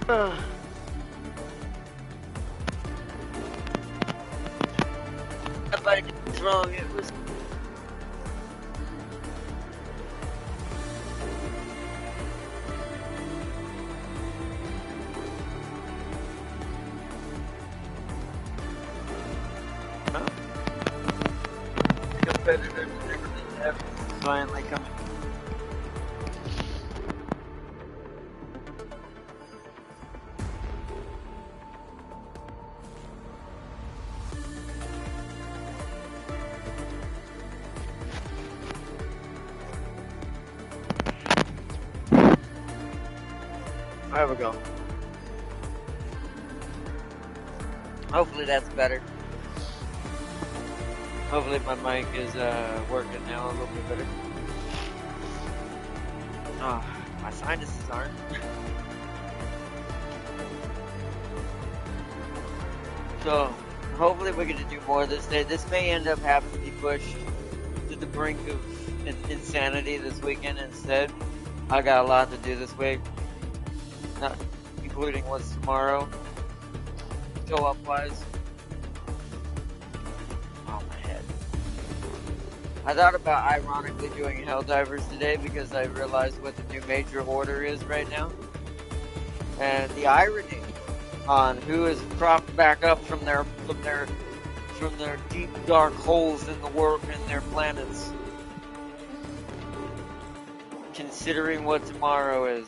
Nobody did wrong. It was. Huh? Competitors have finally coming. There we go. Hopefully that's better. Hopefully my mic is working now a little bit better. Oh, my sinuses aren't. So hopefully we're gonna do more this day. This may end up having to be pushed to the brink of insanity this weekend instead. I got a lot to do this week, not including what's tomorrow. Co-op wise. Oh, my head. I thought about ironically doing Helldivers today because I realized what the new major order is right now. And the irony on who is propped back up from their deep dark holes in the world in their planets. Considering what tomorrow is.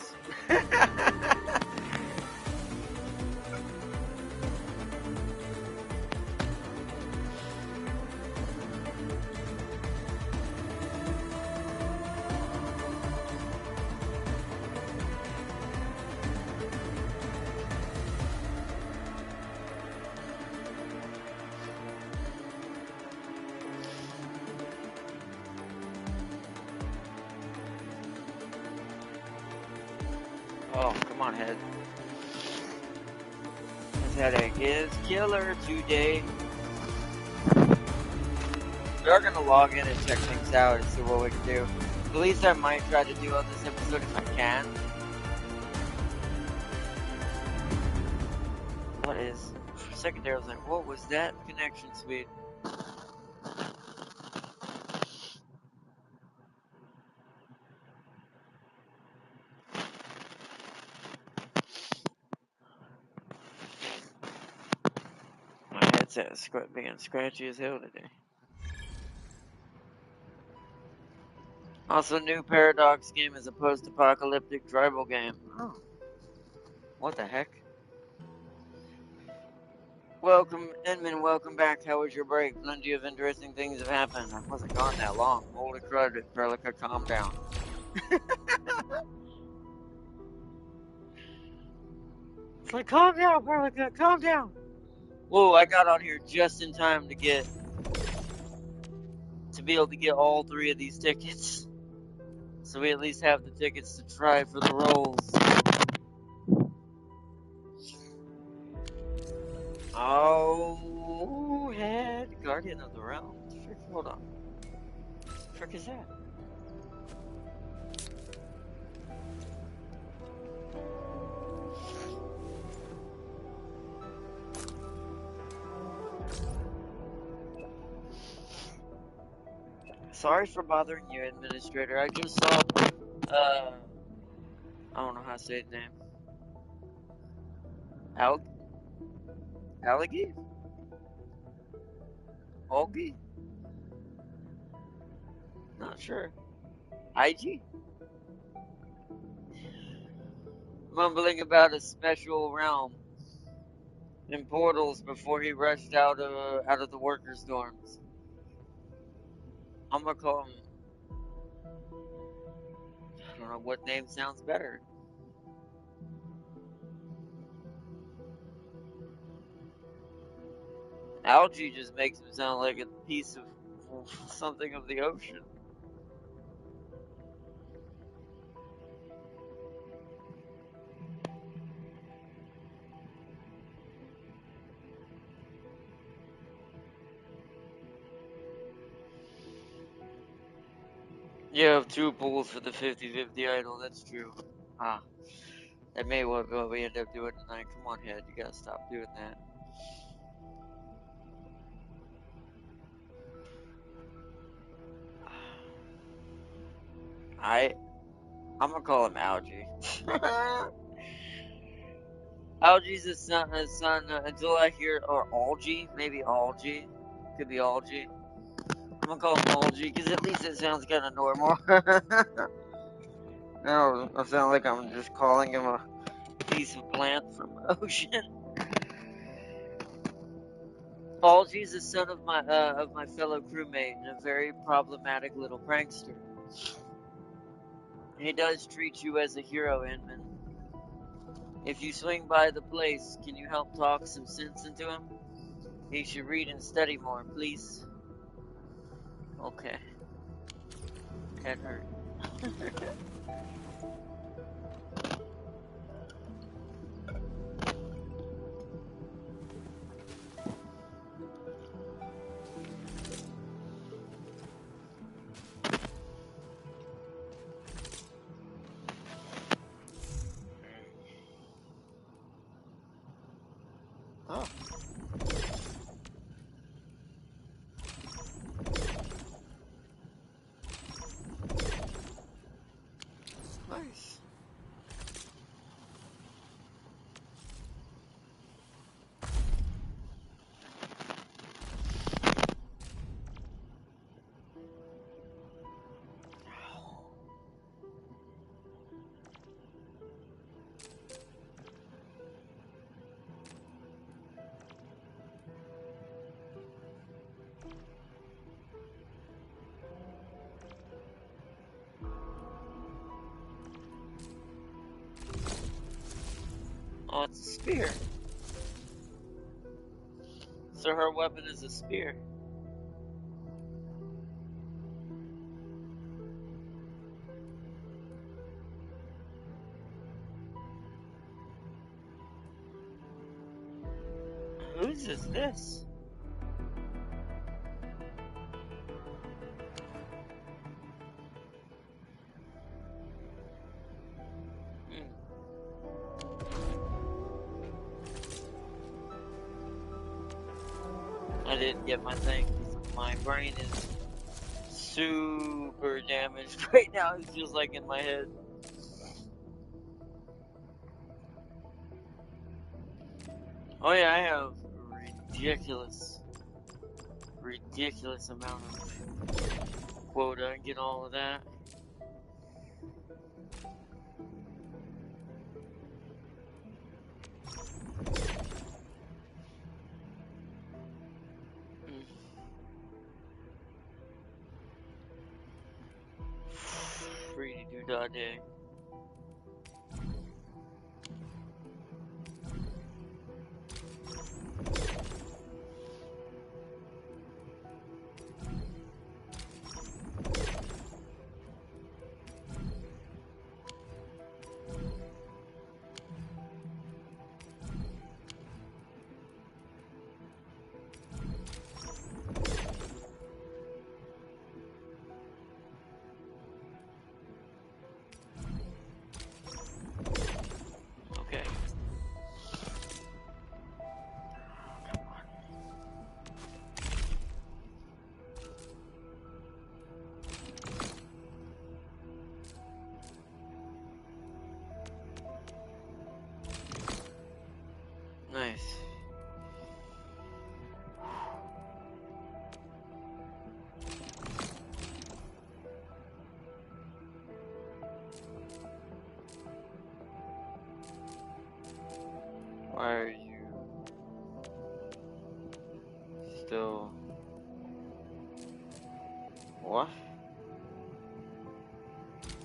Oh, come on, head. This headache is killer today. We are gonna log in and check things out and see what we can do. At least I might try to do on this episode if I can. What is? For a second there, I was like, what was that connection speed? My headset's being scratchy as hell today. Also, new Paradox game is a post-apocalyptic tribal game. Oh. What the heck? Welcome, Edmund, welcome back. How was your break? Plenty of interesting things have happened. I wasn't gone that long. Holy crud, Perlica, calm down. It's like, calm down, Perlica, calm down. Whoa, I got on here just in time to be able to get all 3 of these tickets. So we at least have the tickets to try for the rolls. Oh, head Guardian of the Realm. Frick, hold on. What the frick is that? Sorry for bothering you, Administrator. I just saw, I don't know how to say his name. Alligator? Augie? Not sure. IG? Mumbling about a special realm in portals before he rushed out of the workers' dorms. I'm gonna call him. I don't know what name sounds better. Algae just makes him sound like a piece of something of the ocean. You have 2 pulls for the 50-50 idol, that's true. Ah, That may what we end up doing tonight. Come on, Head. You gotta stop doing that. I'm gonna call him Algie. Algie's a son, until I hear, or Algie, maybe Algie. Could be Algie. I'm gonna call him Algie, because at least it sounds kind of normal. No, I sound like I'm just calling him a piece of plant from the ocean. Algie's the son of my fellow crewmate and a very problematic little prankster. He does treat you as a hero, Inman. If you swing by the place, can you help talk some sense into him? He should read and study more, please. Okay. Head hurt. Oh. Nice. Oh, it's a spear. So her weapon is a spear. Whose is this? I didn't get my thing. My brain is super damaged right now. It's just like in my head. Oh yeah, I have ridiculous amount of quota and get all of that. Free to do that day. Okay. Nice. Why are you still... What?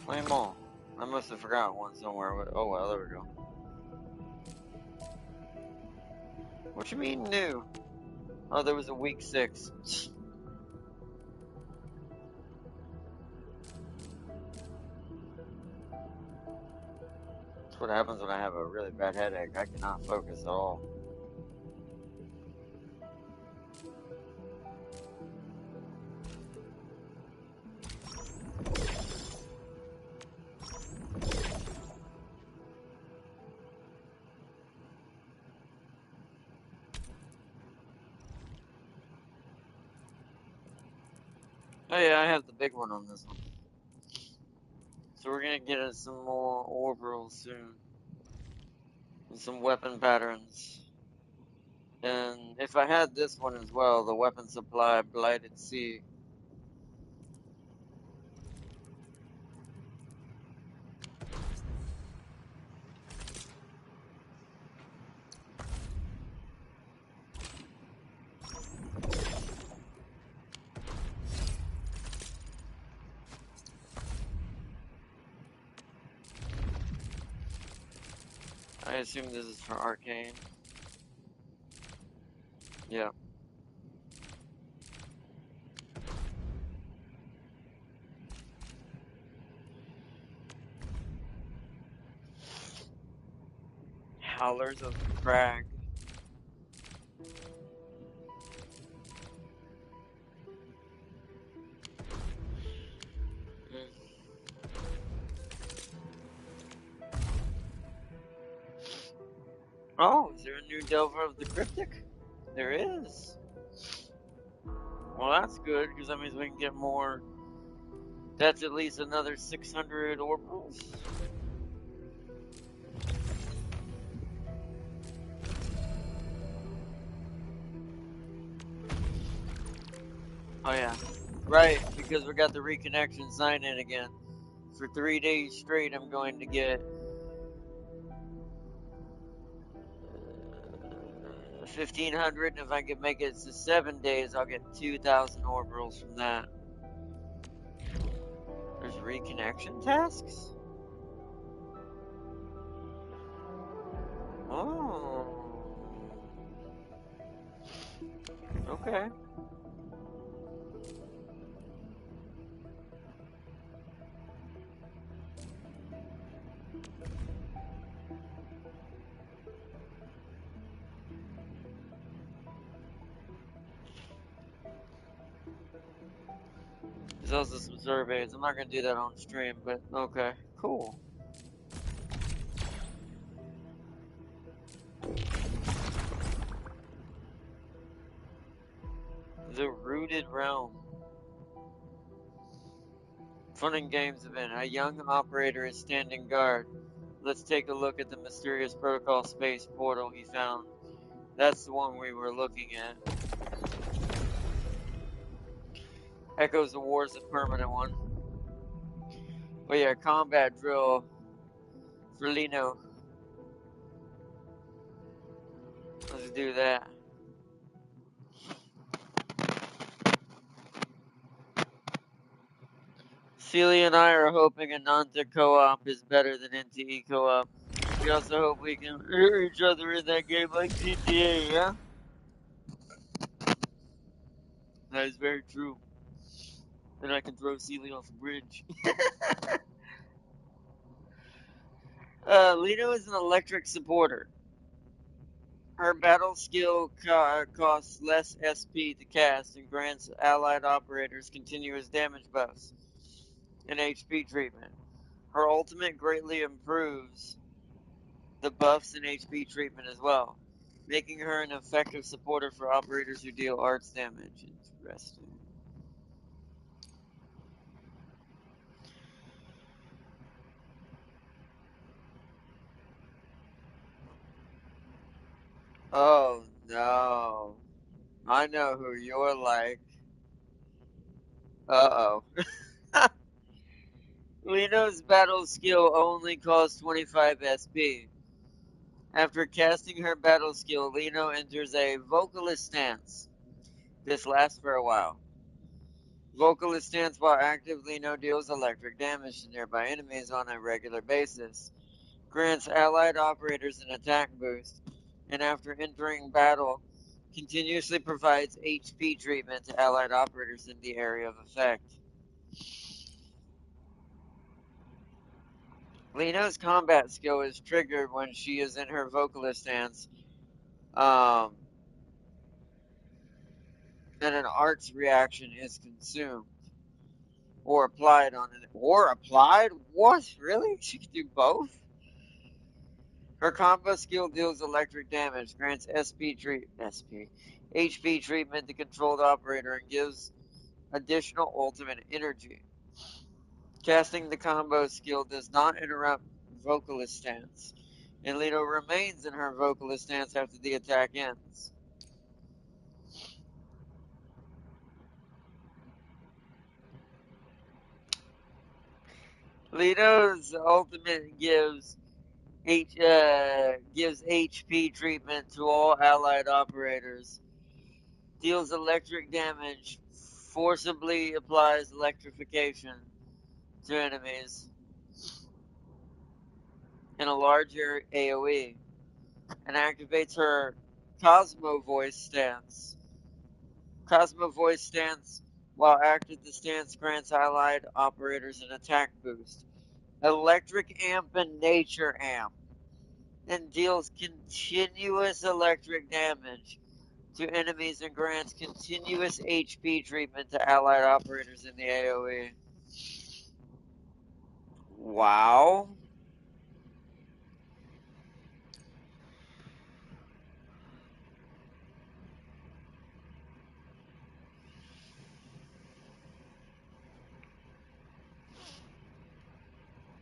Play them all. I must have forgotten one somewhere. But, oh well, there we go. What you mean new? Oh, there was a week 6. That's what happens when I have a really bad headache. I cannot focus at all. Oh yeah, I have the big one on this one. So we're gonna get us some more orbitals soon. And some weapon patterns. And if I had this one as well, the weapon supply Blighted Sea. I assume this is for Arcane. Yeah. Howlers of Crag. Mm. Oh, is there a new Delver of the Cryptic? There is. Well, that's good, because that means we can get more. That's at least another 600 orbitals. Oh, yeah. Right, because we got the reconnection sign in again. For 3 days straight, I'm going to get 1,500, and if I can make it to 7 days, I'll get 2,000 orbitals from that. There's reconnection tasks? Oh. Okay. There's also some surveys. I'm not going to do that on stream, but okay. Cool. The Rooted Realm. Fun and Games event. A young operator is standing guard. Let's take a look at the mysterious protocol space portal he found. That's the one we were looking at. Echoes of War is a permanent one. But yeah, combat drill for Lino. Let's do that. Celia and I are hoping Ananta co-op is better than NTE co-op. We also hope we can hear each other in that game like GTA, yeah? That is very true. Then I can throw Celia off a bridge. Lino is an electric supporter. Her battle skill costs less SP to cast and grants allied operators continuous damage buffs and HP treatment. Her ultimate greatly improves the buffs and HP treatment as well, making her an effective supporter for operators who deal arts damage. Interesting. Oh no. I know who you're like. Uh oh. Lino's battle skill only costs 25 SP. After casting her battle skill, Lino enters a vocalist stance. This lasts for a while. Vocalist stance while active, Lino deals electric damage to nearby enemies on a regular basis. Grants allied operators an attack boost, and after entering battle, continuously provides HP treatment to allied operators in the area of effect. Lino's combat skill is triggered when she is in her vocalist stance, um, and an arts reaction is consumed or applied on it. Or applied? What? Really? She can do both? Her combo skill deals electric damage, grants HP treatment to controlled operator, and gives additional ultimate energy. Casting the combo skill does not interrupt vocalist stance, and Lito remains in her vocalist stance after the attack ends. Lito's ultimate gives HP treatment to all allied operators, deals electric damage, forcibly applies electrification to enemies in a larger AoE, and activates her Cosmo Voice stance. Cosmo Voice stance, while active, the stance grants allied operators an attack boost, electric amp and nature amp, and deals continuous electric damage to enemies and grants continuous HP treatment to allied operators in the AoE. Wow.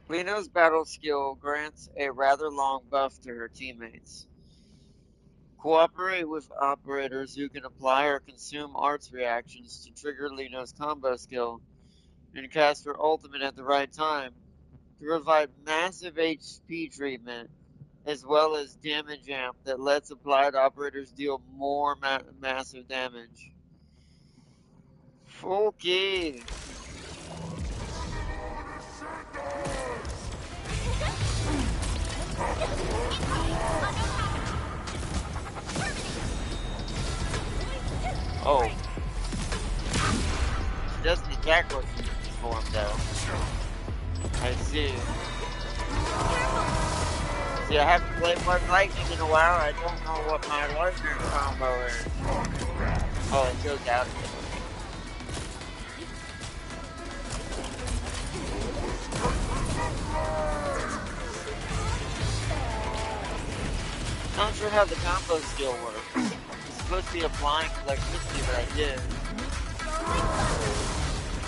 Lino's battle skill grants a rather long buff to her teammates. Cooperate with operators who can apply or consume arts reactions to trigger Lino's combo skill, and cast her ultimate at the right time to provide massive HP treatment as well as damage amp that lets applied operators deal more massive damage. Okay. Oh. She doesn't attack what she formed though. I see. See, I haven't played much Lightning in a while. I don't know what my Lightning combo is. Oh, it goes out. Not sure how the combo skill works. It's supposed to be applying electricity, but I did.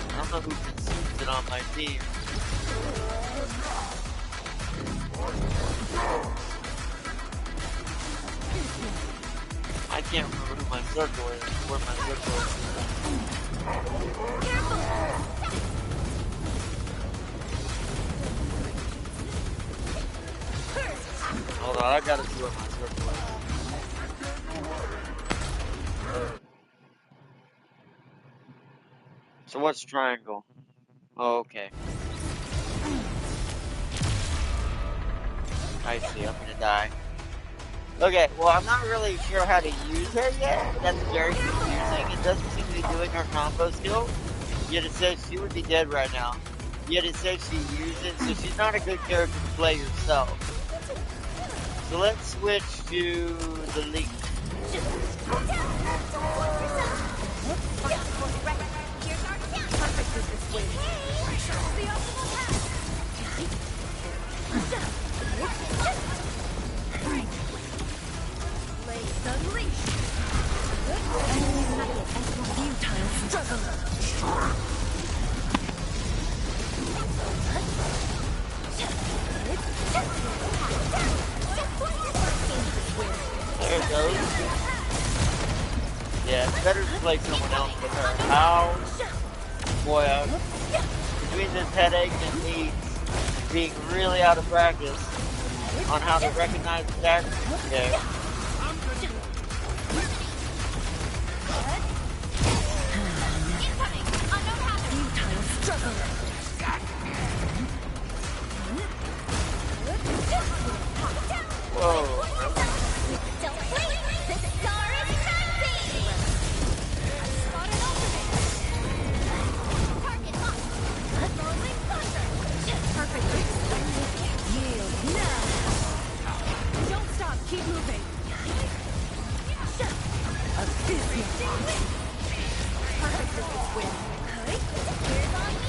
I don't know who consumes it on my team. I can't remember who my circle is, where my circle is. Hold on, I gotta see what my circle is. So what's triangle? Oh, okay. I see, I'm gonna die. Okay, well, I'm not really sure how to use her yet. That's very confusing. It doesn't seem to be doing her combo skill. Yet it says she would be dead right now. Yet it says she used it, so she's not a good character to play yourself. So let's switch to the Link. There it goes. Yeah, it's better to play someone else with her. Ow. Boy, between this headache and me being really out of practice on how to recognize attacks, yeah. Whoa. Don't stop, keep moving. Perfect with this win. Here's on me.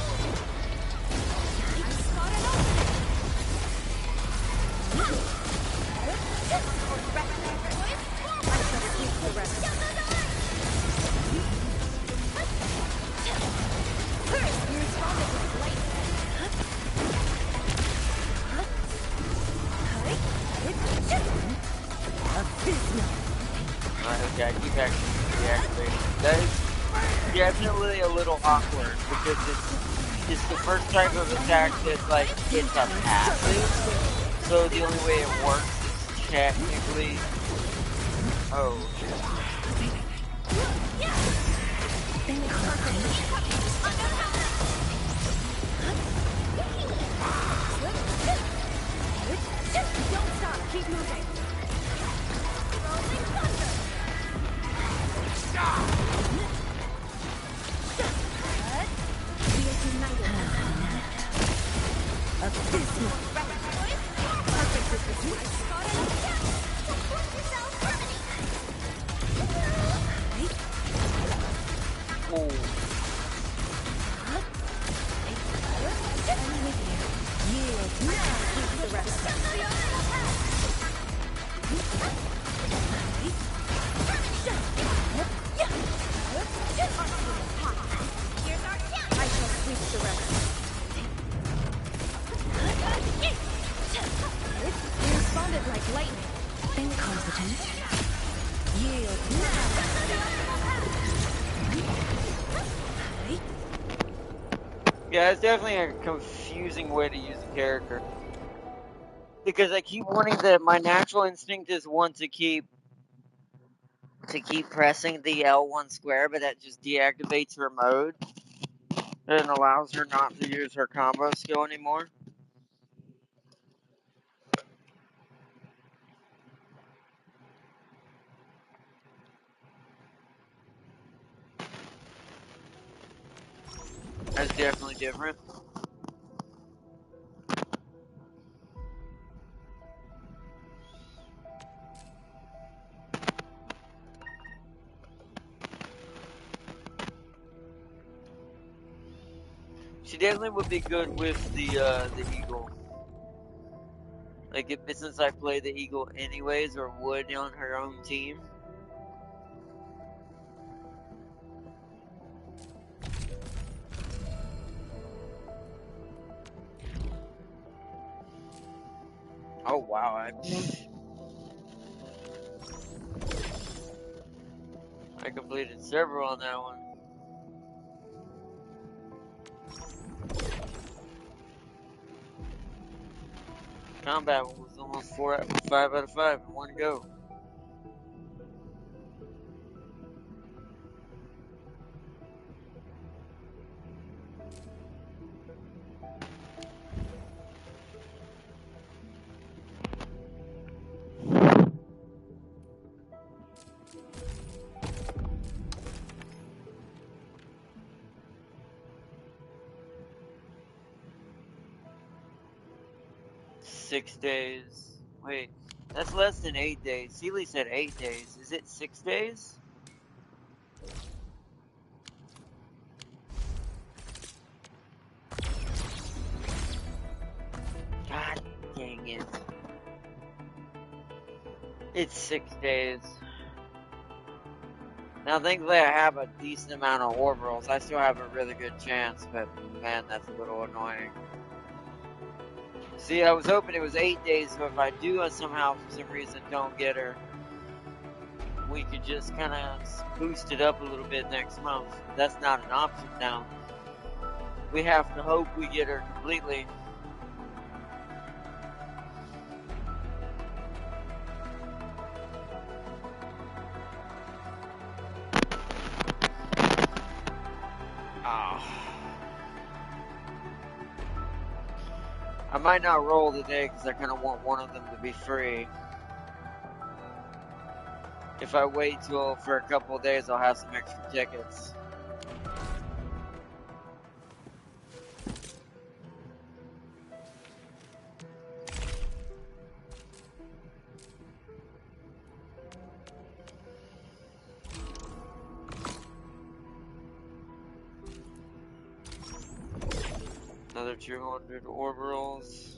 little awkward because it's the first type of attack that's like it's a passive. So the only way it works is technically. Oh shit. Don't stop. Keep moving. Yeah, it's definitely a confusing way to use a character. Because I keep wanting my natural instinct is to keep pressing the L1 square, but that just deactivates her mode and allows her not to use her combo skill anymore. That's definitely different. She definitely would be good with the eagle. Like since I play the eagle anyways, or would on her own team. Oh wow, I completed several on that one. Combat was almost 5 out of 5 in one go. Six days. Wait, that's less than 8 days. Seeley said 8 days. Is it 6 days? God dang it. It's 6 days. Now, thankfully, I have a decent amount of orbitals. I still have a really good chance, but man, that's a little annoying. See, I was hoping it was 8 days, so if I do somehow, for some reason, don't get her, we could just kind of boost it up a little bit next month. That's not an option now. We have to hope we get her completely. I might not roll today because I kind of want one of them to be free. If I wait for a couple of days, I'll have some extra tickets. Another 200 orbitals.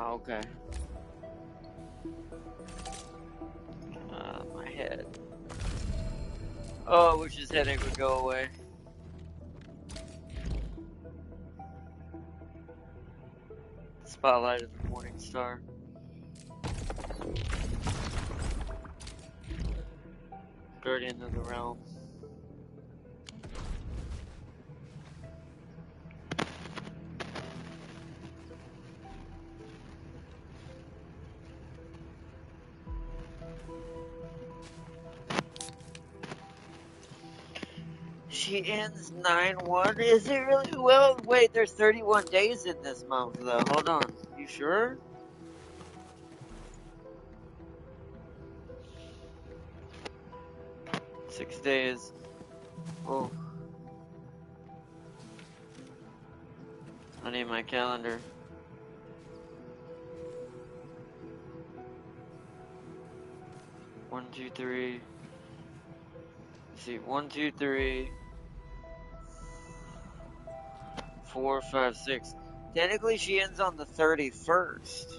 Oh, okay. My head. Oh, I wish this headache would go away. Spotlight of the Morning Star. Guardian of the Realm. She ends 9/1. Is it really? Well, wait, there's 31 days in this month, though. Hold on. You sure? Six days. Oh. I need my calendar. One, two, three. Let's see. 1, 2, 3. 4, 5, 6. Technically, she ends on the 31st.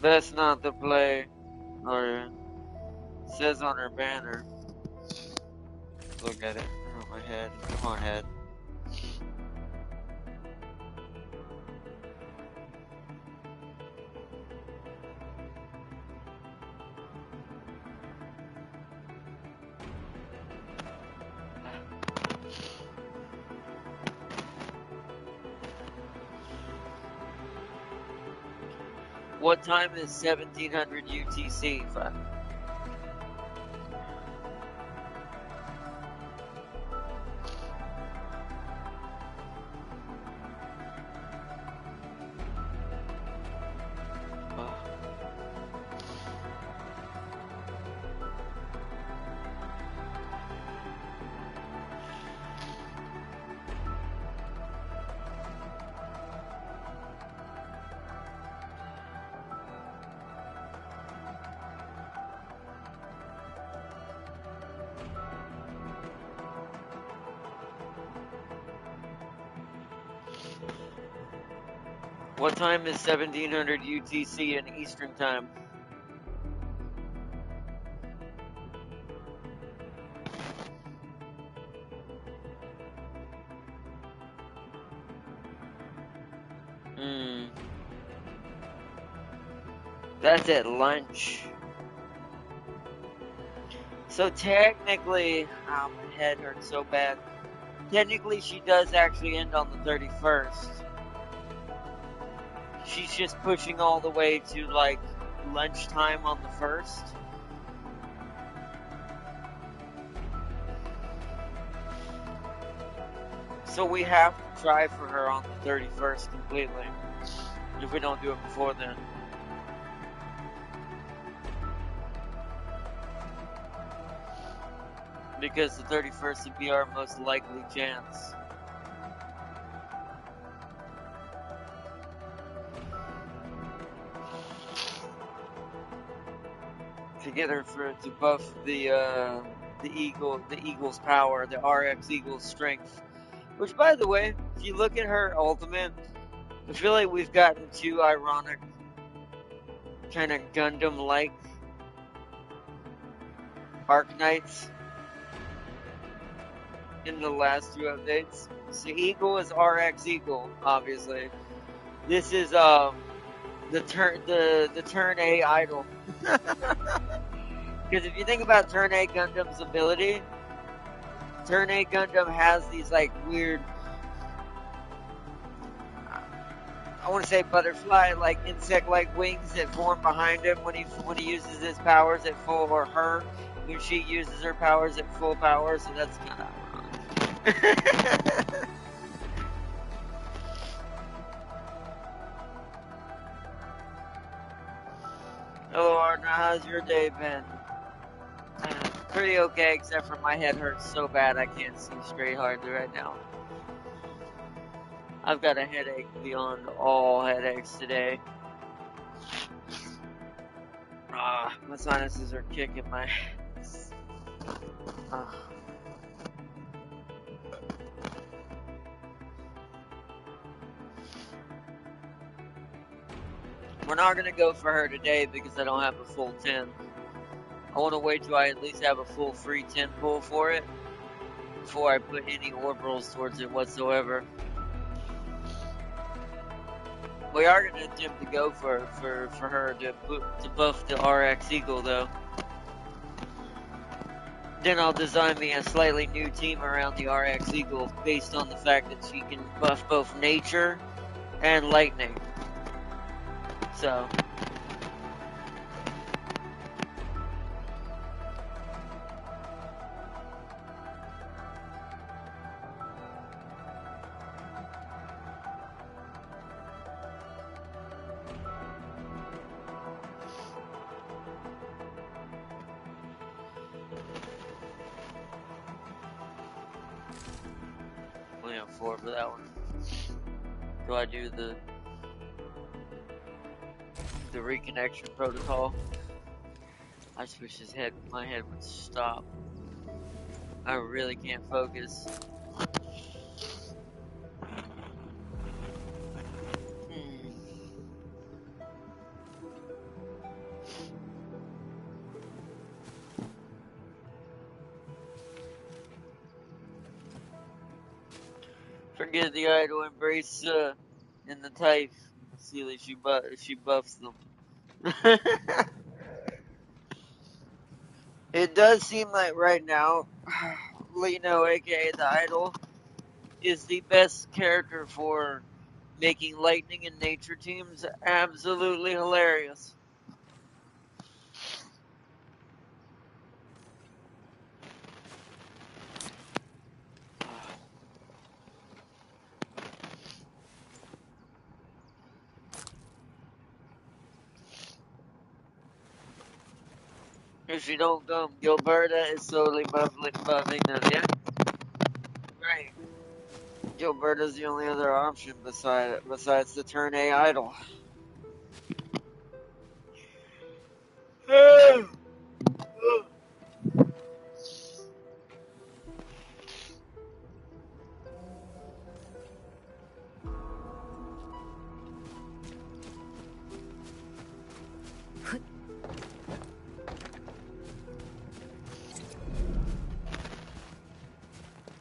That's not the play. Or says on her banner. Look at it. Oh, my head. Come on, head. What time is 1700 UTC? What time is 1700 UTC in Eastern Time? That's at lunch. So technically, my head hurts so bad. Technically, she does actually end on the 31st. She's just pushing all the way to like lunchtime on the 1st. So we have to try for her on the 31st completely. If we don't do it before then. Because the 31st would be our most likely chance. To get her to buff the Eagle's power, the RX Eagle's strength. Which, by the way, if you look at her ultimate, I feel like we've gotten too ironic, kind of Gundam-like Arknights in the last two updates. So Eagle is RX Eagle, obviously. This is the turn A idol. Because if you think about turn A Gundam's ability, turn A Gundam has these like weird, I want to say butterfly, like insect-like wings that form behind him when he uses his powers at full, or her when she uses her powers at full power. So that's kind of ironic. Hello, Arna. How's your day been? Pretty okay, except for my head hurts so bad I can't see straight hardly right now. I've got a headache beyond all headaches today. My sinuses are kicking my... We're not gonna go for her today because I don't have a full 10. I want to wait till I at least have a full free 10 pull for it before I put any orbitals towards it whatsoever. We are going to attempt to go for her to buff the RX Eagle though. Then I'll design me a slightly new team around the RX Eagle based on the fact that she can buff both nature and lightning. So we have 4 for that one. Do I do the reconnection protocol? I just wish my head would stop. I really can't focus. Forget the idol, embrace in the type. See that she buffs them. It does seem like right now, Lino, aka the idol, is the best character for making lightning and nature teams absolutely hilarious. If you don't come, Gilberta is solely buffing them, yeah? Right. Gilberta's the only other option besides the turn A idol.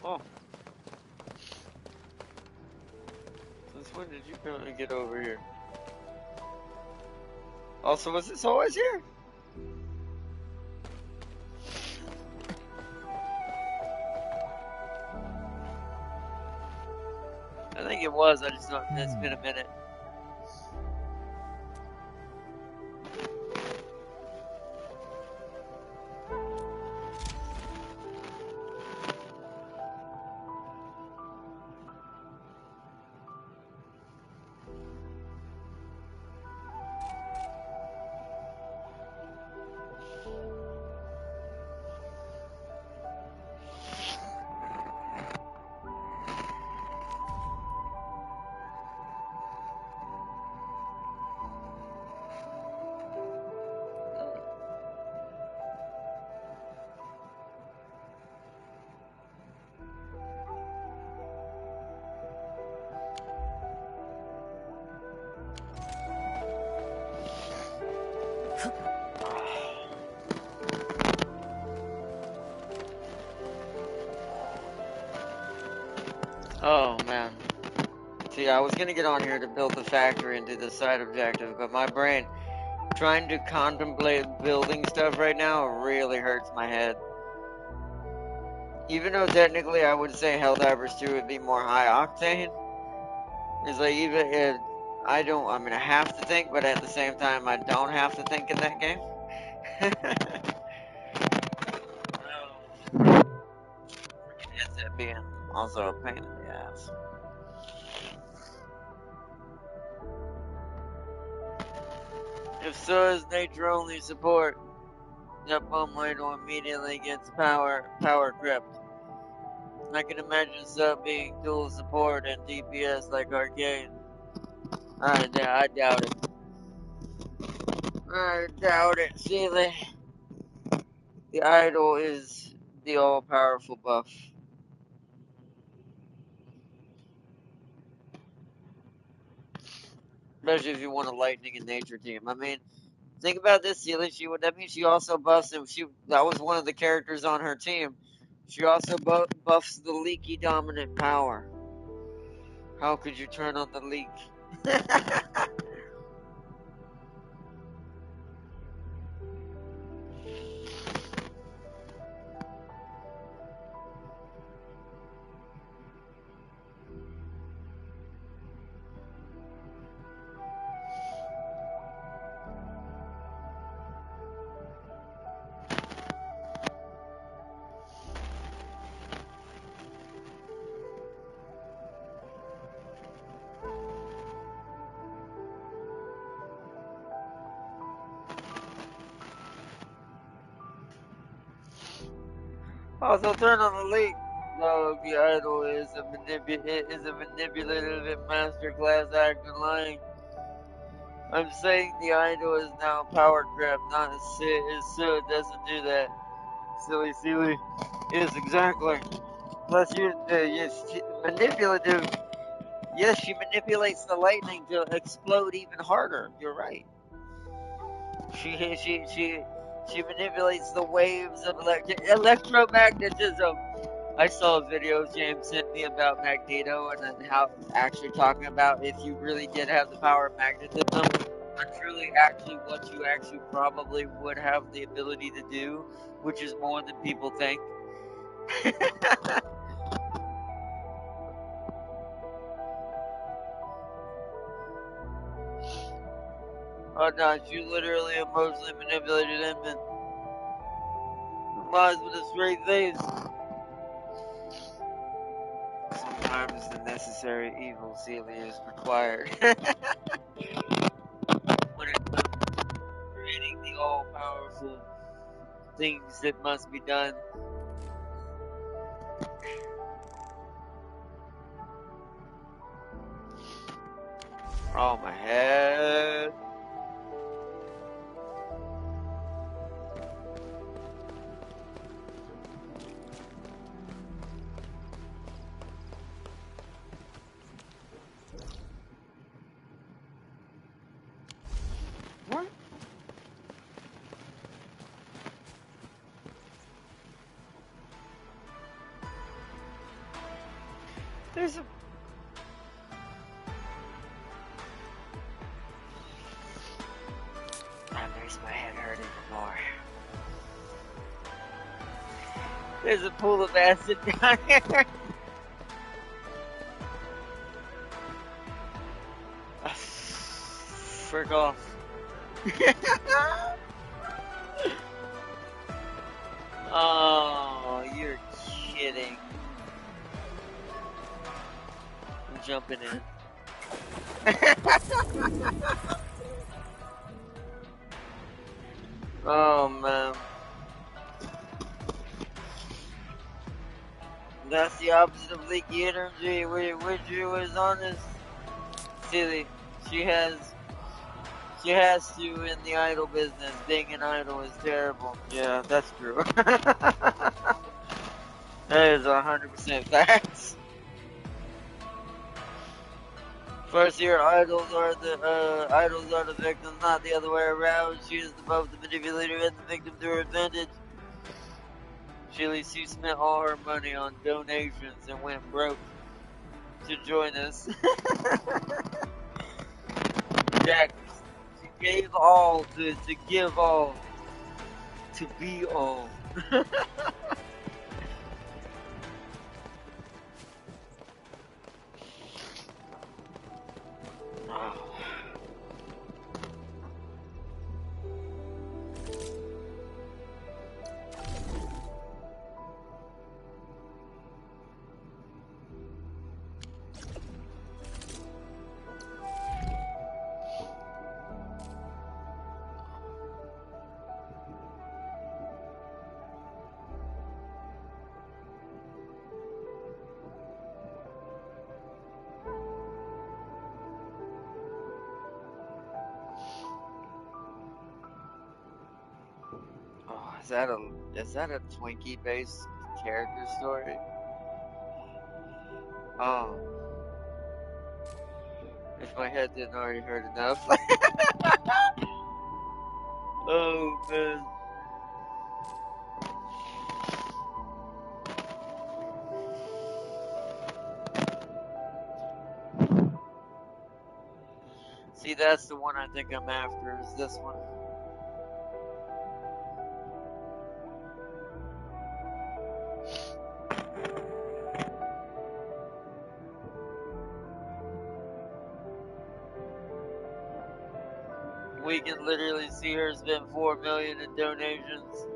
Oh. Since when did you come and get over here? Also, was this always here? I think it was, I just don't, it's been a minute. Oh man. See, I was gonna get on here to build the factory and do the side objective, but my brain, trying to contemplate building stuff right now really hurts my head. Even though technically I would say Helldivers 2 would be more high octane, it's like even if I mean I have to think, but at the same time I don't have to think in that game. Headset being also a pain in the ass. If so is nature only support, that bomb idol immediately gets power gripped. I can imagine sub being dual support and DPS like arcade. I doubt it. I doubt it. See, the idol is the all-powerful buff. especially if you want a lightning and nature team. I mean, think about this, Sealy. That means she also buffs him. That was one of the characters on her team. She also buffs the leaky dominant power. How could you turn on the leak? Also, turn on the leak. No, the idol is a manipulative masterclass acting lying. I'm saying the idol is now power grab, not a sit. So it doesn't do that. Silly. Yes, exactly. Plus, yes, manipulative. Yes, she manipulates the lightning to explode even harder. You're right. She manipulates the waves of electromagnetism. I saw a video James sent me about Magneto and then how actually talking about if you really did have the power of magnetism, or truly actually what you actually probably would have the ability to do, which is more than people think. Oh no, she literally emotionally manipulated him and lies with a straight face. Sometimes the necessary evil, Celia, is required. When it comes to creating the all-powerful things that must be done. Oh, my head. What? There's a... That makes my head hurt even more. There's a pool of acid down here. Frick off. Oh, you're kidding. I'm jumping in. Oh, man. That's the opposite of leaky energy. Which was honest. Silly. She has to in the idol business. Being an idol is terrible. Yeah, that's true. That is 100% facts. First year idols are the victims, not the other way around. She is both the manipulator and the victim to her advantage. She spent all her money on donations and went broke to join us. Jack, she gave all to give all to be all. Oh. Oh, is that a Twinkie based character story? Oh. If my head didn't already hurt enough. Oh man. See, that's the one I think I'm after, is this one. We can literally see her spend 4 million in donations.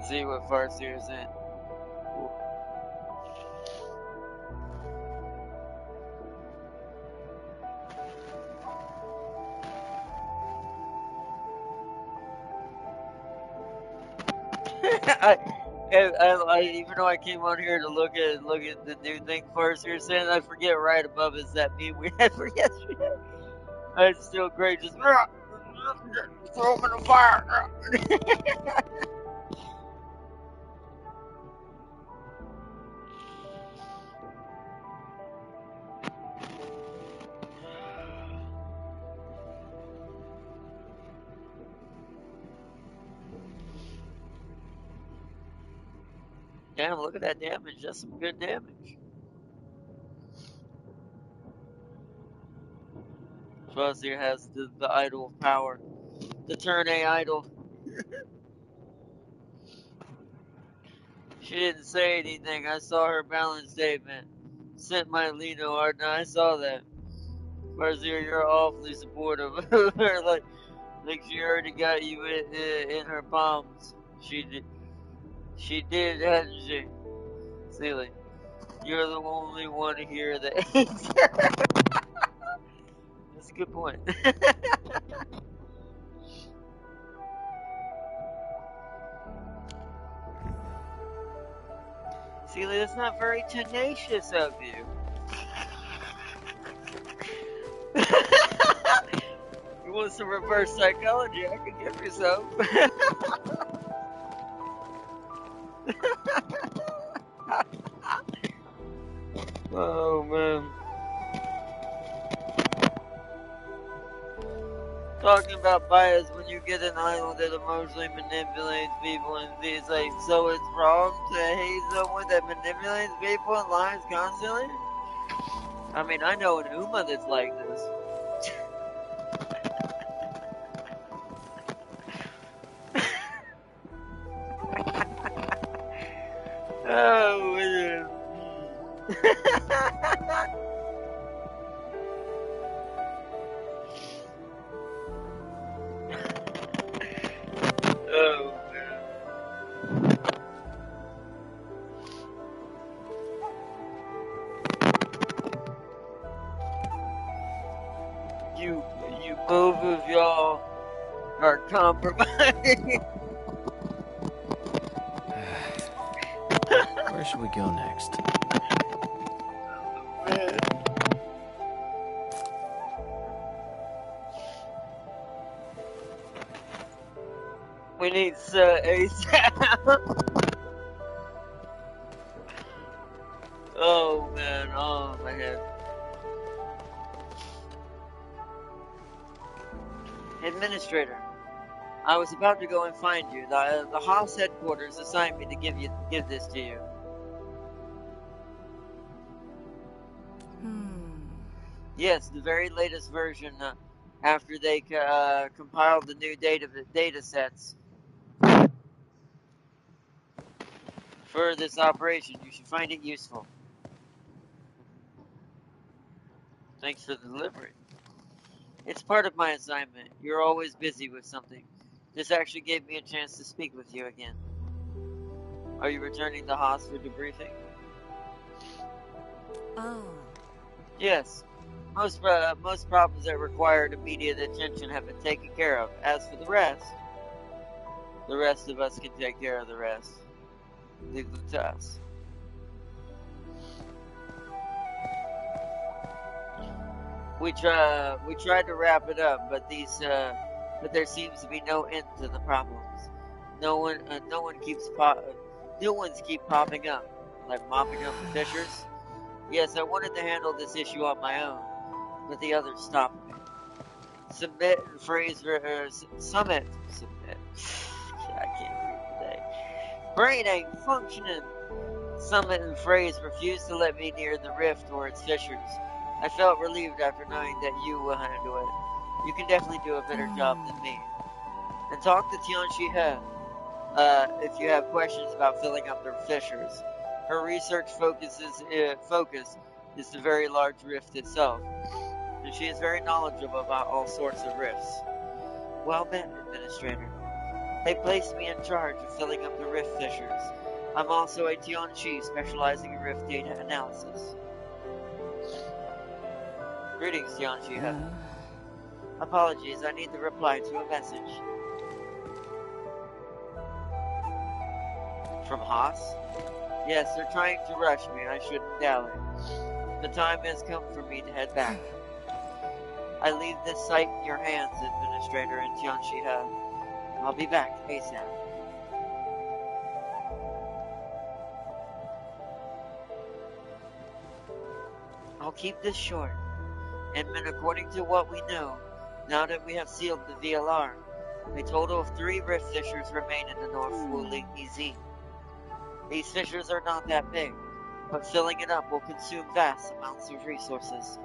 See what Farseer's in. Even though I came on here to look at the new thing Farseer's in, I forget right above is that meme we had for yesterday. It's still great, just throw him in the fire. Damn, look at that damage. That's some good damage. Farseer has the idol of power. The turn A idol. She didn't say anything. I saw her balance statement. Sent my Lino Arden. I saw that. Farseer, you're awfully supportive of her. Like she already got you in her palms. She did, hadn't she? Silly. You're the only one here that hates her. That's a good point. Celia, that's not very tenacious of you. You want some reverse psychology? I could give you some. Oh man. Talking about bias when you get an idol that emotionally manipulates people and it's like, so it's wrong to hate someone that manipulates people and lies constantly? I mean, I know an Uma that's like this. Oh man. Oh man. You both of y'all are compromising. Where should we go next? Man. We need ASAP. Oh man, oh my head. Administrator, I was about to go and find you. The Haas headquarters assigned me to give this to you. Yes, the very latest version after they compiled the new data sets for this operation. You should find it useful. Thanks for the delivery. It's part of my assignment. You're always busy with something. This actually gave me a chance to speak with you again. Are you returning to Haas for debriefing? Oh. Yes. Most problems that required immediate attention have been taken care of. As for the rest of us can take care of the rest. Leave them to us. We tried to wrap it up, but there seems to be no end to the problems. New ones keep popping up, like mopping up the fissures. Yes, I wanted to handle this issue on my own, but the others stopped me. Submit and phrase, summit, submit. I can't read today. Brain ain't functioning. Summit and Phrase refused to let me near the rift or its fissures. I felt relieved after knowing that you will handle it. You can definitely do a better job than me. And talk to Tianxi He if you have questions about filling up the fissures. Her research focus is the very large rift itself, and she is very knowledgeable about all sorts of rifts. Well met, Administrator. They placed me in charge of filling up the rift fissures. I'm also a Tianxi specializing in rift data analysis. Greetings, Tianxi He. Apologies, I need to reply to a message. From Haas? Yes, they're trying to rush me. I shouldn't dally. The time has come for me to head back. I leave this site in your hands, Administrator and Tianxi He. I'll be back ASAP. I'll keep this short. Edmund, according to what we know, now that we have sealed the VLR, a total of 3 rift fissures remain in the North Wuling EZ. These fissures are not that big, but filling it up will consume vast amounts of resources.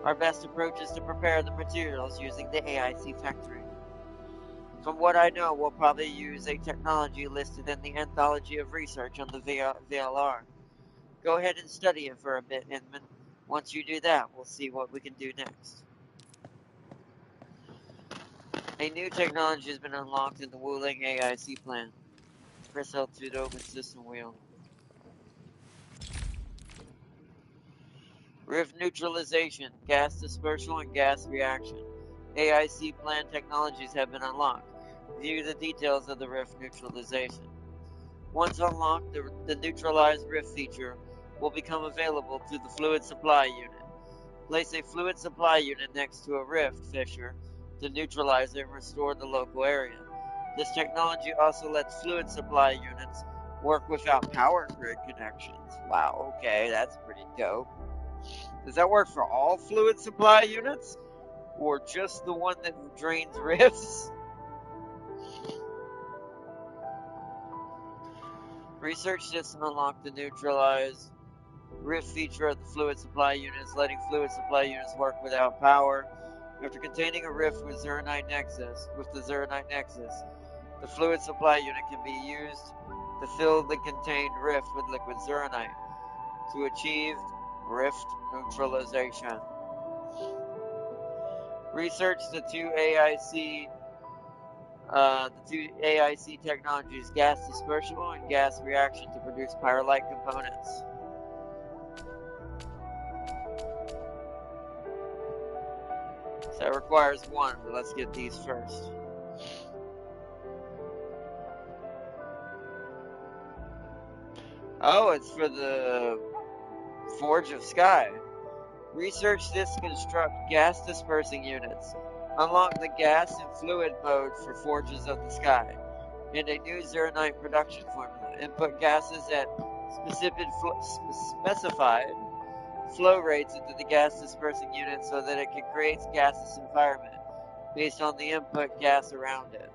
Our best approach is to prepare the materials using the AIC factory. From what I know, we'll probably use a technology listed in the Anthology of Research on the VLR. Go ahead and study it for a bit, Edmund. Once you do that, we'll see what we can do next. A new technology has been unlocked in the Wuling AIC plan. Press L2 to open system wheel. Rift neutralization, gas dispersal, and gas reaction. AIC plan technologies have been unlocked. View the details of the rift neutralization. Once unlocked, the neutralized rift feature will become available to the fluid supply unit. Place a fluid supply unit next to a rift fissure to neutralize it and restore the local area. This technology also lets fluid supply units work without power grid connections. Wow, okay, that's pretty dope. Does that work for all fluid supply units? Or just the one that drains rifts? Research system unlocked the neutralized rift feature of the fluid supply units, letting fluid supply units work without power. After containing a rift with the Zeronite Nexus, the fluid supply unit can be used to fill the contained rift with liquid Zeronite to achieve rift neutralization. Research the two AIC technologies, gas dispersion and gas reaction, to produce pyrolite components. So that requires one, but let's get these first. Oh, it's for the Forge of Sky. Research this to construct gas dispersing units. Unlock the gas and fluid mode for Forges of the Sky. And a new Zeronite production formula. Input gases at specified flow rates into the gas dispersing unit so that it can create a gaseous environment based on the input gas around it.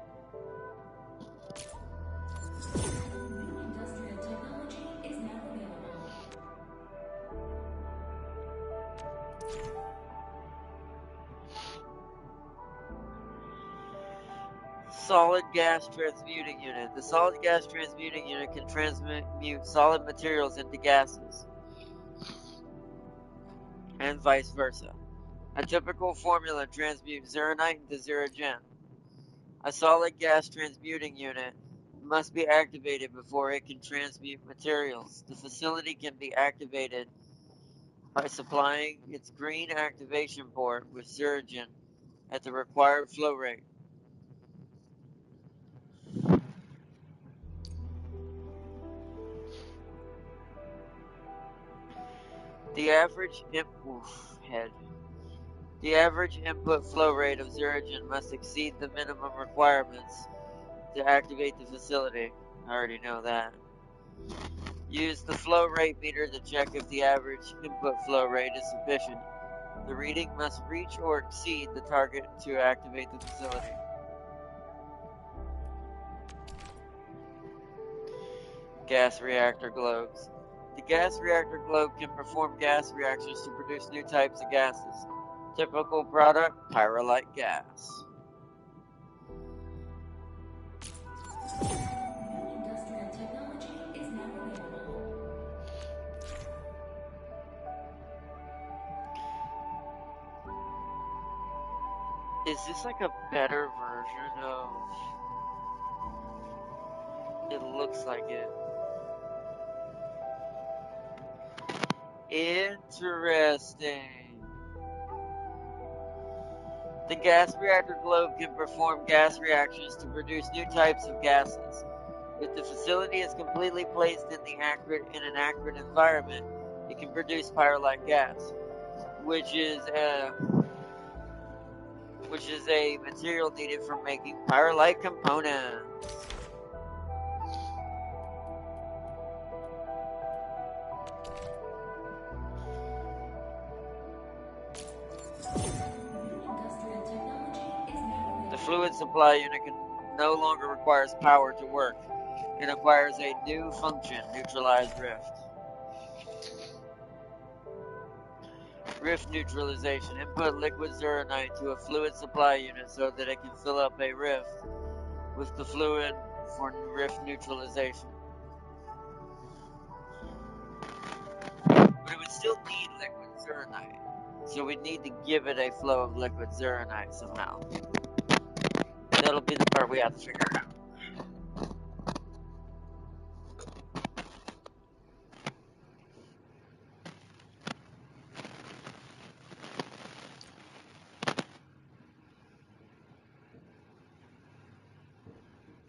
Solid gas transmuting unit. The solid gas transmuting unit can transmute solid materials into gases, and vice versa. A typical formula transmutes Zeronite into Zerogen. A solid gas transmuting unit must be activated before it can transmute materials. The facility can be activated by supplying its green activation port with Zerogen at the required flow rate. The average input flow rate of Zerogen must exceed the minimum requirements to activate the facility. I already know that. Use the flow rate meter to check if the average input flow rate is sufficient. The reading must reach or exceed the target to activate the facility. Gas reactor globes. The gas reactor globe can perform gas reactions to produce new types of gases. Typical product, pyrolite gas. Industrial technology is now available. Is this like a better version of... It looks like it. Interesting. The gas reactor globe can perform gas reactions to produce new types of gases. If the facility is completely placed in an accurate environment, it can produce pyrolite gas, which is a material needed for making pyrolite components. Industrial technology is now The fluid supply unit no longer requires power to work. It acquires a new function, neutralize rift. Rift neutralization. Input liquid zeronite to a fluid supply unit so that it can fill up a rift with the fluid for rift neutralization. But it would still need liquid zeronite. So we'd need to give it a flow of liquid zeronite somehow. That'll be the part we have to figure out.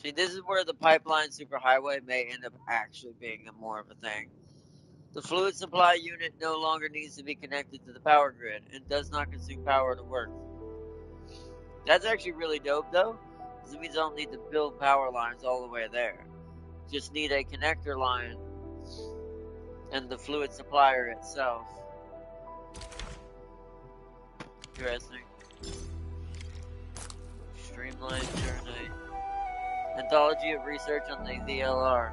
See, this is where the pipeline superhighway may end up actually being more of a thing. The fluid supply unit no longer needs to be connected to the power grid and does not consume power to work. That's actually really dope though, because it means I don't need to build power lines all the way there. Just need a connector line and the fluid supplier itself. Interesting. Streamlined Journey. Anthology of research on the VLR.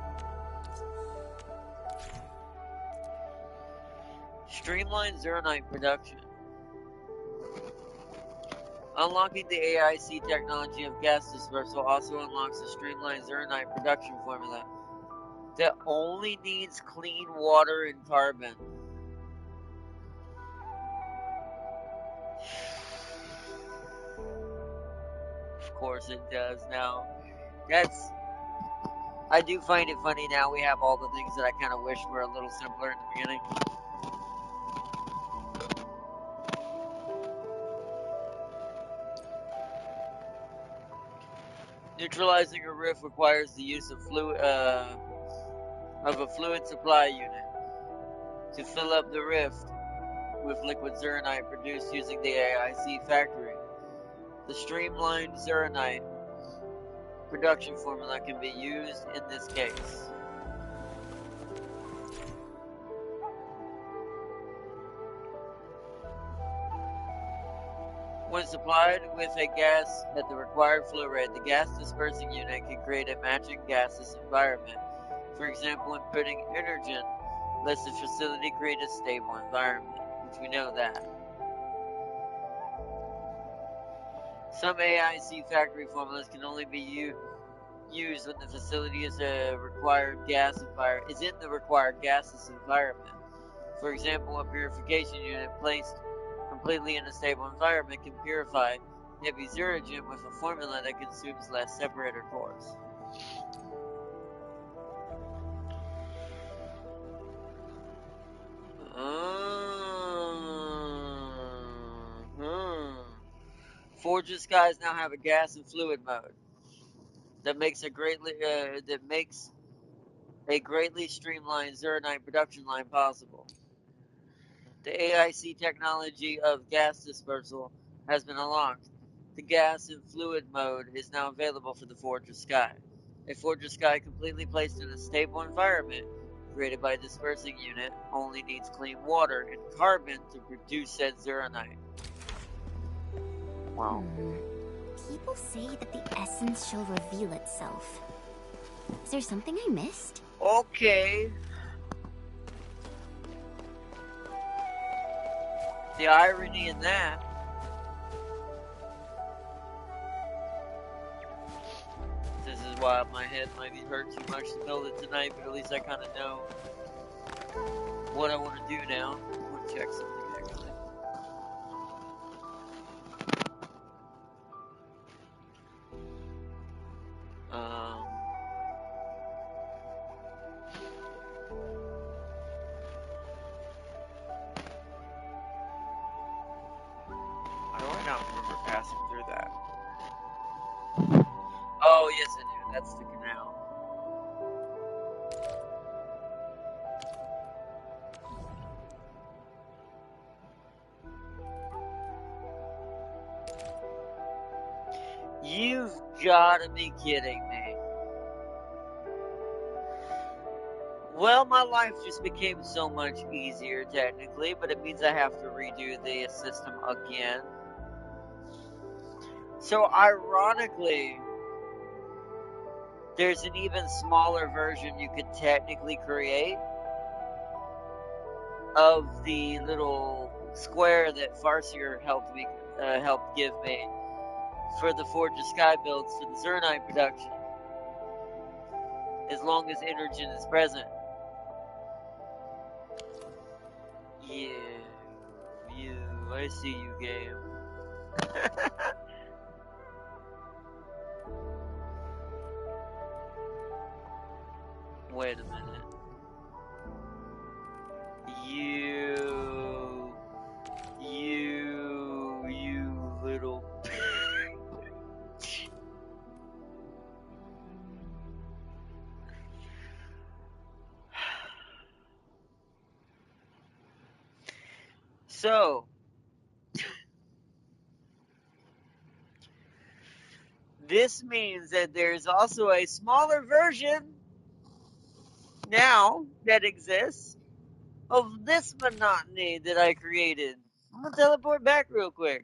Streamlined Zeronite production. Unlocking the AIC technology of gas dispersal also unlocks the streamlined Zeronite production formula that only needs clean water and carbon. Of course it does now. I do find it funny now we have all the things that I kind of wish were a little simpler in the beginning. Neutralizing a rift requires the use of a fluid supply unit to fill up the rift with liquid zeronite produced using the AIC factory. The streamlined zeronite production formula can be used in this case. When supplied with a gas at the required flow rate, the gas dispersing unit can create a matching gaseous environment. For example, inputting energen lets the facility create a stable environment, which we know that. Some AIC factory formulas can only be used when the facility is in the required gaseous environment. For example, a purification unit placed completely in a stable environment can purify heavy zerogen with a formula that consumes less separator cores. Forge's skies now have a gas and fluid mode that makes a greatly streamlined zeronite production line possible. The AIC technology of gas dispersal has been unlocked. The gas and fluid mode is now available for the Forge of Sky. A Forge of Sky completely placed in a stable environment operated by a dispersing unit, only needs clean water and carbon to produce said Zeronite. Wow. People say that the essence shall reveal itself. Is there something I missed? Okay. The irony in that. This is why my head might be hurt too much to build it tonight, but at least I kind of know what I want to do now. I want to check something actually. Why do I not remember passing through that? Oh, yes I do. That's the canal. You've gotta be kidding me. Well, my life just became so much easier technically, but it means I have to redo the system again. So ironically, there's an even smaller version you could technically create of the little square that Farseer helped give me for the Forge of Sky builds for the Zernite production, as long as Energen is present. Yeah, I see you, game. Wait a minute. You little. So, this means that there's also a smaller version now that exists of this monotony that I created. I'm gonna teleport back real quick.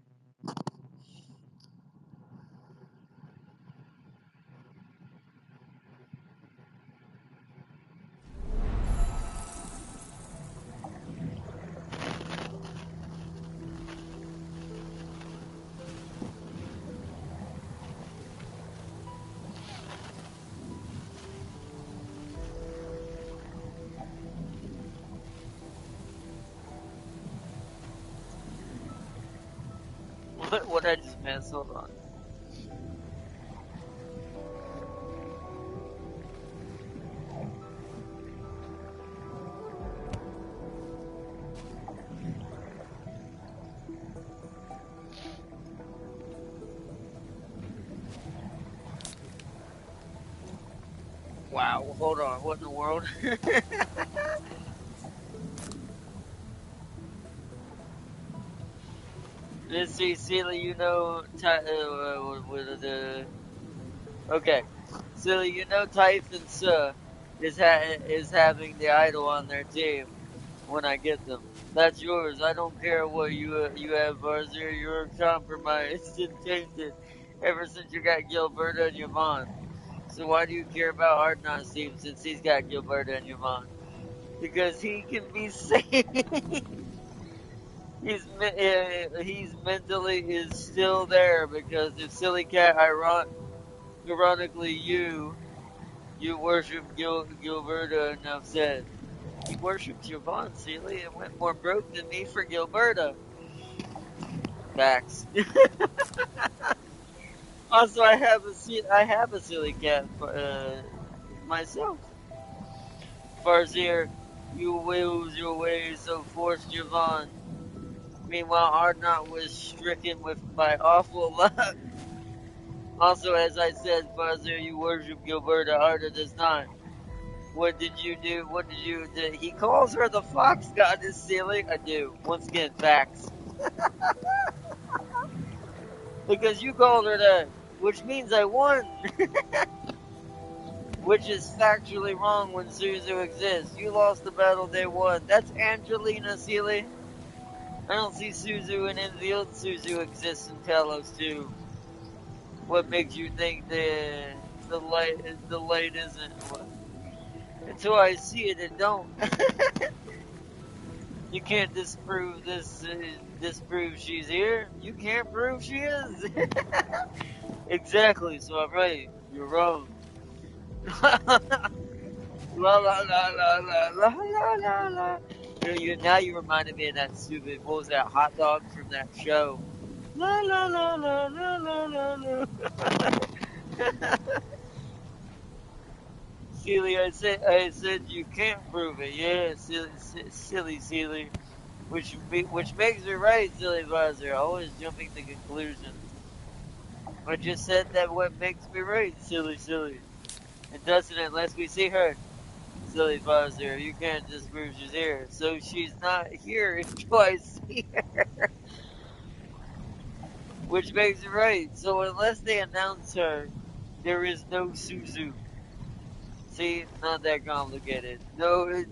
What I just missed? Hold on. Wow, hold on. What in the world? Let's see, Celia, you know, okay. Celia, you know Typhon is having the idol on their team when I get them. That's yours. I don't care what you have, Varzir. You're compromised and tainted ever since you got Gilberta and Yvonne. So why do you care about Arknights team since he's got Gilberta and Yvonne? Because he can be saved. He's mentally is still there because if Silly Cat, ironically you worship Gilberta, enough said. He worshipped Yvonne, Sealy, and went more broke than me for Gilberta. Facts. Also, I have a Silly Cat myself. Farseer, you wills your ways so forced Yvonne. Meanwhile, Ardnot was stricken by awful luck. Also, as I said, Farseer, you worship Gilberta. Arda does not. What did you do? He calls her the fox goddess, Silly. I do. Once again, facts. Because you called her that, which means I won. which is factually wrong when Suzu exists. You lost the battle day one. That's Angelina Seeley. I don't see Suzu in Enfield. Suzu exists in Talos too. What makes you think the light isn't? What? Until I see it, it don't. You can't disprove this. Disprove she's here. You can't prove she is. Exactly. So I'm right. You're wrong. La la la la la la la la la. Now you reminded me of that stupid. What was that hot dog from that show? La la la la la la la la. Seely, I said you can't prove it. Yeah, silly. Which makes me right, silly buzzer. Always jumping to conclusions. I just said that what makes me right, silly. It doesn't unless we see her. Silly buzzer. You can't just prove she's here. So she's not here until I see her. Which makes it right. So unless they announce her, there is no Suzu. See, not that complicated. No,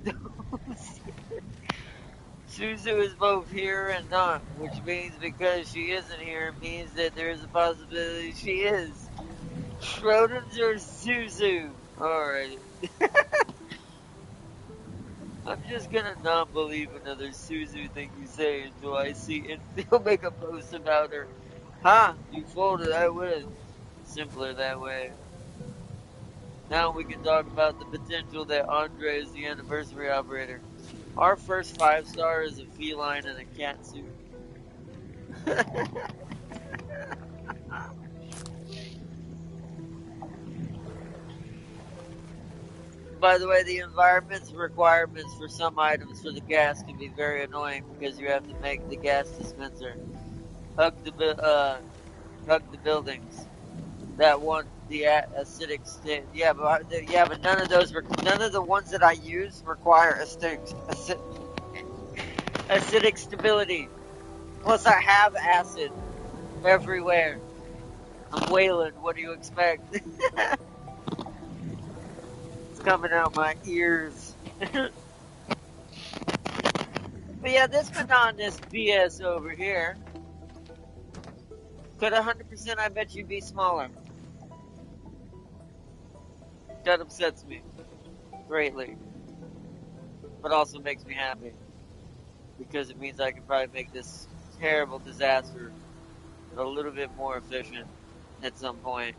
Suzu is both here and not, which means because she isn't here means that there is a possibility she is. Schrodinger Suzu. Alright. I'm just gonna not believe another Suzu thing you say until I see it. He'll make a post about her. Ha! You folded, I win. Simpler that way. Now we can talk about the potential that Andre is the anniversary operator. Our first 5-star is a feline in a cat suit. By the way, the environment's requirements for some items for the gas can be very annoying because you have to make the gas dispenser hug the buildings that want the acidic state. Yeah, but none of the ones that I use require acidic stability. Plus, I have acid everywhere. I'm Wayland. What do you expect? It's coming out my ears. But yeah, this monotonous BS over here could 100%, I bet you, be smaller. That upsets me greatly, but also makes me happy because it means I can probably make this terrible disaster a little bit more efficient at some point.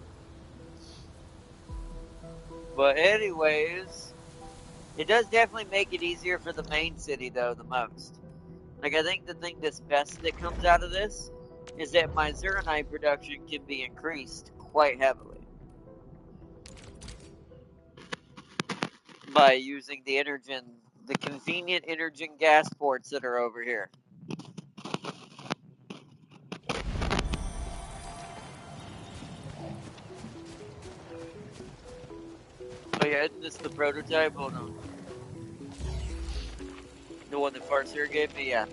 But anyways, it does definitely make it easier for the main city though the most. Like I think the thing that's best that comes out of this is that my Zeronite production can be increased quite heavily by using the convenient Energen gas ports that are over here. Oh yeah, isn't this the prototype? Hold on. The one that Farseer gave me? Yeah.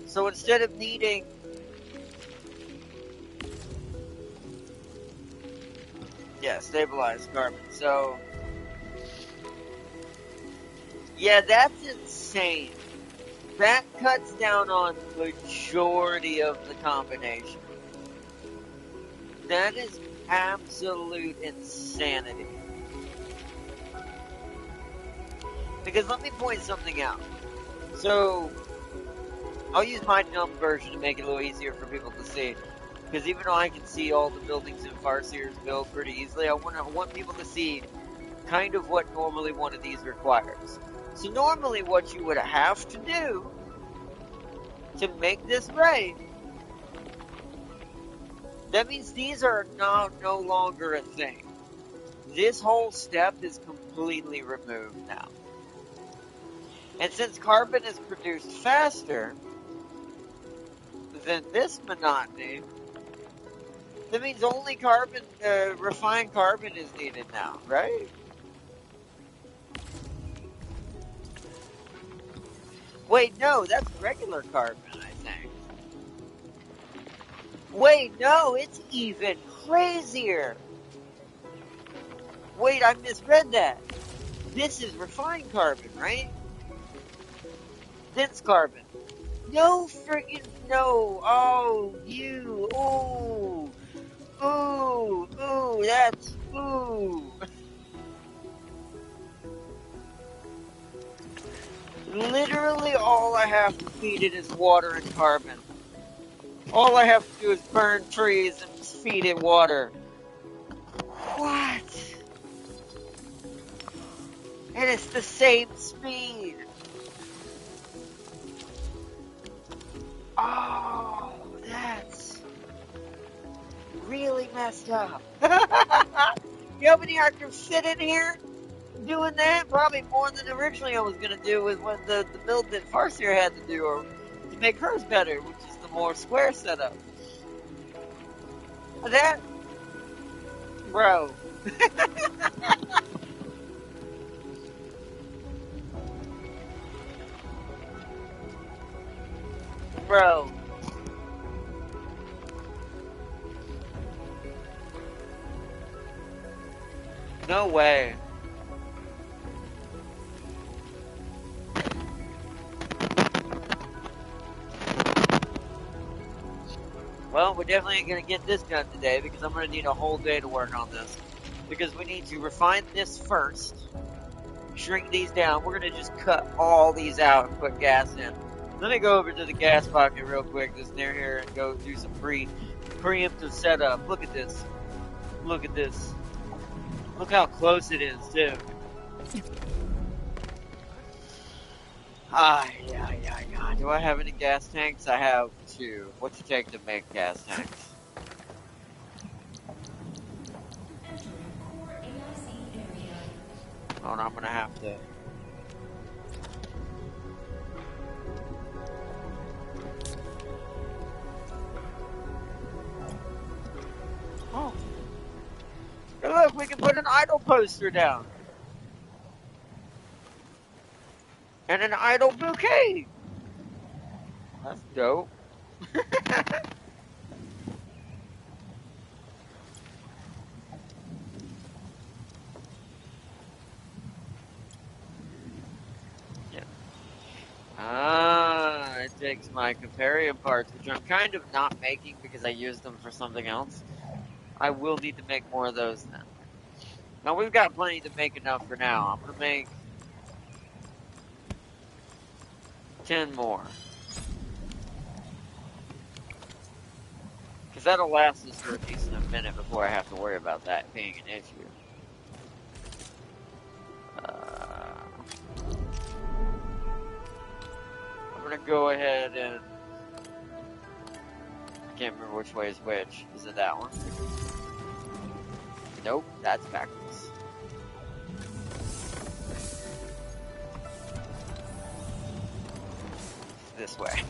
So instead of needing... Yeah, stabilized carbon. So... Yeah, that's insane. That cuts down on majority of the combination. That is absolute insanity. Because let me point something out. So, I'll use my dumb version to make it a little easier for people to see. Because even though I can see all the buildings in Farseer's build pretty easily, I want people to see kind of what normally one of these requires. So normally what you would have to do to make this right, that means these are no longer a thing. This whole step is completely removed now. And since carbon is produced faster than this monotony, that means only refined carbon is needed now, right? Wait, no, that's regular carbon, I think. Wait, no, it's even crazier. Wait, I misread that. This is refined carbon, right? Dense carbon. No freaking no. Oh, you. Ooh. Ooh. Ooh. That's. Ooh. Literally all I have to feed it is water and carbon. All I have to do is burn trees and feed it water. What? And it's the same speed. Oh, that's really messed up. You know how many I can fit in here doing that? Probably more than originally I was going to do with what the build that Farseer had to do, or to make hers better, which is the more square setup. That, bro. Bro. No way. Well, we're definitely going to get this done today because I'm going to need a whole day to work on this. Because we need to refine this first, shrink these down. We're going to just cut all these out and put gas in. Let me go over to the gas pocket real quick, just near here, and go do some preemptive setup. Look at this. Look at this. Look how close it is, too. Yeah. Do I have any gas tanks? I have 2. What's it take to make gas tanks? Oh, no, I'm gonna have to. Oh. Hey, look, we can put an idle poster down. And an idle bouquet. That's dope. Yeah. Ah, it takes my Comparium parts, which I'm kind of not making because I used them for something else. I will need to make more of those then. Now, we've got plenty to make enough for now. I'm going to make 10 more. Because that'll last us for a decent minute before I have to worry about that being an issue. I'm going to go ahead and... I can't remember which way is which. Is it that one? Nope, that's backwards. This way.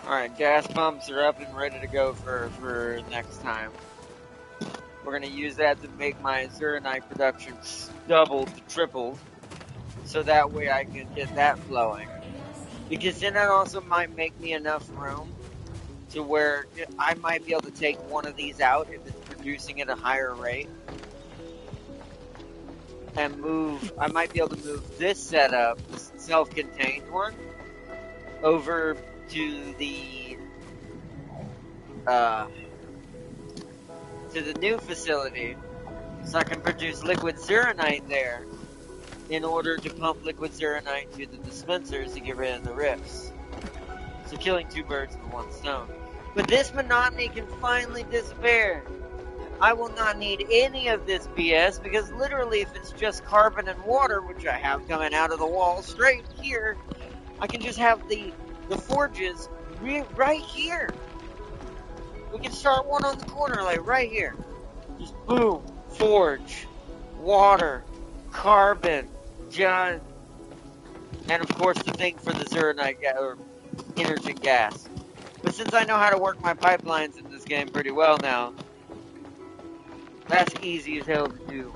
Alright, gas pumps are up and ready to go for next time. We're going to use that to make my Zeronite production doubled to tripled. So that way I can get that flowing. Because then that also might make me enough room to where I might be able to take one of these out if it's producing at a higher rate. And I might be able to move this setup, this self-contained one, over to the new facility, so I can produce liquid Zeronite there in order to pump liquid Zeronite to the dispensers to get rid of the rifts. So killing 2 birds with 1 stone. But this monotony can finally disappear. I will not need any of this BS because literally if it's just carbon and water, which I have coming out of the wall straight here, I can just have the forges right here. We can start one on the corner, like right here. Just boom, forge, water, carbon, John, and of course the thing for the Zeronite or energy gas. But since I know how to work my pipelines in this game pretty well now, that's easy as hell to do.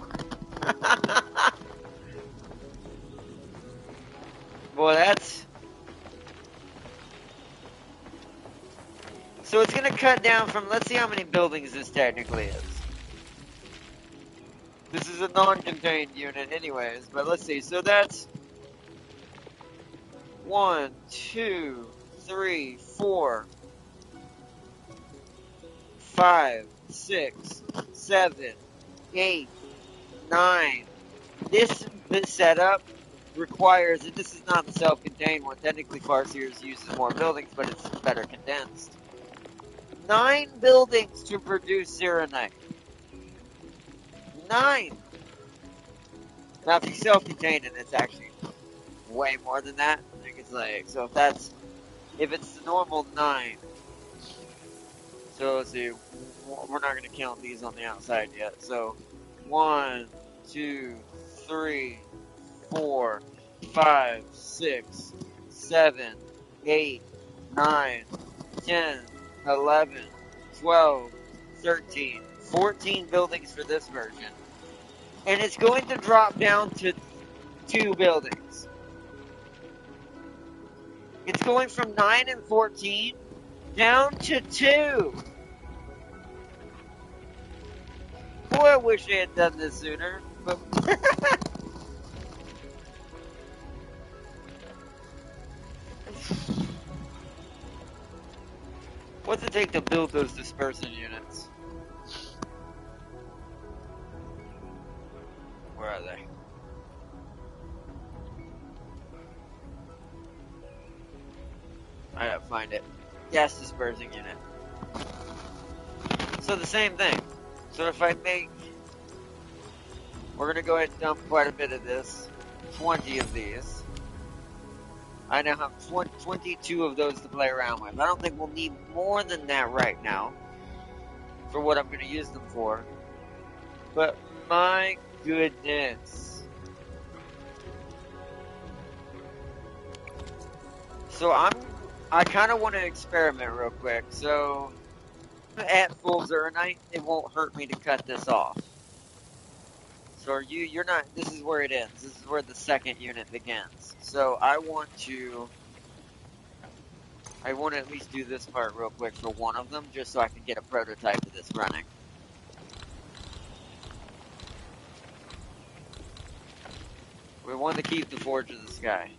Boy, that's... So it's gonna cut down from, let's see how many buildings this technically is. This is a non-contained unit anyways, but let's see. So that's 1, 2, 3, 4, 5, 6, 7, 8, 9. This setup requires, and this is not the self-contained one. Technically, Farseers uses more buildings, but it's better condensed. 9 buildings to produce Serenite. 9. Now, if you self-contained it, it's actually way more than that. I think it's like, so if it's the normal 9. So let's see, we're not gonna count these on the outside yet. So 1, 2, 3, 4, 5, 6, 7, 8, 9, 10, 11, 12, 13, 14 buildings for this version. And it's going to drop down to 2 buildings. It's going from 9 and 14 down to 2. Boy, I wish they had done this sooner. But what's it take to build those dispersant units? Where are they? I gotta find it. Gas dispersing unit. So the same thing. So if I make... We're gonna go ahead and dump quite a bit of this. 20 of these. I now have 22 of those to play around with. I don't think we'll need more than that right now. For what I'm gonna use them for. But my goodness. So I kind of want to experiment real quick. So at full Zernite, it won't hurt me to cut this off. So you're not, this is where it ends. This is where the second unit begins. So I want to at least do this part real quick for one of them, just so I can get a prototype of this running. We want to keep the Forge of the Sky.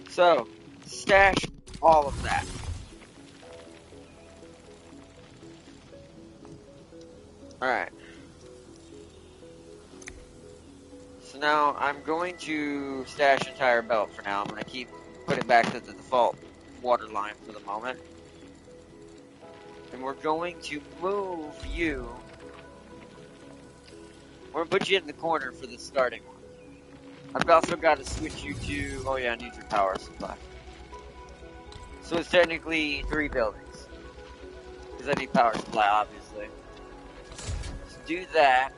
So, stash all of that. Alright. So now I'm going to stash entire belt for now. I'm going to put it back to the default water line for the moment. And we're going to move you. We're going to put you in the corner for the starting one. I've also got to switch you to... Oh yeah, I need your power supply. So it's technically 3 buildings. Because I need power supply, obviously. To do that,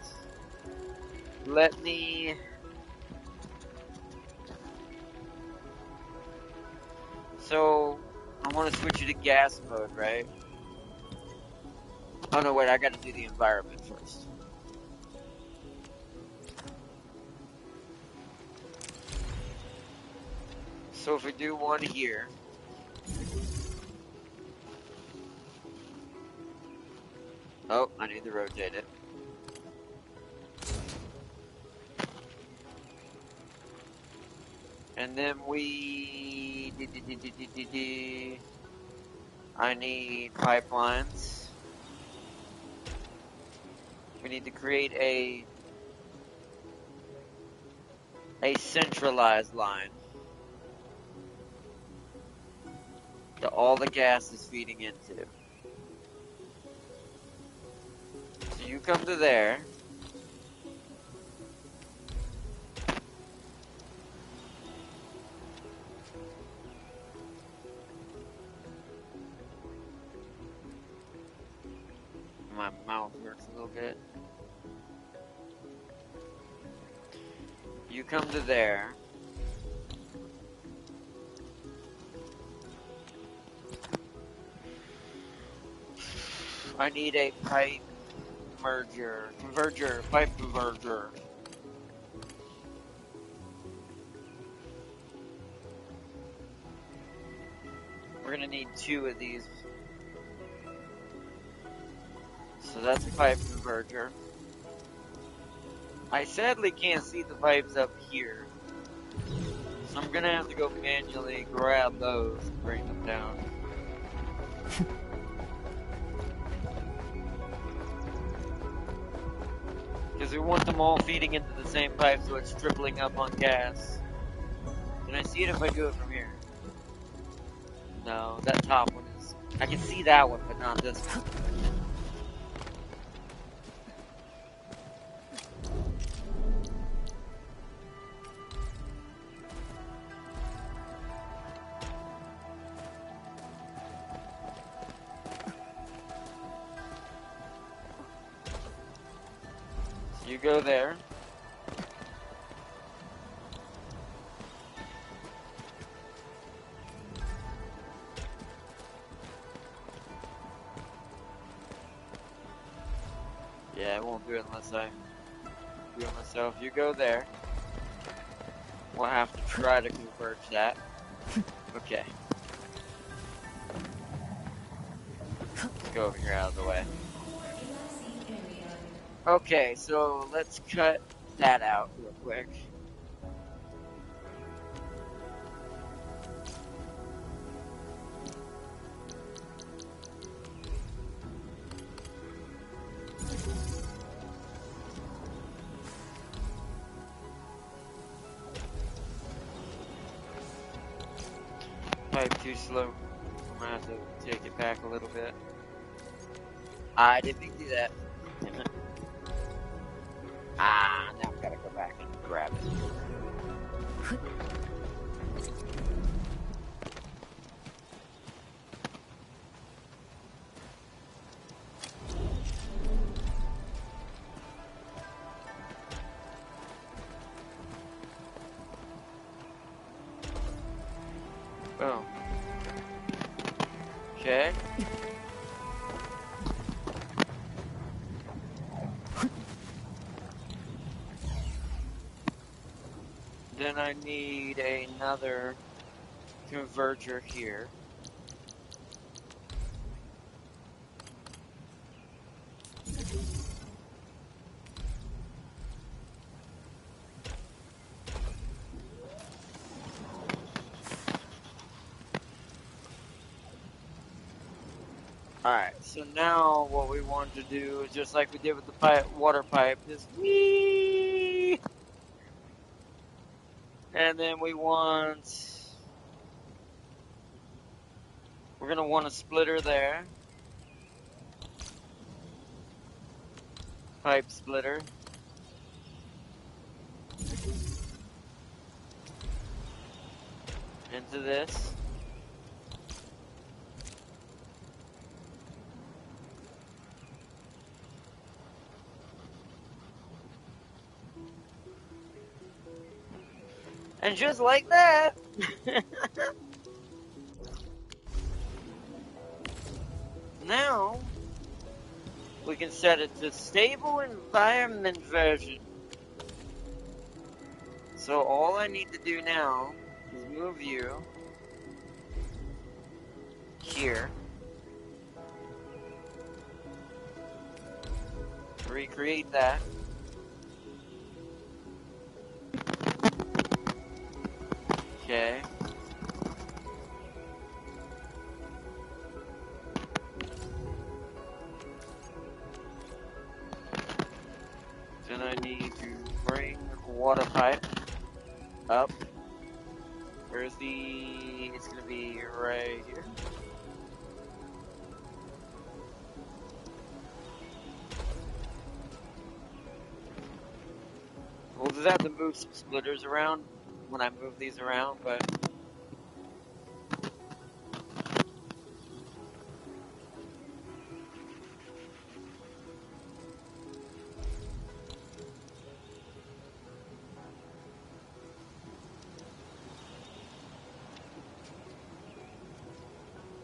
let me... So, I want to switch you to gas mode, right? Oh no, wait, I gotta do the environment first. So if we do one here... Oh, I need to rotate it. And then we... I need pipelines. We need to create a centralized line that all the gas is feeding into. So you come to there. My mouth works a little bit. You come to there. I need a pipe pipe converger. We're gonna need 2 of these. So that's a pipe converger. I sadly can't see the pipes up here. So I'm gonna have to go manually grab those and bring them down. Because we want them all feeding into the same pipe so it's tripling up on gas. Can I see it if I do it from here? No, that top one is... I can see that one, but not this one. So you go there. Yeah, I won't do it unless I do it myself. You go there. We'll have to try to converge that. Okay. Let's go over here out of the way. Okay, so let's cut that out real quick. Pipe too slow. I'm gonna have to take it back a little bit. I didn't mean to do that. Damn it. Ah, now I've gotta go back and grab it. Boom. Okay. Then I need another converger here. Alright, so now what we want to do is just like we did with the water pipe, just whee! And then we're gonna want a splitter there. Pipe splitter. Into this. And just like that, now we can set it to stable environment version. So all I need to do now is move you here. Recreate that. Okay. Then I need to bring water pipe up. Where's the... It's gonna be right here. We'll just have to move some splitters around when I move these around, but...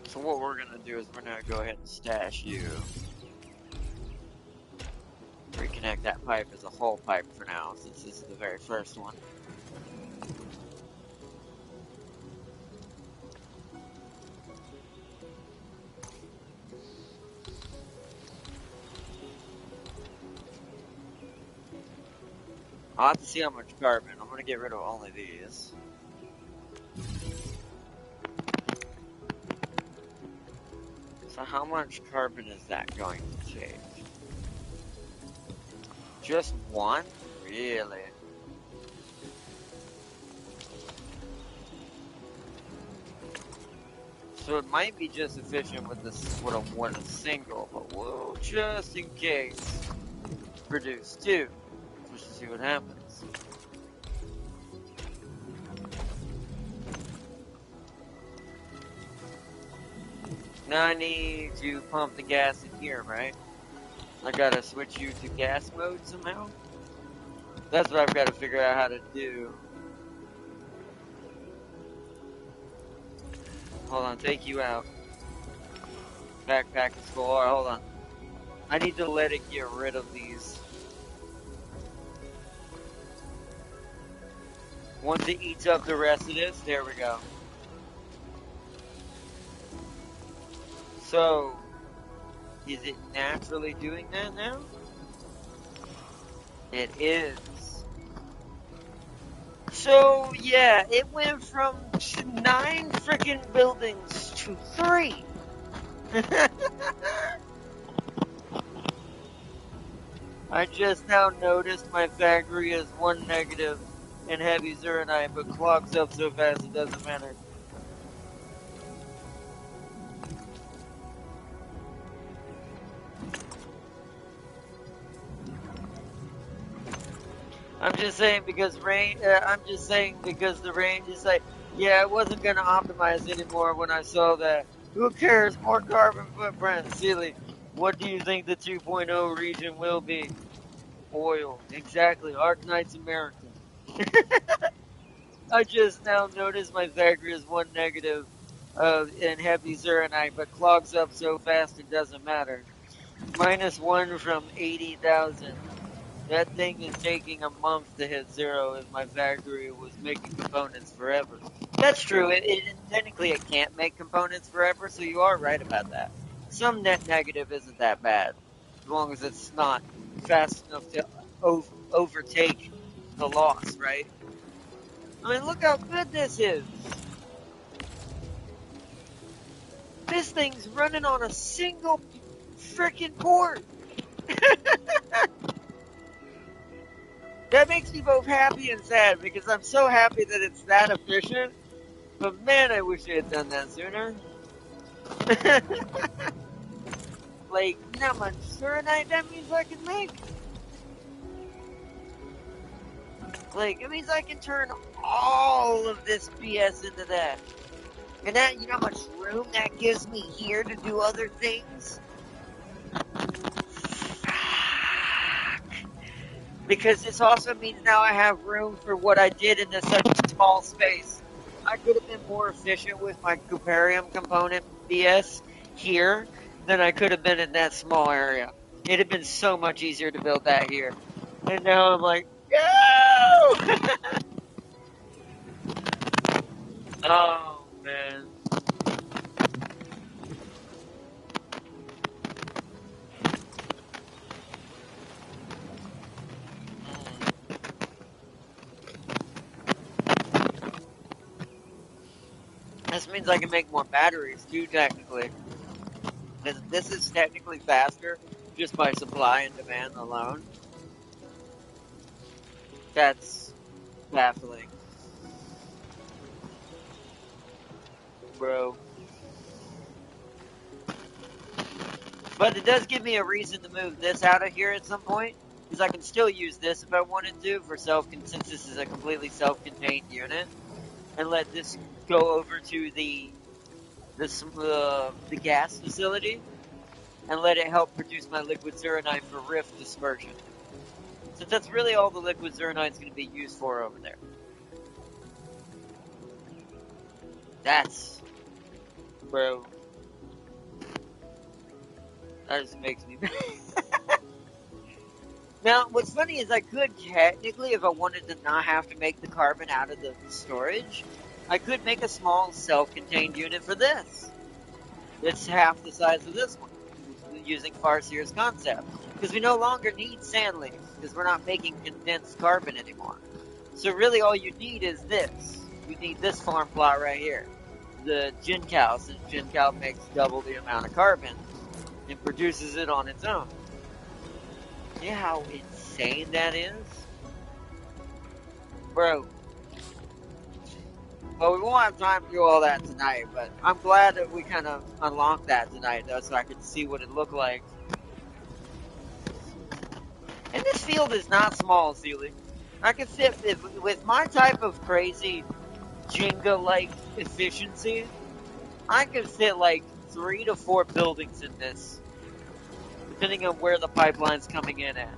So what we're gonna do is we're gonna go ahead and stash you reconnect that pipe as a whole pipe for now, since this is the very first one. I'll have to see how much carbon. I'm gonna get rid of only these. So how much carbon is that going to take? Just one? Really? So it might be just efficient with this with a single, but we'll just in case produce two. Just to see what happens. Now I need to pump the gas in here, right? I gotta switch you to gas mode somehow? That's what I've gotta figure out how to do. Hold on, take you out. Backpack is full. Alright, hold on. I need to let it get rid of these. Once it eats up the rest of this, there we go. So, is it naturally doing that now? It is. So, yeah, it went from 9 freaking buildings to 3. I just now noticed my factory is 1 negative in heavy Zuranite, but clogs up so fast it doesn't matter. I'm just saying because the range is like, yeah, I wasn't gonna optimize anymore when I saw that. Who cares? More carbon footprint. Silly. What do you think the 2.0 region will be? Oil. Exactly. Arknights American. I just now noticed my factory is 1 negative in heavy Zuranite, but clogs up so fast it doesn't matter. -1 from 80,000. That thing is taking a month to hit 0 if my factory was making components forever. That's true. Technically it can't make components forever, so you are right about that. Some net negative isn't that bad, as long as it's not fast enough to overtake the loss, right? I mean, look how good this is. This thing's running on a single freaking port. That makes me both happy and sad because I'm so happy that it's that efficient. But man, I wish I had done that sooner. Like, not much Surinite, that means I can make. Like, it means I can turn all of this BS into that. And that, you know how much room that gives me here to do other things? Because this also means now I have room for what I did in this such a small space. I could have been more efficient with my Cooperium component BS here than I could have been in that small area. It'd have been so much easier to build that here. And now I'm like, no! Oh, man. This means I can make more batteries too, technically. This is technically faster just by supply and demand alone. That's baffling. Bro. But it does give me a reason to move this out of here at some point, because I can still use this if I wanted to for since this is a completely self-contained unit, and let this go over to the gas facility, and let it help produce my liquid Zuranite for rift dispersion. Since that's really all the liquid Zuranite is going to be used for over there. That's, bro. That just makes me Now, what's funny is I could technically, if I wanted to not have to make the carbon out of the storage, I could make a small self-contained unit for this. It's half the size of this one, using Farseer's concept. Because we no longer need sand leaf, because we're not making condensed carbon anymore. So really all you need is this. You need this farm plot right here. The gin cow, since gin cow makes double the amount of carbon and produces it on its own. See how insane that is? Bro. Well, we won't have time to do all that tonight, but I'm glad that we kind of unlocked that tonight, though, so I could see what it looked like. And this field is not small, Sealy. I could fit, with my type of crazy Jenga-like efficiency, I could fit like 3 to 4 buildings in this, depending on where the pipeline's coming in at.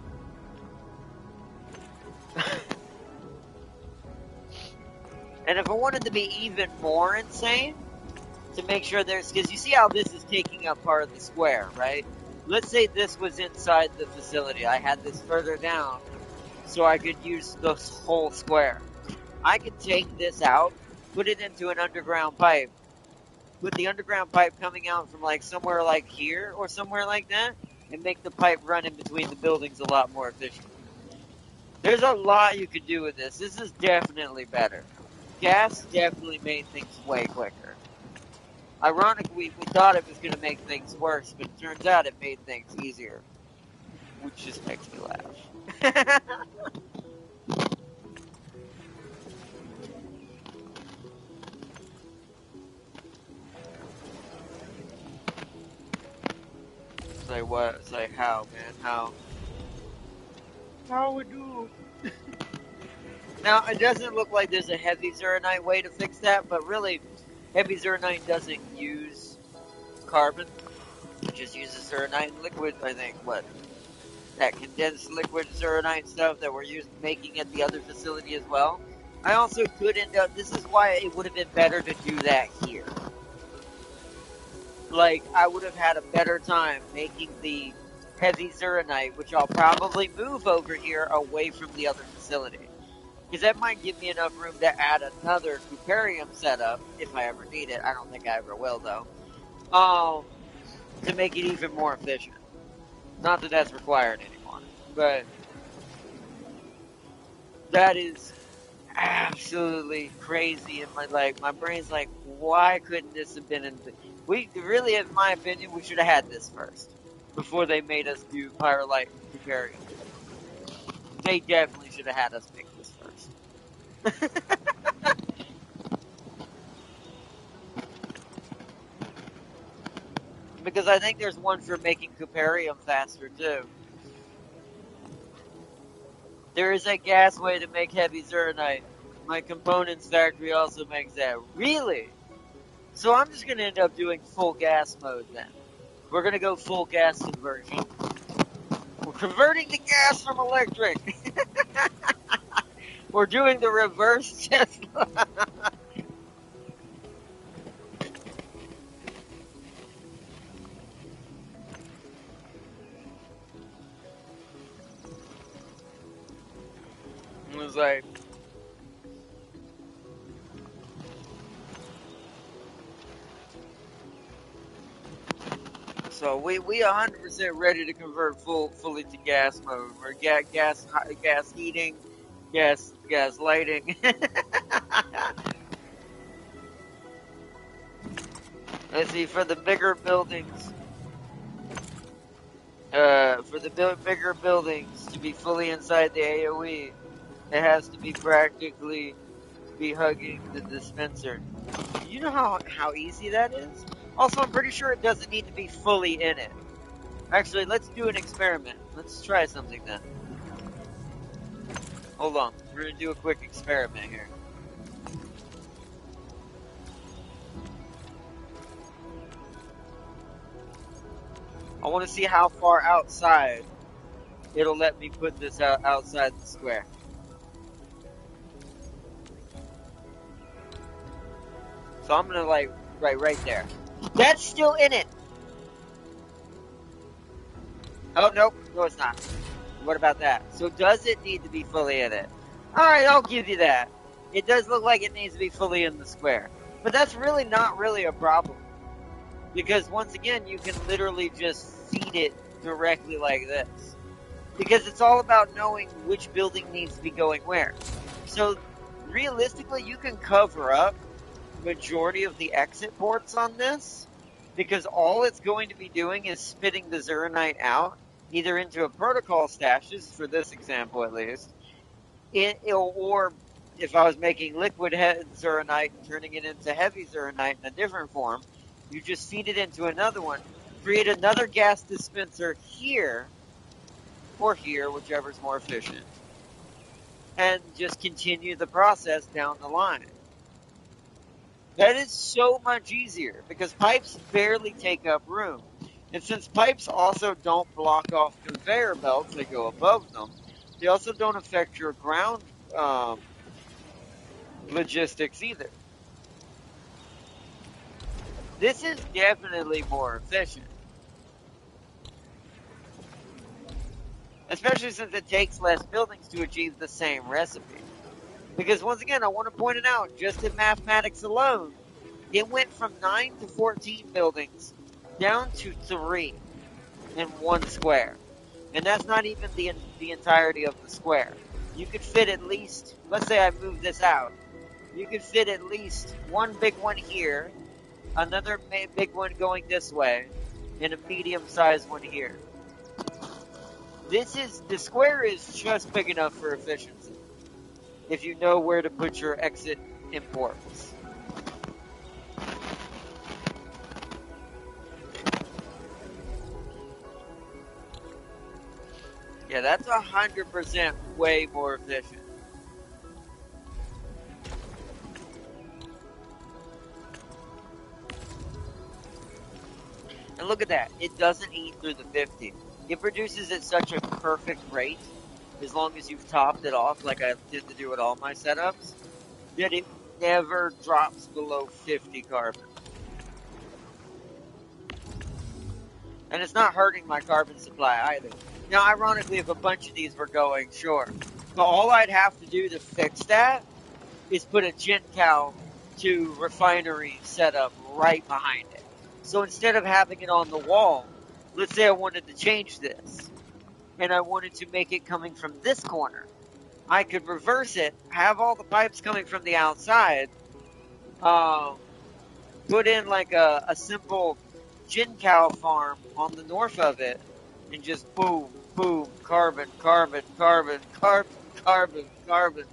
And if I wanted to be even more insane, to make sure there's, because you see how this is taking up part of the square, right? Let's say this was inside the facility. I had this further down, so I could use the whole square. I could take this out, put it into an underground pipe, with the underground pipe coming out from like somewhere like here or somewhere like that, and make the pipe run in between the buildings a lot more efficient. There's a lot you could do with this. This is definitely better. Gas definitely made things way quicker. Ironically, we thought it was going to make things worse, but it turns out it made things easier. Which just makes me laugh. It's like, what? It's like, how, man? How? How we do? Now, it doesn't look like there's a heavy Zeronite way to fix that, but really, heavy Zeronite doesn't use carbon. It just uses Zeronite liquid, I think. What? That condensed liquid Zeronite stuff that we're making at the other facility as well. I also could end up, this is why it would have been better to do that here. Like, I would have had a better time making the heavy Zeronite, which I'll probably move over here away from the other facility. Because that might give me enough room to add another Cooperium setup, if I ever need it. I don't think I ever will, though. To make it even more efficient. Not that that's required anymore. But that is absolutely crazy. And my brain's like, why couldn't this have been in we really, in my opinion, we should have had this first. Before they made us do Pyrolite and Cooperium. They definitely should have had us make this first. Because I think there's one for making Cooperium faster, too. There is a gas way to make heavy Zeronite. My components factory also makes that. Really? So I'm just going to end up doing full gas mode then. We're going to go full gas conversion. We're converting the gas from electric. We're doing the reverse Tesla. It was like, so we 100% ready to convert fully to gas mode. We're gas heating, gas lighting. Let's see, for the bigger buildings, bigger buildings to be fully inside the AOE, it has to be practically be hugging the dispenser. You know how easy that is? Also, I'm pretty sure it doesn't need to be fully in it. Actually, let's do an experiment. Let's try something then. Hold on. We're gonna do a quick experiment here. I want to see how far outside it'll let me put this outside the square. So I'm gonna like right there. That's still in it. Oh nope, no it's not. What about that? So does it need to be fully in it? Alright, I'll give you that. It does look like it needs to be fully in the square. But that's really not really a problem. Because once again, you can literally just feed it directly like this. Because it's all about knowing which building needs to be going where. So realistically, you can cover up majority of the exit ports on this, because all it's going to be doing is spitting the Zeronite out, either into a protocol stash, this is for this example at least, or if I was making liquid Zeronite and turning it into heavy Zeronite in a different form, you just feed it into another one, create another gas dispenser here, or here, whichever's more efficient, and just continue the process down the line. That is so much easier because pipes barely take up room. And since pipes also don't block off conveyor belts that go above them, they also don't affect your ground logistics either. This is definitely more efficient. Especially since it takes less buildings to achieve the same recipe. Because once again, I want to point it out, just in mathematics alone, it went from 9 to 14 buildings down to 3 in one square. And that's not even the entirety of the square. You could fit at least, let's say I move this out, you could fit at least one big one here, another big one going this way, and a medium-sized one here. The square is just big enough for efficiency, if you know where to put your exit imports. Yeah, that's 100% way more efficient. And look at that, it doesn't eat through the 50. It produces at such a perfect rate, as long as you've topped it off like I did to do with all my setups, that it never drops below 50 carbon. And it's not hurting my carbon supply either. Now, ironically, if a bunch of these were going, sure. But all I'd have to do to fix that is put a gen cow to refinery setup right behind it. So instead of having it on the wall, let's say I wanted to change this, and I wanted to make it coming from this corner. I could reverse it, have all the pipes coming from the outside, put in like a simple gin cow farm on the north of it, and just boom, boom, carbon, carbon, carbon, carbon, carbon, carbon.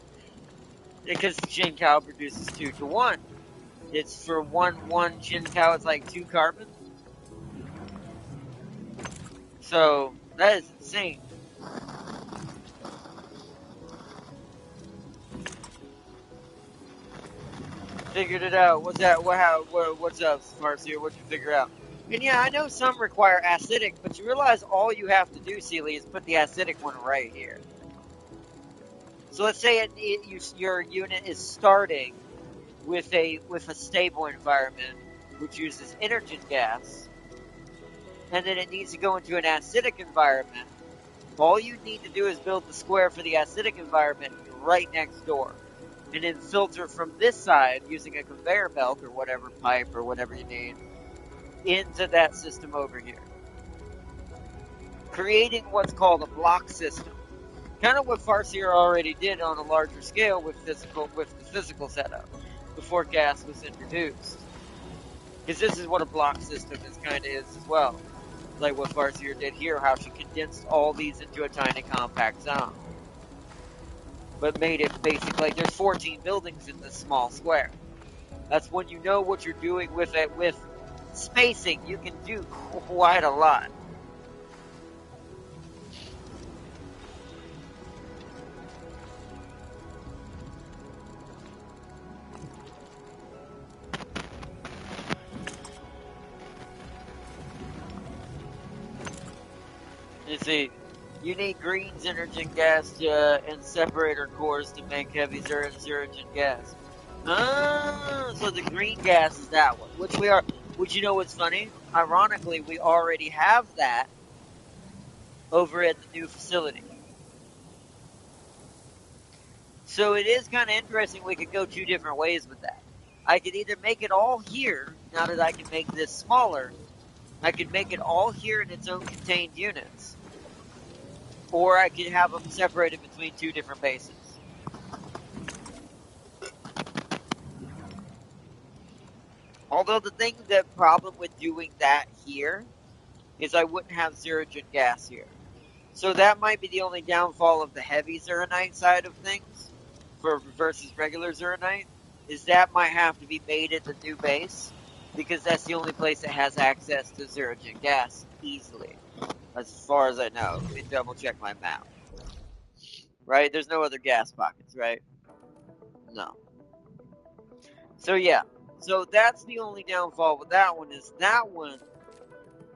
Because the gin cow produces 2 to 1. It's for one gin cow, it's like 2 carbon. So that is insane. Figured it out. What's that? What's up, Smartseer? What'd you figure out? And yeah, I know some require acidic, but you realize all you have to do, Sealy, is put the acidic one right here. So let's say your unit is starting with a stable environment, which uses energy gas, and then it needs to go into an acidic environment. All you need to do is build the square for the acidic environment right next door, and then filter from this side using a conveyor belt or whatever pipe or whatever you need into that system over here, creating what's called a block system. Kind of what Farseer already did on a larger scale with the physical setup before gas was introduced. Because this is what a block system is as well. Like what Farseer did here, how she condensed all these into a tiny compact zone. But made it basically like there's 14 buildings in this small square. That's when you know what you're doing with it. With spacing, you can do quite a lot. You see, you need greens, energy gas, and separator cores to make heavy zero-engine gas. So the green gas is that one, which you know what's funny? Ironically, we already have that over at the new facility. So it is kind of interesting. We could go two different ways with that. I could either make it all here, now that I can make this smaller. I could make it all here in its own contained units. Or I could have them separated between two different bases. Although the problem with doing that here is I wouldn't have Zeragen gas here. So that might be the only downfall of the heavy Zeronite side of things versus regular Zeronite, is that might have to be made at the new base, because that's the only place that has access to Zeragen gas easily, as far as I know. Let me double check my map. Right? There's no other gas pockets, right? No. So yeah. So that's the only downfall with that one, is that one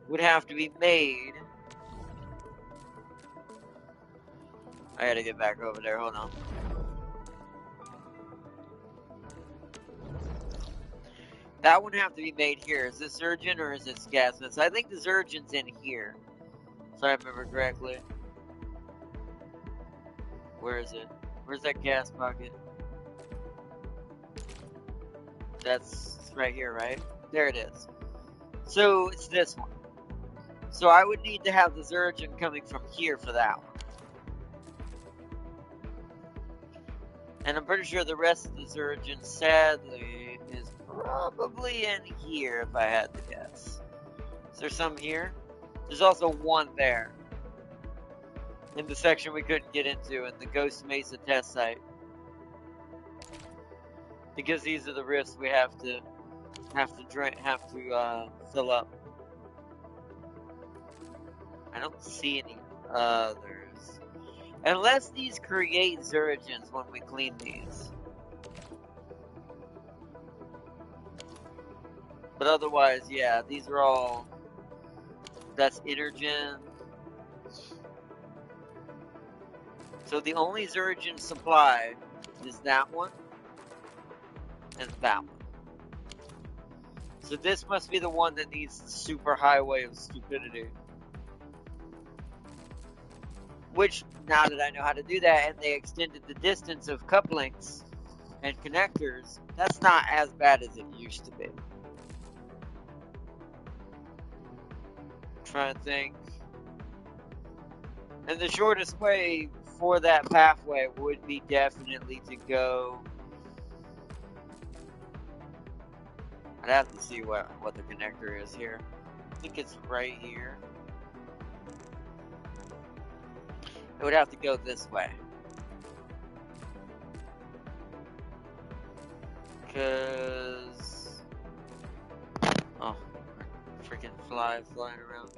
would have to be made. I gotta get back over there, hold on. That would have to be made here. Is this Zergen or is this gas vents? I think the Zergen's in here, if I remember correctly. Where is it? Where's that gas pocket? That's right here, right? There it is. So it's this one. So I would need to have the Zergen coming from here for that one. And I'm pretty sure the rest of the Zergen, sadly, is probably in here if I had to guess. Is there some here? There's also one there. In the section we couldn't get into in the Ghost Mesa test site. Because these are the rifts we have to fill up. I don't see any others. Unless these create Zeragens when we clean these. But otherwise, yeah, these are all... That's Intergen. So the only Zeragen supply is that one. And that one. So this must be the one that needs the super highway of stupidity. Which, now that I know how to do that, and they extended the distance of couplings and connectors, that's not as bad as it used to be. Trying to think. And the shortest way for that pathway would be definitely to go... I'd have to see what the connector is here. I think it's right here. It would have to go this way. Because... Oh, freaking fly flying around.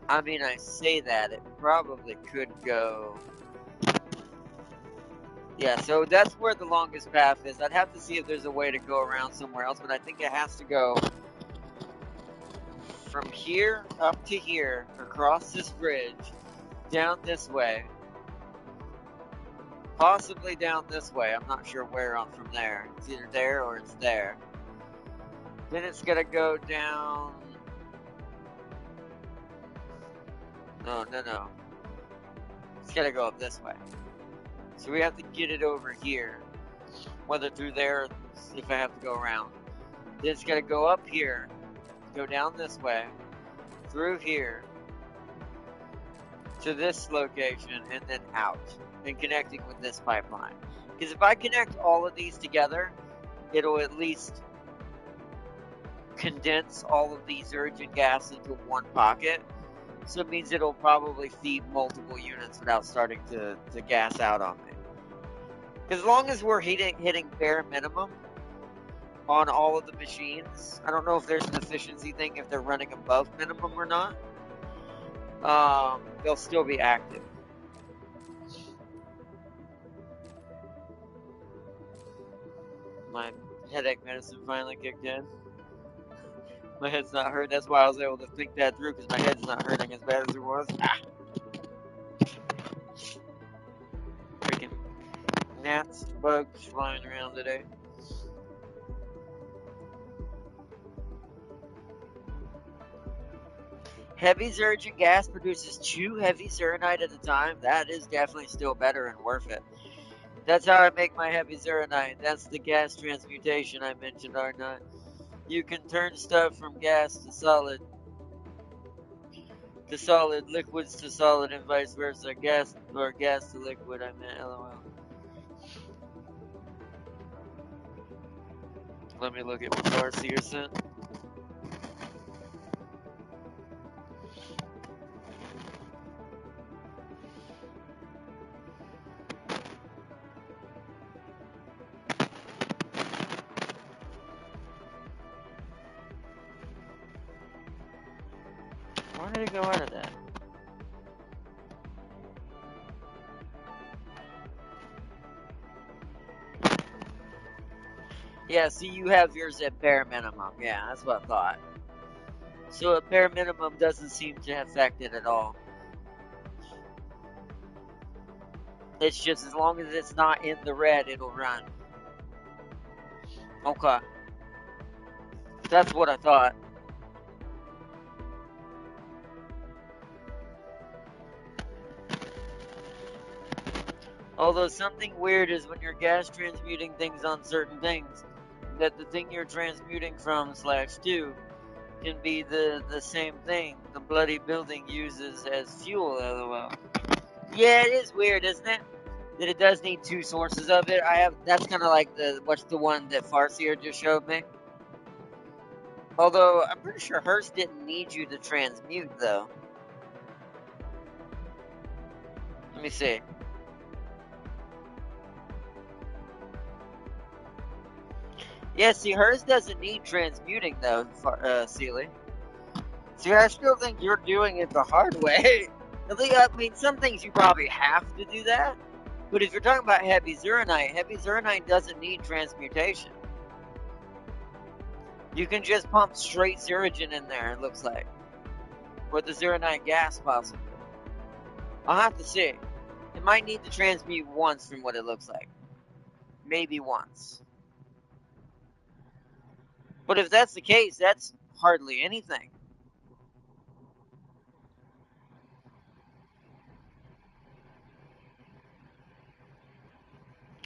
I mean, I say that, it probably could go... Yeah, so that's where the longest path is. I'd have to see if there's a way to go around somewhere else, but I think it has to go from here up to here, across this bridge, down this way, possibly down this way. I'm not sure where on from there. It's either there or it's there. Then it's gonna go down... No. It's gonna go up this way. So we have to get it over here, whether through there, if I have to go around. Then it's gonna go up here, go down this way, through here, to this location, and then out, and connecting with this pipeline. Because if I connect all of these together, it'll at least condense all of these urgent gas into one pocket. So it means it'll probably feed multiple units without starting to gas out on me. Because as long as we're hitting bare minimum on all of the machines, I don't know if there's an efficiency thing if they're running above minimum or not. They'll still be active. My headache medicine finally kicked in. My head's not hurting. That's why I was able to think that through, because my head's not hurting as bad as it was. Freaking gnats and bugs flying around today. Heavy Zergen gas produces 2 heavy Zeronite at a time. That is definitely still better and worth it. That's how I make my heavy Zeronite. That's the gas transmutation I mentioned, Arknight. You can turn stuff from gas to solid, liquids to solid, and vice versa. Gas to liquid, I meant, lol. Let me look at what Farseer sent. Why did it go out of that? Yeah, see, you have yours at bare minimum. Yeah, that's what I thought. So a bare minimum doesn't seem to affect it at all. It's just as long as it's not in the red, it'll run. Okay. That's what I thought. Although something weird is when you're gas transmuting things on certain things, that the thing you're transmuting from /2 can be the same thing the bloody building uses as fuel, lol. Yeah, it is weird, isn't it? That it does need 2 sources of it. That's kind of like what's the one that Farseer just showed me. Although I'm pretty sure hers didn't need you to transmute though. Let me see. Yeah, see, hers doesn't need transmuting though, Sealy. See, I still think you're doing it the hard way. I mean, some things you probably have to do that. But if you're talking about heavy Zeronite doesn't need transmutation. You can just pump straight Zerogen in there, it looks like. With the Zeronite gas, possibly. I'll have to see. It might need to transmute once from what it looks like. Maybe once. But if that's the case, that's hardly anything.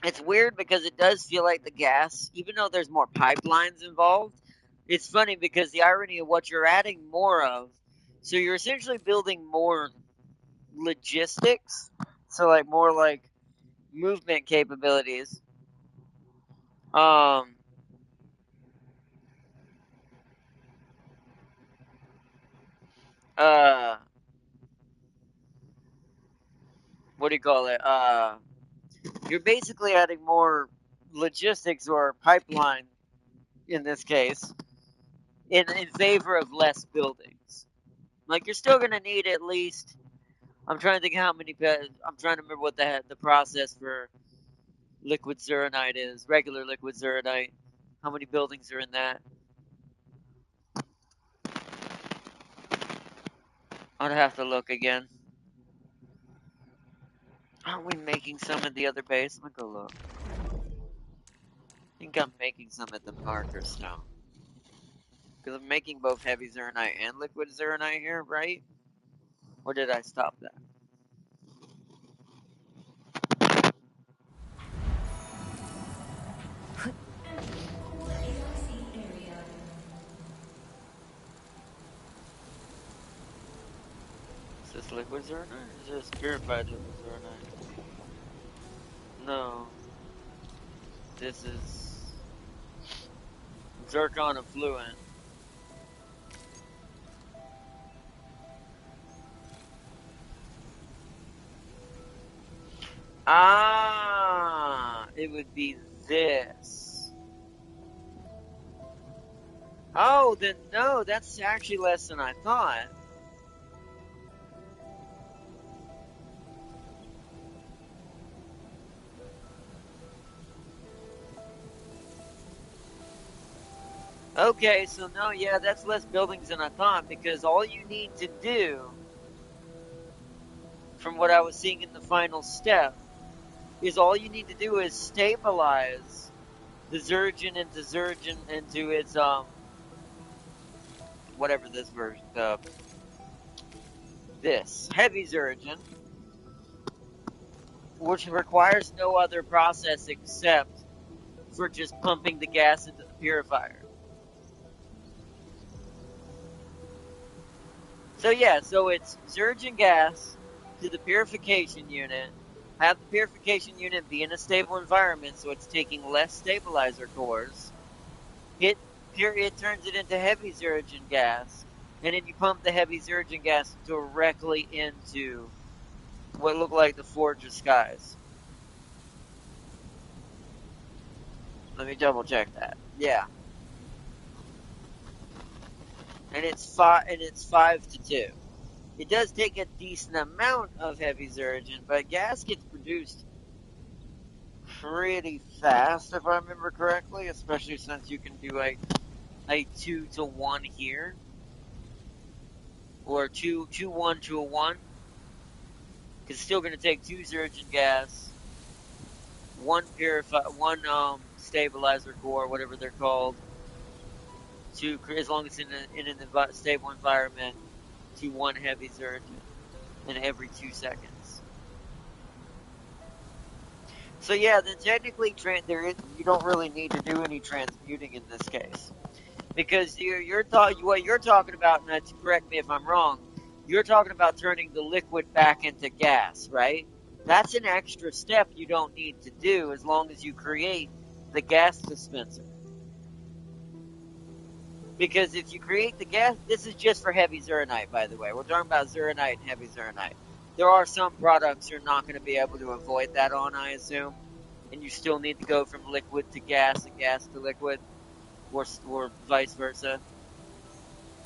It's weird because it does feel like the gas, even though there's more pipelines involved, it's funny because the irony of what you're adding more of, so you're essentially building more logistics, so like more like movement capabilities. Um, what do you call it? You're basically adding more logistics or pipeline in this case in favor of less buildings. Like you're still gonna need at least. I'm trying to think how many. I'm trying to remember what the process for liquid zeronite is. Regular liquid zeronite. How many buildings are in that? I'd have to look again. Aren't we making some at the other base? I'm gonna go look. I think I'm making some at the marker stone. Because I'm making both heavy zeronite and liquid zeronite here, right? Or did I stop that? Is this liquid zeronite or is this purified liquid zeronite? No. This is zircon effluent. Ah, it would be this. Oh, then no, that's actually less than I thought. Okay, so no, yeah, that's less buildings than I thought because all you need to do, from what I was seeing in the final step, is all you need to do is stabilize the Zergen into its whatever this version this heavy Zergen, which requires no other process except for just pumping the gas into the purifier. So yeah, so it's Zergen gas to the purification unit, have the purification unit be in a stable environment so it's taking less stabilizer cores. It turns it into heavy Zergen gas, and then you pump the heavy Zergen gas directly into what look like the Forge of Skies. Let me double check that. Yeah. And it's 5 to 2. It does take a decent amount of heavy Zergen, but gas gets produced pretty fast if I remember correctly, especially since you can do like a 2 to 1 here. Or 1 to a 1. It's still gonna take 2 Zergen gas, one stabilizer core, whatever they're called, to as long as it's in an stable environment, to 1 heavy Zergen in every 2 seconds. So yeah, then technically you don't really need to do any transmuting in this case, because what you're talking about, and correct me if I'm wrong, you're talking about turning the liquid back into gas, right? That's an extra step you don't need to do as long as you create the gas dispenser. Because if you create the gas, this is just for heavy Zeronite, by the way. We're talking about Zeronite and heavy Zeronite. There are some products you're not going to be able to avoid that on, I assume. And you still need to go from liquid to gas and gas to liquid, or vice versa.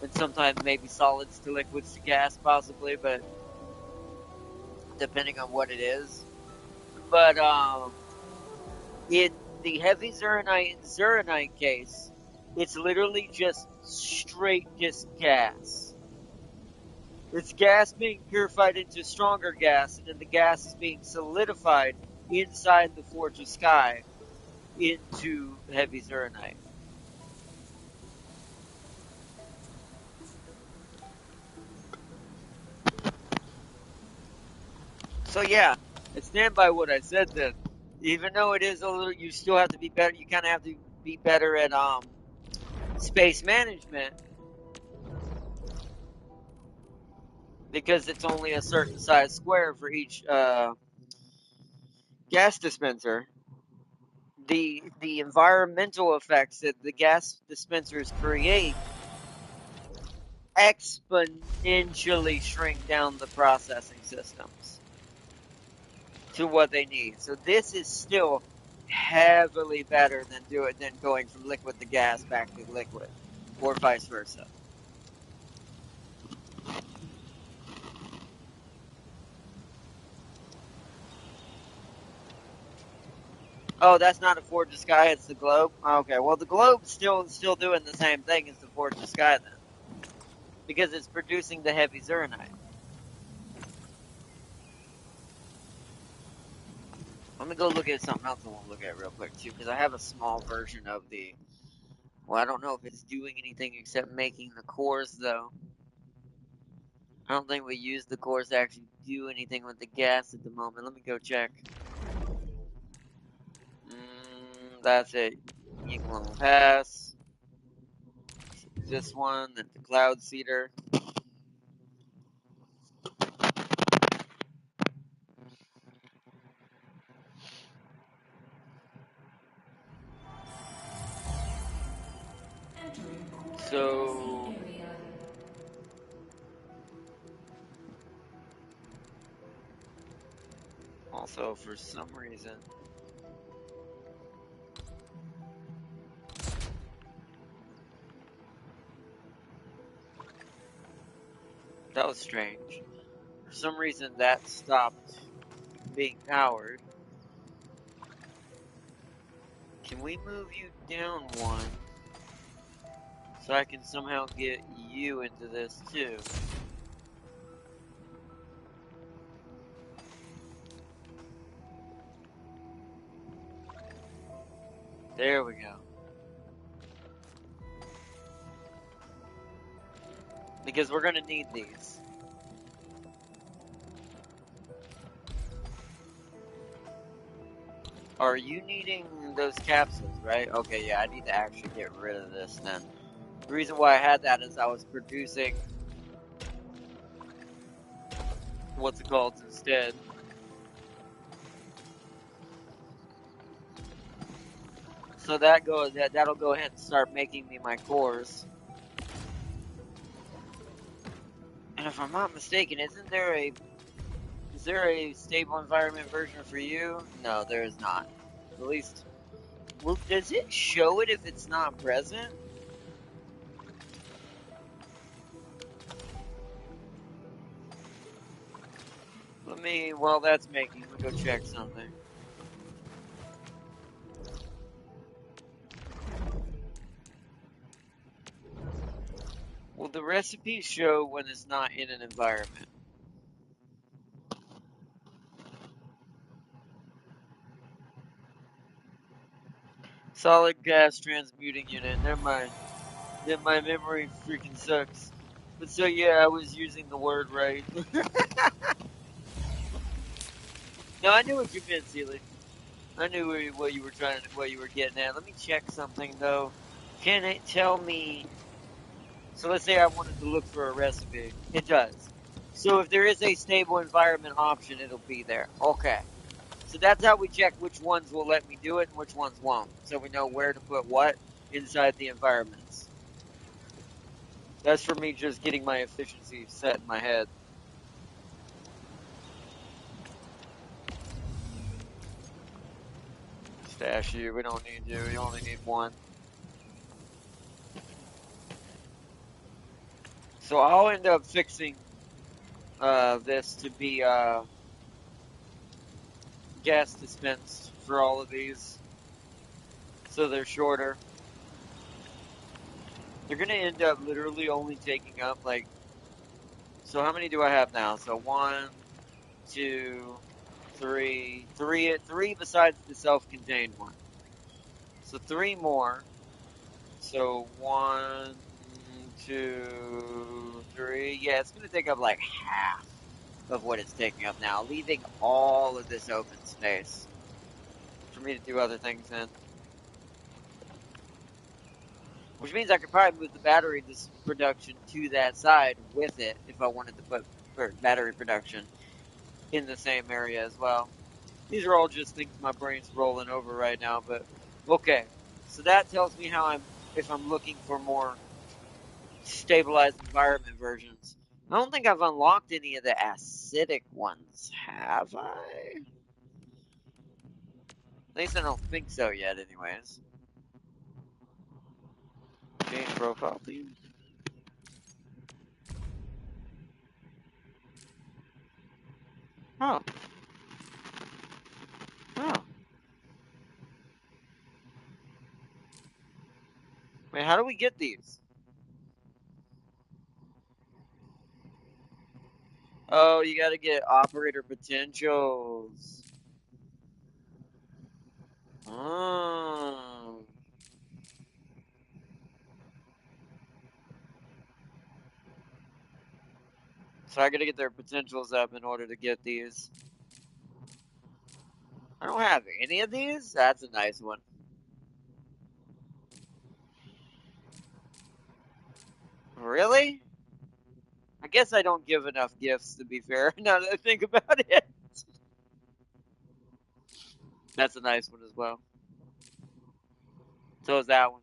And sometimes maybe solids to liquids to gas, possibly, but depending on what it is. But in the heavy Zeronite case, it's literally just straight just gas. It's gas being purified into stronger gas, and then the gas is being solidified inside the Forge of Sky into heavy Zeronite. So yeah, I stand by what I said then. Even though it is a little, you still have to be better. You kind of have to be better at space management, because it's only a certain size square for each gas dispenser. The environmental effects that the gas dispensers create exponentially shrink down the processing systems to what they need. So this is still heavily better than going from liquid to gas back to liquid, or vice versa. Oh, that's not a Forge of Sky, it's the globe. Okay, well the globe's still doing the same thing as the Forge of Sky then, because it's producing the heavy Zeronite. Let me go look at something else I want to look at real quick too, because I have a small version of the. Well, I don't know if it's doing anything except making the cores though. I don't think we use the cores to actually do anything with the gas at the moment. Let me go check. That's it. Equal pass. This one, then the cloud seeder. So also for some reason that was strange. For some reason that stopped being powered. Can we move you down one so I can somehow get you into this too? There we go. Because we're gonna need these. Are you needing those capsules, right? Okay, yeah, I need to actually get rid of this then. The reason why I had that is I was producing what's it called instead. So that'll go ahead and start making me my cores. And if I'm not mistaken, is there a stable environment version for you? No, there is not. At least, well, does it show it if it's not present? While that's making, let me go check something. Well, the recipes show when it's not in an environment. Solid gas transmuting unit. Never mind. Then my memory freaking sucks. But so yeah, I was using the word right. No, I knew what you meant, Sealy. I knew what you were what you were getting at. Let me check something though. Can it tell me? So let's say I wanted to look for a recipe. It does. So if there is a stable environment option, it'll be there. Okay. So that's how we check which ones will let me do it and which ones won't. So we know where to put what inside the environments. That's for me just getting my efficiency set in my head. Stash you. We don't need you. We only need one. So I'll end up fixing this to be gas dispensed for all of these. So they're shorter. They're gonna end up literally only taking up like, so how many do I have now? So one, two, three besides the self-contained one. So three more. So one, two, three. Yeah, it's gonna take up like half of what it's taking up now, leaving all of this open space for me to do other things in. Which means I could probably move the battery production to that side with it if I wanted to put battery production in the same area as well. These are all just things my brain's rolling over right now, but okay. So that tells me if I'm looking for more stabilized environment versions. I don't think I've unlocked any of the acidic ones, have I? At least I don't think so yet, anyways. Change profile theme. Oh. Oh. Wait, how do we get these? Oh, you gotta get operator potentials. Oh. So I gotta get their potentials up in order to get these. I don't have any of these? That's a nice one. Really? I guess I don't give enough gifts, to be fair, now that I think about it. That's a nice one as well. So is that one.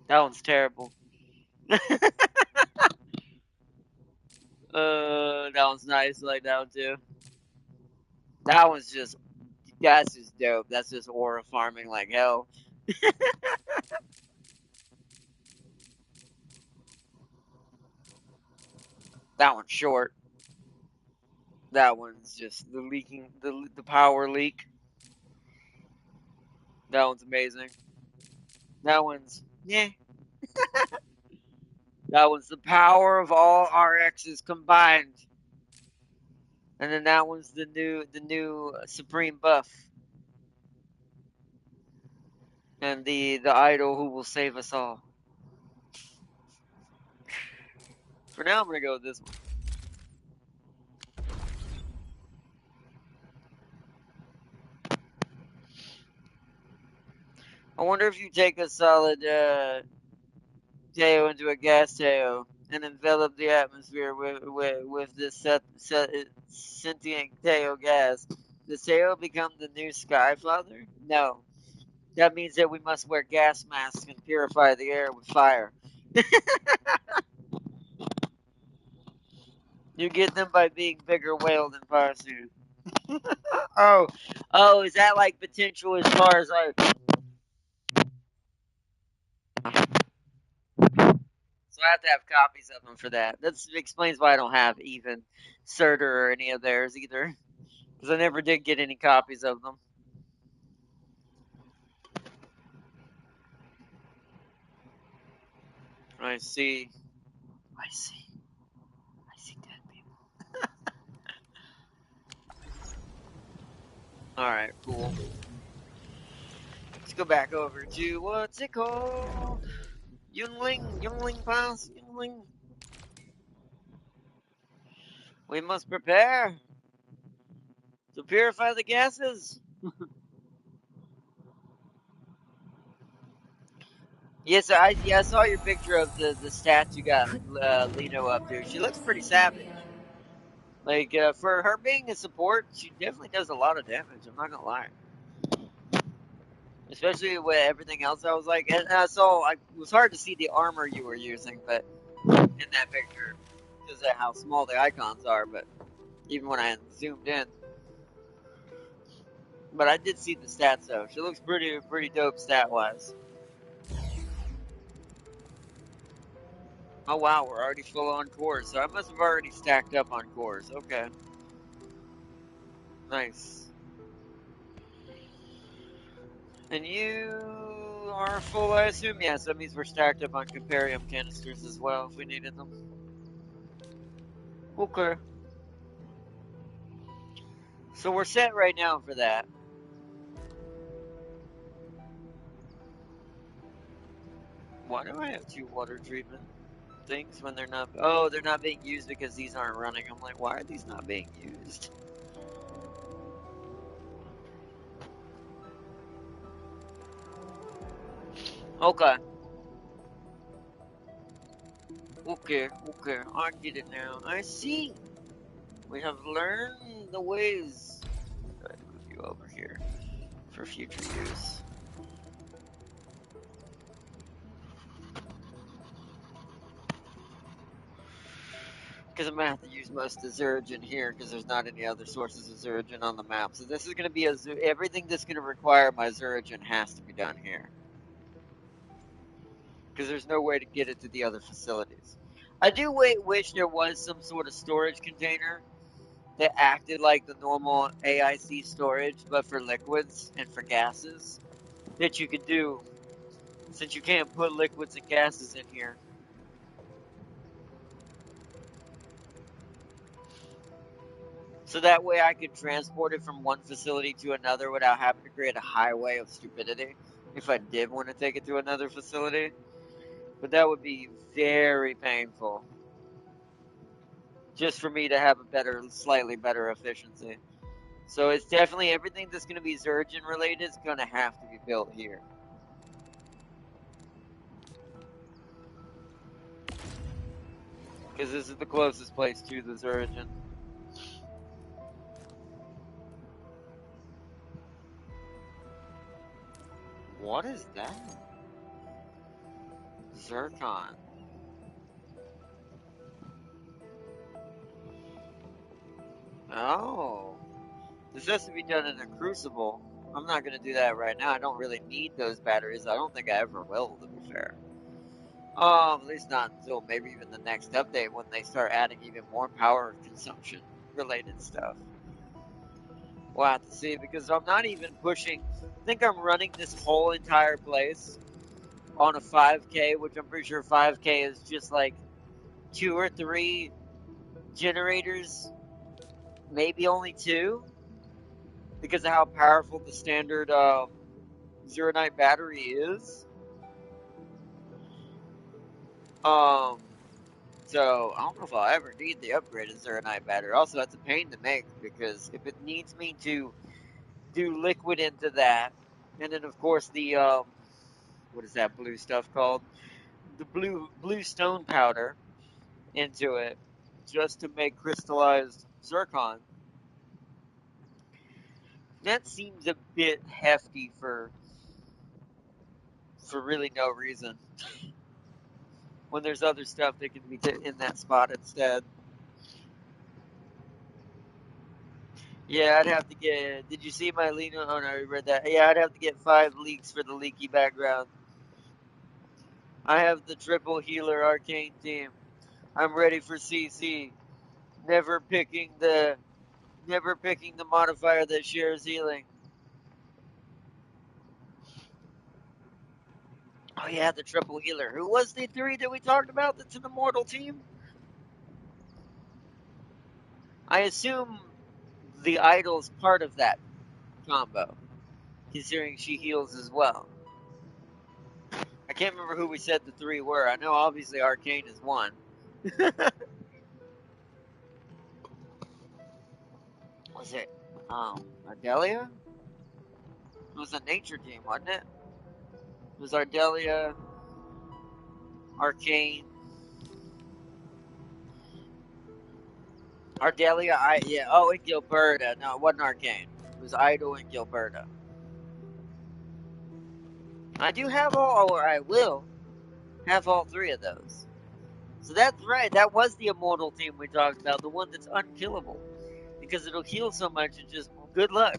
That one's terrible. That one's nice. I like that one too. That one's just, that's just dope. That's just aura farming like hell. That one's short. That one's just the leaking, the power leak. That one's amazing. That one's, yeah. That one's the power of all RXs combined. And then that one's the new supreme buff. And the idol who will save us all. For now, I'm gonna go with this one. I wonder if you take a solid Teo into a gas Teo and envelop the atmosphere with this sentient Teo gas. Does Teo become the new Sky Father? No. That means that we must wear gas masks and purify the air with fire. You get them by being bigger whale than fire suit. Oh, oh, is that like potential as far as like? So I have to have copies of them for that. That explains why I don't have even Surtur or any of theirs either, because I never did get any copies of them. I see. I see. I see dead people. All right, cool. Let's go back over to what's it called? Youngling Pass, Youngling. We must prepare to purify the gases. Yes, I saw your picture of the stats you got Lino up to. She looks pretty savage. Like for her being a support, she definitely does a lot of damage. I'm not gonna lie. Especially with everything else, I was like, and I saw. It was hard to see the armor you were using, but in that picture, because of how small the icons are. But even when I zoomed in, but I did see the stats though. She looks pretty dope stat wise. Oh wow, we're already full on cores, so I must have already stacked up on cores. Okay, nice. And you are full, I assume? Yes, that means we're stacked up on Comparium canisters as well if we needed them. Okay. So we're set right now for that. Why do I have two water treatment things when they're not? Oh, they're not being used because these aren't running. I'm like, why are these not being used? Okay. Okay. I get it now. I see. We have learned the ways. Try to move you over here for future use. Because I'm gonna have to use most of Zergen here because there's not any other sources of Zergen on the map. So this is gonna be everything that's gonna require my Zergen has to be done here because there's no way to get it to the other facilities. I do wish there was some sort of storage container that acted like the normal AIC storage, but for liquids and for gases that you could do since you can't put liquids and gases in here. So that way I could transport it from one facility to another without having to create a highway of stupidity if I did want to take it to another facility. But that would be very painful just for me to have a slightly better efficiency. So it's definitely everything that's going to be Zergen related is going to have to be built here. Because this is the closest place to the Zergen. What is that? Zircon. Oh. This has to be done in a crucible. I'm not going to do that right now. I don't really need those batteries. I don't think I ever will, to be fair. At least not until maybe even the next update when they start adding even more power consumption related stuff. We'll have to see because I'm not even pushing. I think I'm running this whole entire place on a 5K, which I'm pretty sure 5K is just like 2 or 3 generators, maybe only 2, because of how powerful the standard Zero Night battery is. Um, so I don't know if I'll ever need the upgraded Zero Night battery. Also, that's a pain to make because if it needs me to do liquid into that, and then of course the what is that blue stuff called? The blue stone powder into it just to make crystallized zircon. That seems a bit hefty for really no reason. When there's other stuff that can be in that spot instead. Yeah, I'd have to get. Did you see my Lena? Oh no, I read that. Yeah, I'd have to get 5 leaks for the leaky background. I have the triple healer arcane team. I'm ready for CC. Never picking the modifier that shares healing. Oh yeah, the triple healer. Who was the 3 that we talked about that's an immortal team? I assume the idol's part of that combo, considering she heals as well. I can't remember who we said the 3 were. I know obviously Arcane is one. Was it Ardelia? It was a nature team, wasn't it? It was Ardelia, Arcane, Ardelia, and Gilberta. No, it wasn't Arcane. It was Idol and Gilberta. I do have all, or I will have all 3 of those. So that's right. That was the immortal team we talked about, the one that's unkillable, because it'll heal so much. It's just good luck.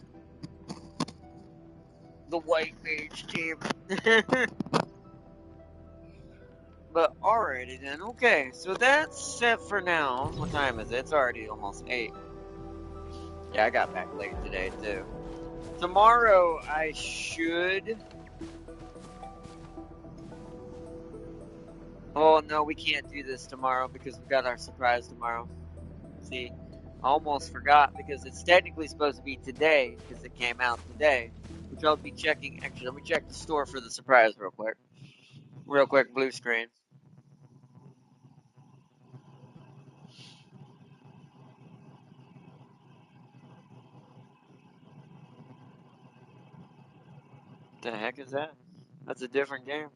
The white mage team. But alrighty then. Okay, so that's set for now. What time is it? It's already almost 8. Yeah, I got back late today too. Tomorrow I should. Oh no, we can't do this tomorrow because we got our surprise tomorrow. See, I almost forgot because it's technically supposed to be today because it came out today. Which I'll be checking. Actually, let me check the store for the surprise real quick. Real quick, blue screen. The heck is that? That's a different game.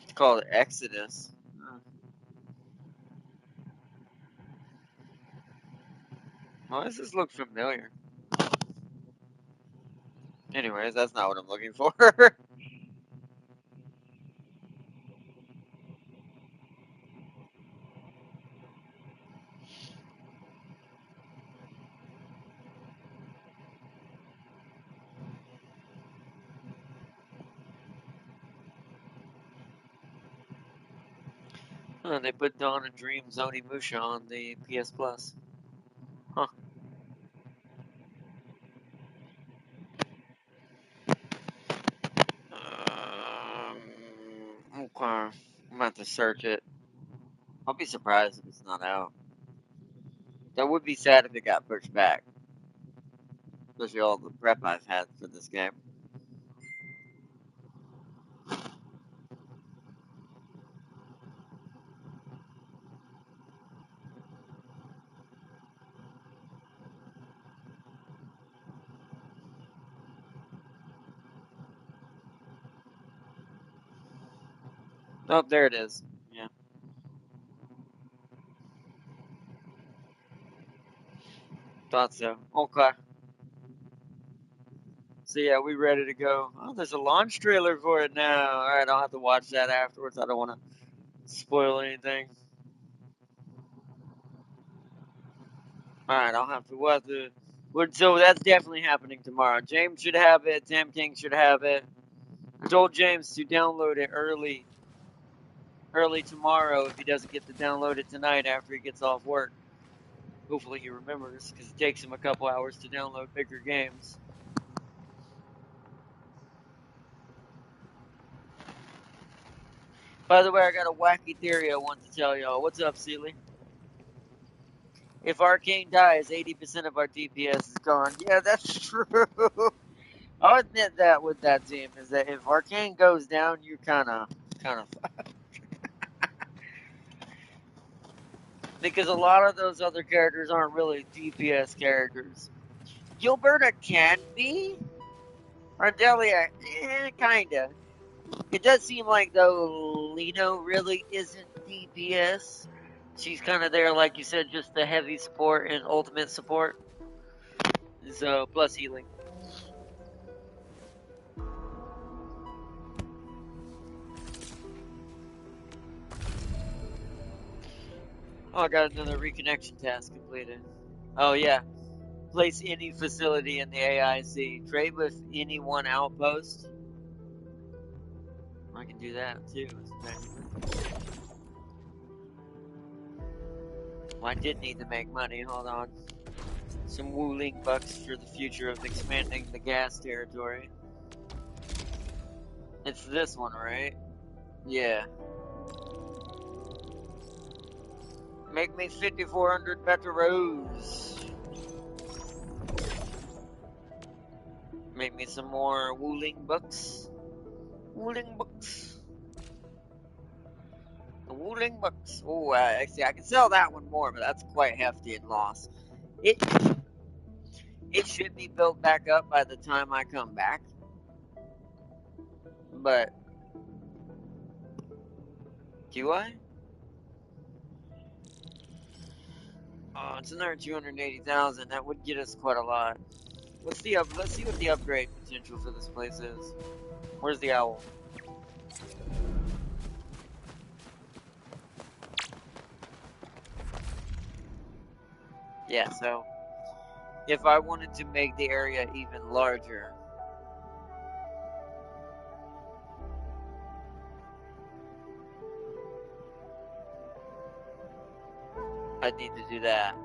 It's called Exodus. Why does this look familiar? Anyways, that's not what I'm looking for. They put Dawn and Dream Zoni Musha on the PS Plus. Huh. Okay. I'm about to search it. I'll be surprised if it's not out. That would be sad if it got pushed back. Especially all the prep I've had for this game. Oh, there it is. Yeah. Thought so. Okay. So yeah, we ready to go. Oh, there's a launch trailer for it now. Alright, I'll have to watch that afterwards. I don't want to spoil anything. Alright, I'll have to watch it. So that's definitely happening tomorrow. James should have it. Tam King should have it. I told James to download it early tomorrow if he doesn't get to download it tonight after he gets off work. Hopefully he remembers, because it takes him a couple hours to download bigger games. By the way, I got a wacky theory I want to tell y'all. What's up, Sealy? If Arcane dies, 80% of our DPS is gone. Yeah, that's true. I'll admit that with that team, is that if Arcane goes down, you're kind of Because a lot of those other characters aren't really DPS characters. Gilberta can be. Ardelia, kinda. It does seem like, though, Lino really isn't DPS. She's kind of there, like you said, just the heavy support and ultimate support. So, plus healing. Oh, I got another reconnection task completed. Oh, yeah. Place any facility in the AIC. Trade with any one outpost. I can do that, too. Well, I did need to make money. Hold on. Some Wuling bucks for the future of expanding the gas territory. It's this one, right? Yeah. Make me 5,400 Betaros. Make me some more Wuling bucks. Wuling bucks. The Wuling bucks. Oh, actually, I can sell that one more, but that's quite hefty in loss. It should be built back up by the time I come back. But do I? Oh, it's another 280,000. That would get us quite a lot. Let's see what the upgrade potential for this place is. Where's the owl? Yeah, so if I wanted to make the area even larger, I'd need to do that.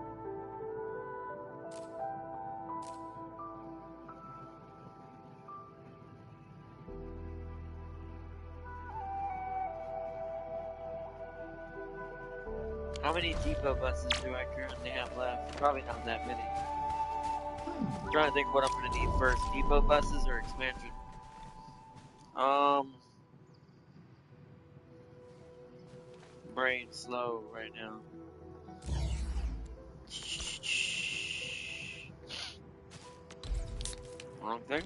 How many depot buses do I currently have left? Probably not that many. I'm trying to think what I'm going to need first. Depot buses or expansion? Brain slow right now. Wrong thing?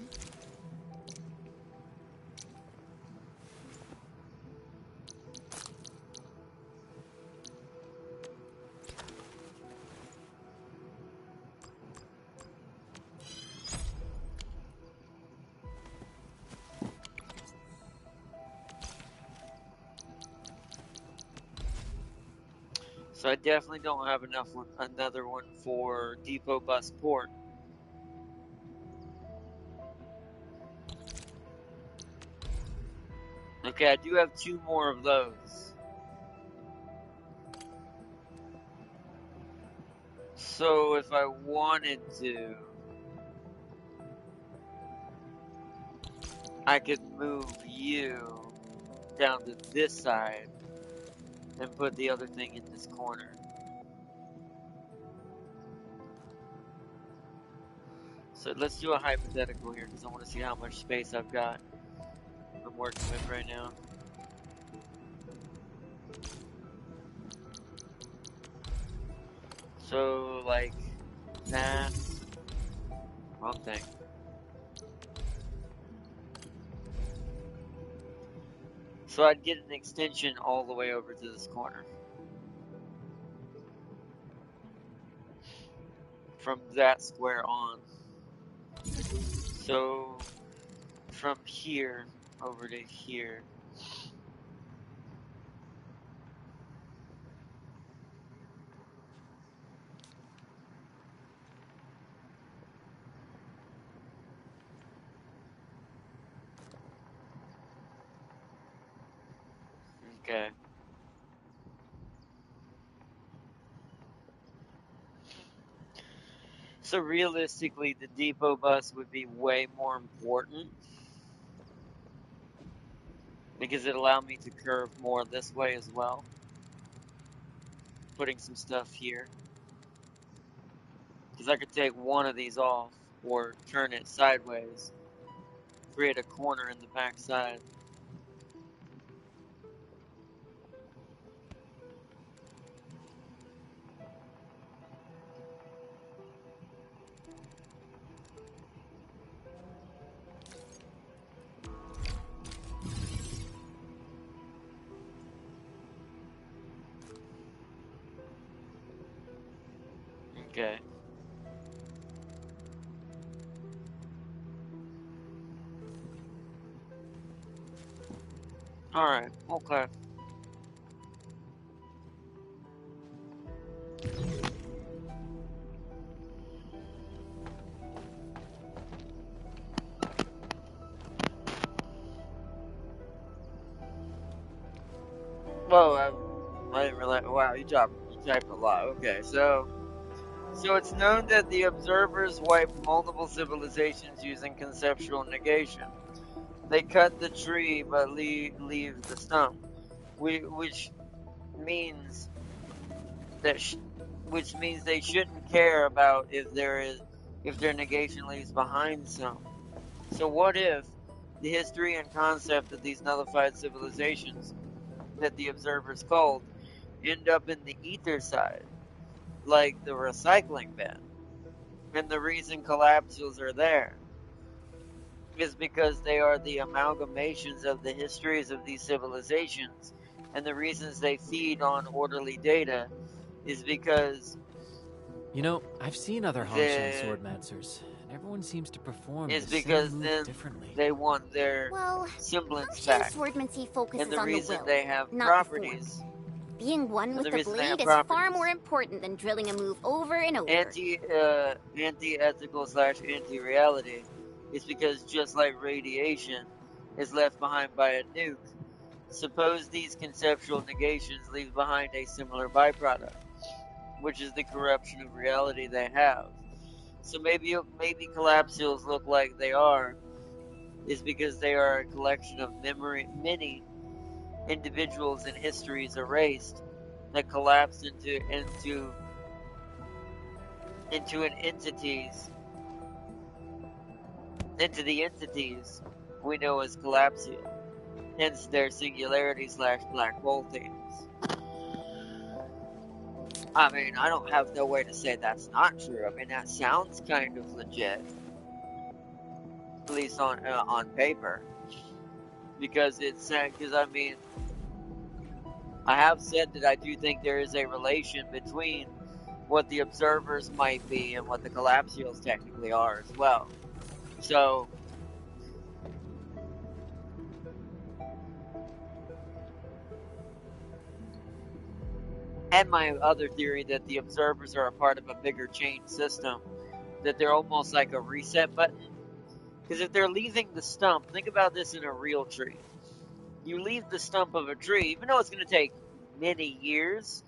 So I definitely don't have another one for Depot Bus Port. Okay, I do have 2 more of those. So if I wanted to, I could move you down to this side and put the other thing in this corner. So let's do a hypothetical here because I want to see how much space I'm working with right now. So like that. Wrong thing. So I'd get an extension all the way over to this corner. From that square on. So from here over to here. Okay. So realistically, the depot bus would be way more important because it allowed me to curve more this way as well. Putting some stuff here. Because I could take one of these off or turn it sideways. Create a corner in the back side. Okay. Alright, okay. Whoa, I didn't realize. Wow, you typed a lot. Okay, so it's known that the observers wiped multiple civilizations using conceptual negation. They cut the tree but leave the stump, which means that which means they shouldn't care about if their negation leaves behind some. So what if the history and concept of these nullified civilizations that the observers culled end up in the ether side, like the recycling bin? And the reason collapsules are there is because they are the amalgamations of the histories of these civilizations, and the reasons they feed on orderly data is because You know, I've seen other Hongshan the swordmancers, and everyone seems to perform is the same because move then differently. they want their Well, semblance Hongshan back. swordmancy And focuses the on the reason will, they have not the form. properties, Being one and with the the reason they have blade is far properties, more important than drilling a move over and over. anti-ethical / anti-reality is because just like radiation is left behind by a nuke, suppose these conceptual negations leave behind a similar byproduct, which is the corruption of reality they have. So maybe collapsules look like they are is because they are a collection of many individuals and histories erased that collapsed into the entities we know as collapsial, hence their singularity / black hole themes. I mean, I don't have no way to say that's not true. I mean, that sounds kind of legit, at least on paper, because I mean, I have said that I do think there is a relation between what the observers might be and what the collapsials technically are as well. So, and my other theory that the observers are a part of a bigger chain system, that they're almost like a reset button. Because if they're leaving the stump, think about this in a real tree. You leave the stump of a tree, even though it's going to take many years,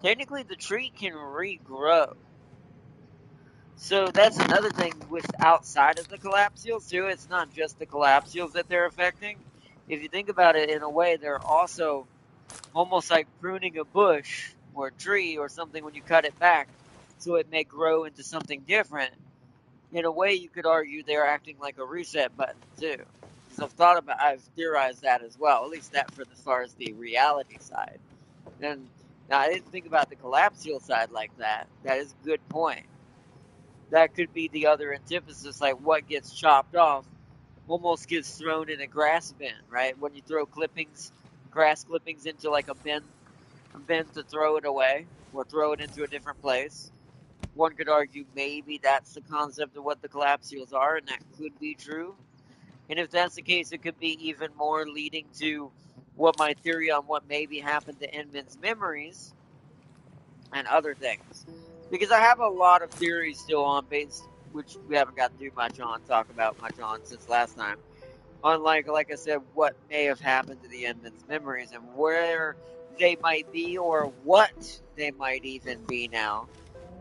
technically the tree can regrow. So that's another thing with outside of the collapsials too. It's not just the collapsials that they're affecting. If you think about it in a way, they're also almost like pruning a bush or a tree or something when you cut it back so it may grow into something different. In a way, you could argue they're acting like a reset button too. Because I've theorized that as well, at least that for as far as the reality side. And now I didn't think about the collapsial side like that. That is a good point. That could be the other antithesis, like what gets chopped off almost gets thrown in a grass bin, right? When you throw grass clippings into like a bin to throw it away or throw it into a different place. One could argue maybe that's the concept of what the collapsials are, and that could be true. And if that's the case, it could be even more leading to what my theory on what maybe happened to Inman's memories and other things. Because I have a lot of theories still on base, which we haven't got to do talk about much on since last time. On like I said, what may have happened to the Inman's memories and where they might be or what they might even be now,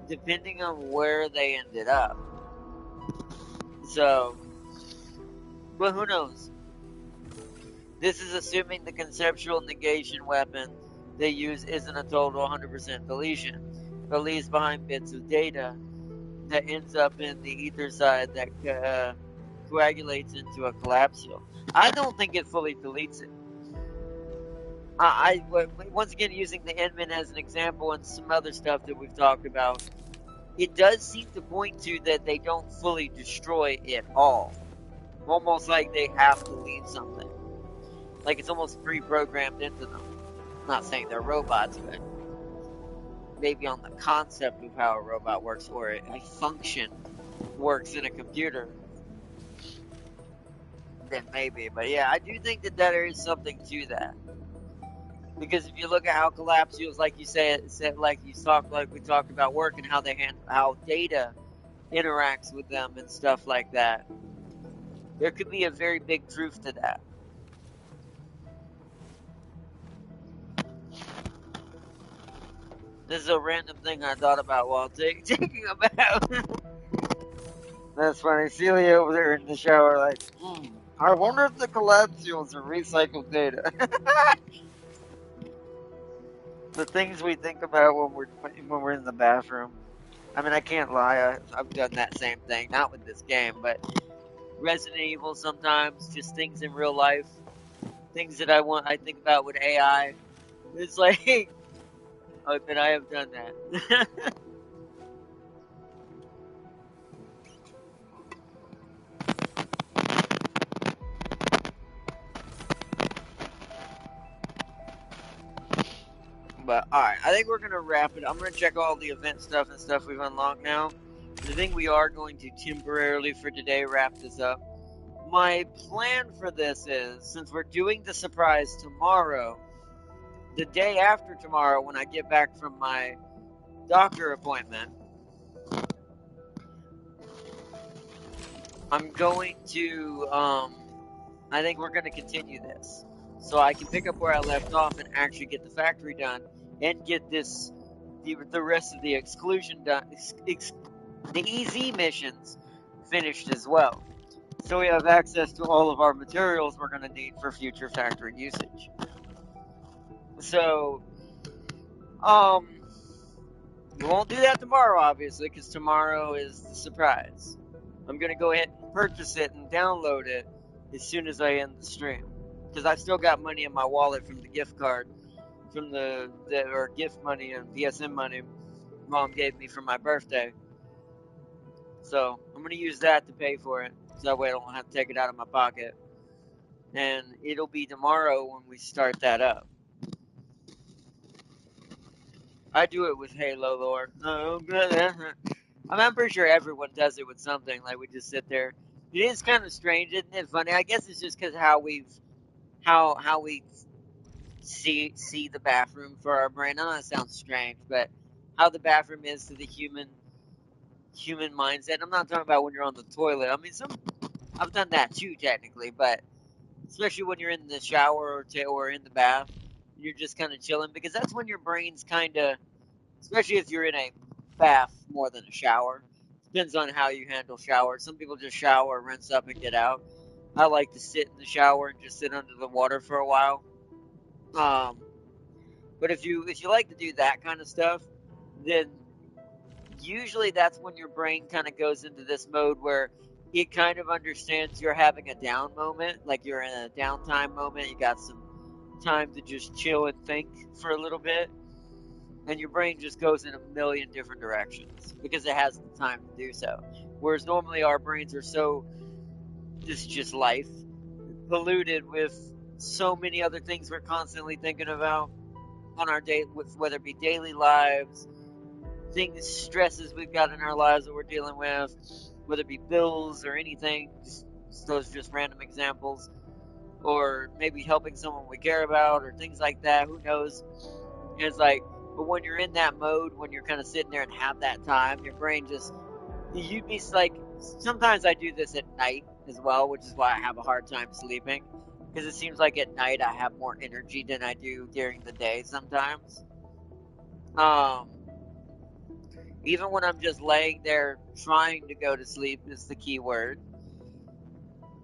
depending on where they ended up. So, but who knows? This is assuming the conceptual negation weapon they use isn't a total 100% deletion, but leaves behind bits of data that ends up in the ether side that coagulates into a collapsial. I don't think it fully deletes it. Once again, using the Enman as an example and some other stuff that we've talked about, it does seem to point to that they don't fully destroy it all. Almost like they have to leave something. Like it's almost pre-programmed into them. I'm not saying they're robots, but maybe on the concept of how a robot works or a function works in a computer, then maybe. But yeah, I do think that there is something to that. Because if you look at how collapsibles, like you said like we talked about work and how they handle how data interacts with them and stuff like that, there could be a very big truth to that. This is a random thing I thought about while taking a bath. That's funny. Celia over there in the shower, like, I wonder if the collapsibles are recycled data. The things we think about when we're in the bathroom. I mean, I can't lie. I've done that same thing, not with this game, but Resident Evil sometimes, just things in real life, things that I think about with AI. It's like, I admit I have done that. But alright, I think we're gonna wrap it. I'm gonna check all the event stuff and stuff we've unlocked now. I think we are going to temporarily for today wrap this up. My plan for this is, since we're doing the surprise tomorrow, the day after tomorrow when I get back from my doctor appointment, I'm going to, I think we're going to continue this. So I can pick up where I left off and actually get the factory done and get the rest of the exclusion done, the EZ missions finished as well. So we have access to all of our materials we're going to need for future factory usage. So, we won't do that tomorrow, obviously, because tomorrow is the surprise. I'm going to go ahead and purchase it and download it as soon as I end the stream. Because I still got money in my wallet from the gift card, from or gift money and PSN money Mom gave me for my birthday. So I'm going to use that to pay for it. So that way I don't have to take it out of my pocket. And it'll be tomorrow when we start that up. I do it with Halo lore. Oh, I'm pretty sure everyone does it with something. Like we just sit there. It is kind of strange, isn't it? Funny. I guess it's just because how we see the bathroom for our brain. I know that sounds strange, but how the bathroom is to the human mindset. I'm not talking about when you're on the toilet. I mean, I've done that too, technically, but especially when you're in the shower or in the bath, you're just kind of chilling because that's when your brain's kind of, especially if you're in a bath more than a shower. Depends on how you handle showers. Some people just shower, rinse up, and get out. I like to sit in the shower and just sit under the water for a while. Um, but if you like to do that kind of stuff, then usually that's when your brain kind of goes into this mode where it kind of understands you're having a down moment, like you're in a downtime moment. You got some time to just chill and think for a little bit, and your brain just goes in a million different directions because it has the time to do so. Whereas normally our brains are so, this is just life, polluted with so many other things we're constantly thinking about on our day, whether it be daily lives, things, stresses we've got in our lives that we're dealing with, whether it be bills or anything, just those just random examples, or maybe helping someone we care about or things like that. Who knows? And it's like, but when you're in that mode, when you're kind of sitting there and have that time, your brain just, you'd be like, sometimes I do this at night as well, which is why I have a hard time sleeping. Because it seems like at night I have more energy than I do during the day sometimes. Um, Even when I'm just laying there trying to go to sleep is the key word.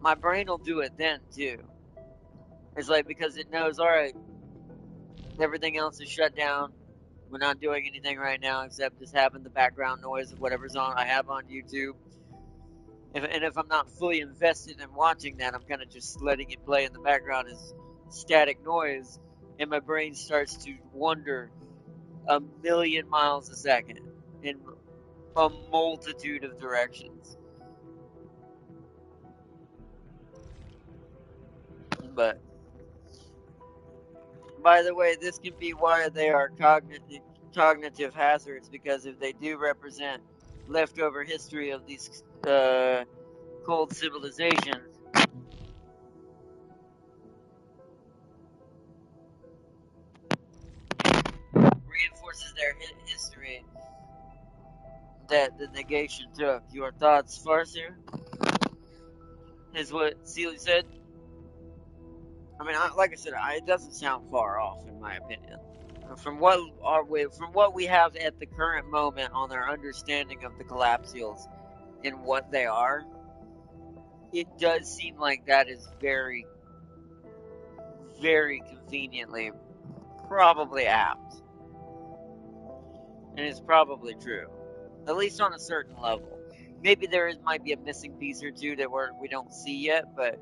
My brain will do it then too. It's like because it knows, all right, everything else is shut down. We're not doing anything right now except just having the background noise of whatever's on I have on YouTube. And if I'm not fully invested in watching that, I'm kind of just letting it play in the background as static noise, and my brain starts to wander a million miles a second in a multitude of directions. But by the way, this can be why they are cognitive hazards, because if they do represent leftover history of these cold civilizations, reinforces their history that the negation took. Your thoughts, Farseer? Is what Sealy said. I mean, like I said, it doesn't sound far off, in my opinion. From what we have at the current moment on our understanding of the collapsials and what they are, it does seem like that is very, very conveniently probably apt, and it's probably true, at least on a certain level. Maybe might be a missing piece or two that we don't see yet, but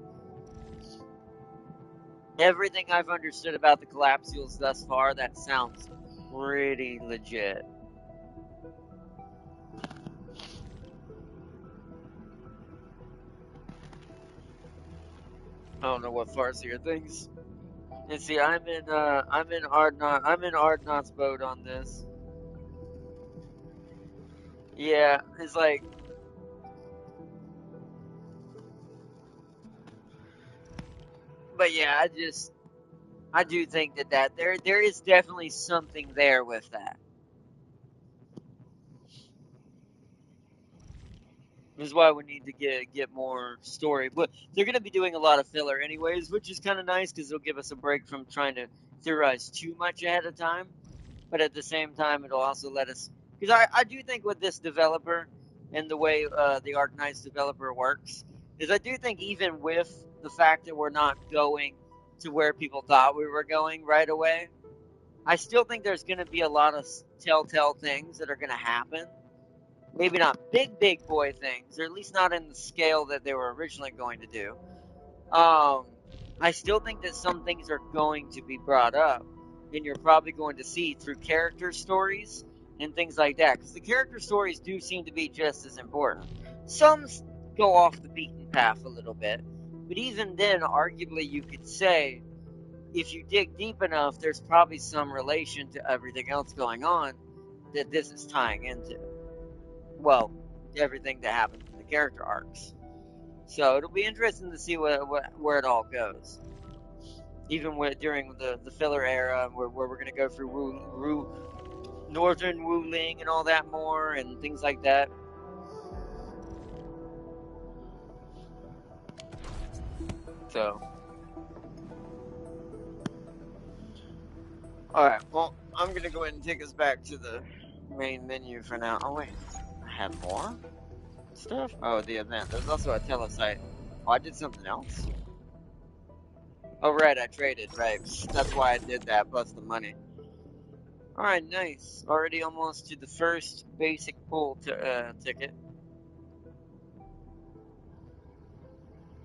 everything I've understood about the collapsials thus far, that sounds pretty legit. I don't know what Farseer thinks. And see, I'm in Ardnaught's boat on this. Yeah, it's like, but yeah, I do think that there is definitely something there with that. This is why we need to get more story. But they're going to be doing a lot of filler anyways, which is kind of nice because it'll give us a break from trying to theorize too much ahead of time. But at the same time, it'll also let us, because I do think with this developer and the way the Arknights developer works, is I do think even with the fact that we're not going to where people thought we were going right away, I still think there's going to be a lot of telltale things that are going to happen. Maybe not big boy things, or at least not in the scale that they were originally going to do. I still think that some things are going to be brought up, and you're probably going to see through character stories and things like that, because the character stories do seem to be just as important. Some go off the beaten path a little bit, but even then, arguably, you could say if you dig deep enough, there's probably some relation to everything else going on that this is tying into. Well, everything that happens in the character arcs. So it'll be interesting to see where it all goes. Even during the filler era, where we're going to go through Northern Wuling and all that more, and things like that. So, alright, well, I'm going to go ahead and take us back to the main menu for now. Oh, wait, I have more stuff? Oh, the event. There's also a telesite. Oh, I did something else? Oh, right, I traded, right. That's why I did that, plus the money. Alright, nice. Already almost to the first basic pull ticket.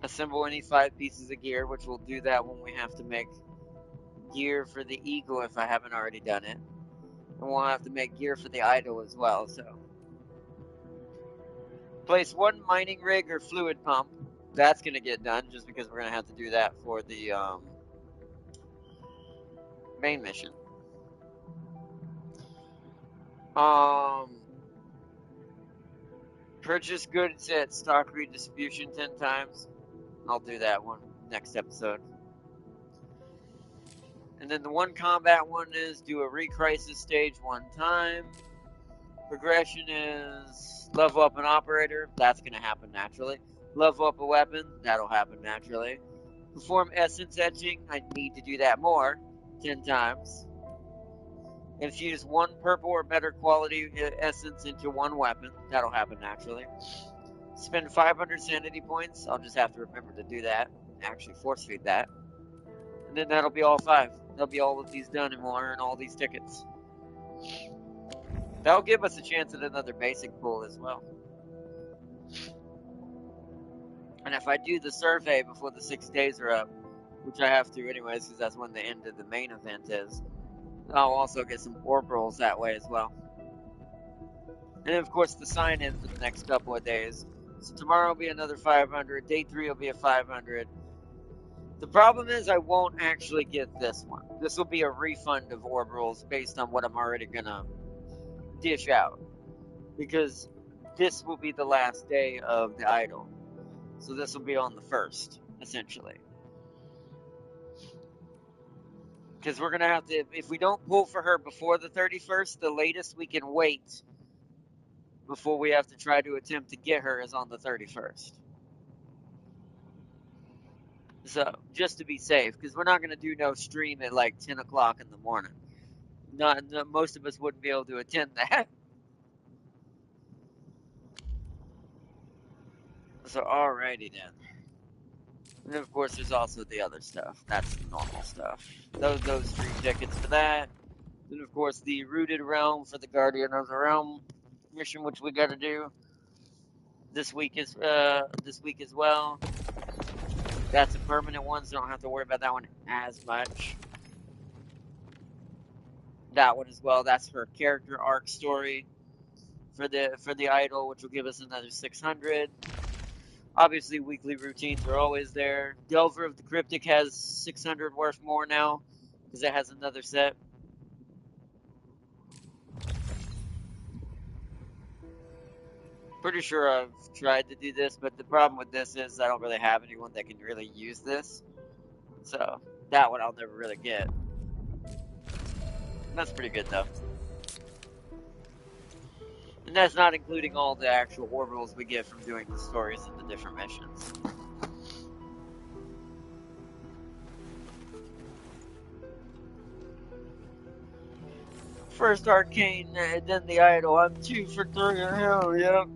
Assemble any 5 pieces of gear, which we'll do that when we have to make gear for the Eagle if I haven't already done it. And we'll have to make gear for the Idol as well, so. Place 1 mining rig or fluid pump. That's going to get done, just because we're going to have to do that for the main mission. Purchase goods at stock redistribution 10 times. I'll do that one next episode. And then the 1 combat one is do a re-crisis stage 1 time. Progression is level up an operator. That's going to happen naturally. Level up a weapon. That'll happen naturally. Perform essence etching. I need to do that more. 10 times. Infuse 1 purple or better quality essence into 1 weapon. That'll happen naturally. Spend 500 sanity points. I'll just have to remember to do that. Actually force feed that. And then that'll be all 5. That'll be all of these done, and we'll earn all these tickets. That'll give us a chance at another basic pool as well. And if I do the survey before the 6 days are up, which I have to anyways, because that's when the end of the main event is, I'll also get some orbitals that way as well. And of course, the sign-in for the next couple of days. So tomorrow will be another 500. Day 3 will be a 500. The problem is I won't actually get this one. This will be a refund of orbitals based on what I'm already gonna dish out, because this will be the last day of the idol. So this will be on the 1st, essentially. Because we're going to have to, if we don't pull for her before the 31st, the latest we can wait before we have to try to attempt to get her is on the 31st. So, just to be safe, because we're not going to do no stream at like 10 o'clock in the morning. Most of us wouldn't be able to attend that. So, alrighty then. And of course, there's also the other stuff. That's the normal stuff. Those stream tickets for that. Then, of course, the Rooted Realm for the Guardian of the Realm mission, which we got to do this week as well. That's a permanent one, so don't have to worry about that one as much. That one as well. That's her character arc story for the idol, which will give us another 600. Obviously, weekly routines are always there. Delver of the Cryptic has 600 worth more now because it has another set. Pretty sure I've tried to do this, but the problem with this is I don't really have anyone that can really use this. So, that one I'll never really get. That's pretty good, though. And that's not including all the actual orbitals we get from doing the stories and the different missions. First Arcane, then the Idol. I'm 2 for 3. Hell, yep.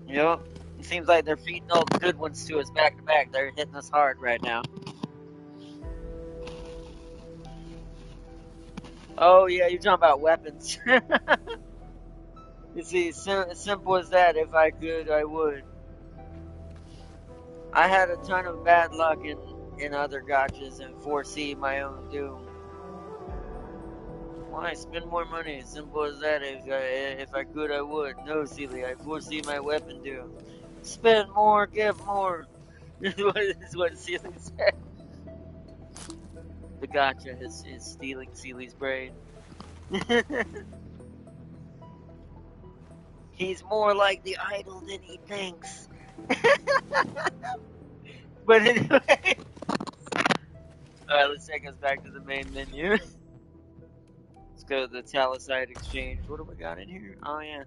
Yep. It seems like they're feeding all the good ones to us back to back. They're hitting us hard right now. Oh, yeah, you're talking about weapons. You see, simple as that. If I could, I would. I had a ton of bad luck in other gotchas and foresee my own doom. Why spend more money? Simple as that. If I could, I would. No, Celia, I foresee my weapon doom. Spend more, get more. This is what Celia said. The gotcha is stealing Celia's brain. He's more like the idol than he thinks. But anyway. Alright, let's take us back to the main menu. Let's go to the Talisite Exchange. What do we got in here? Oh, yeah.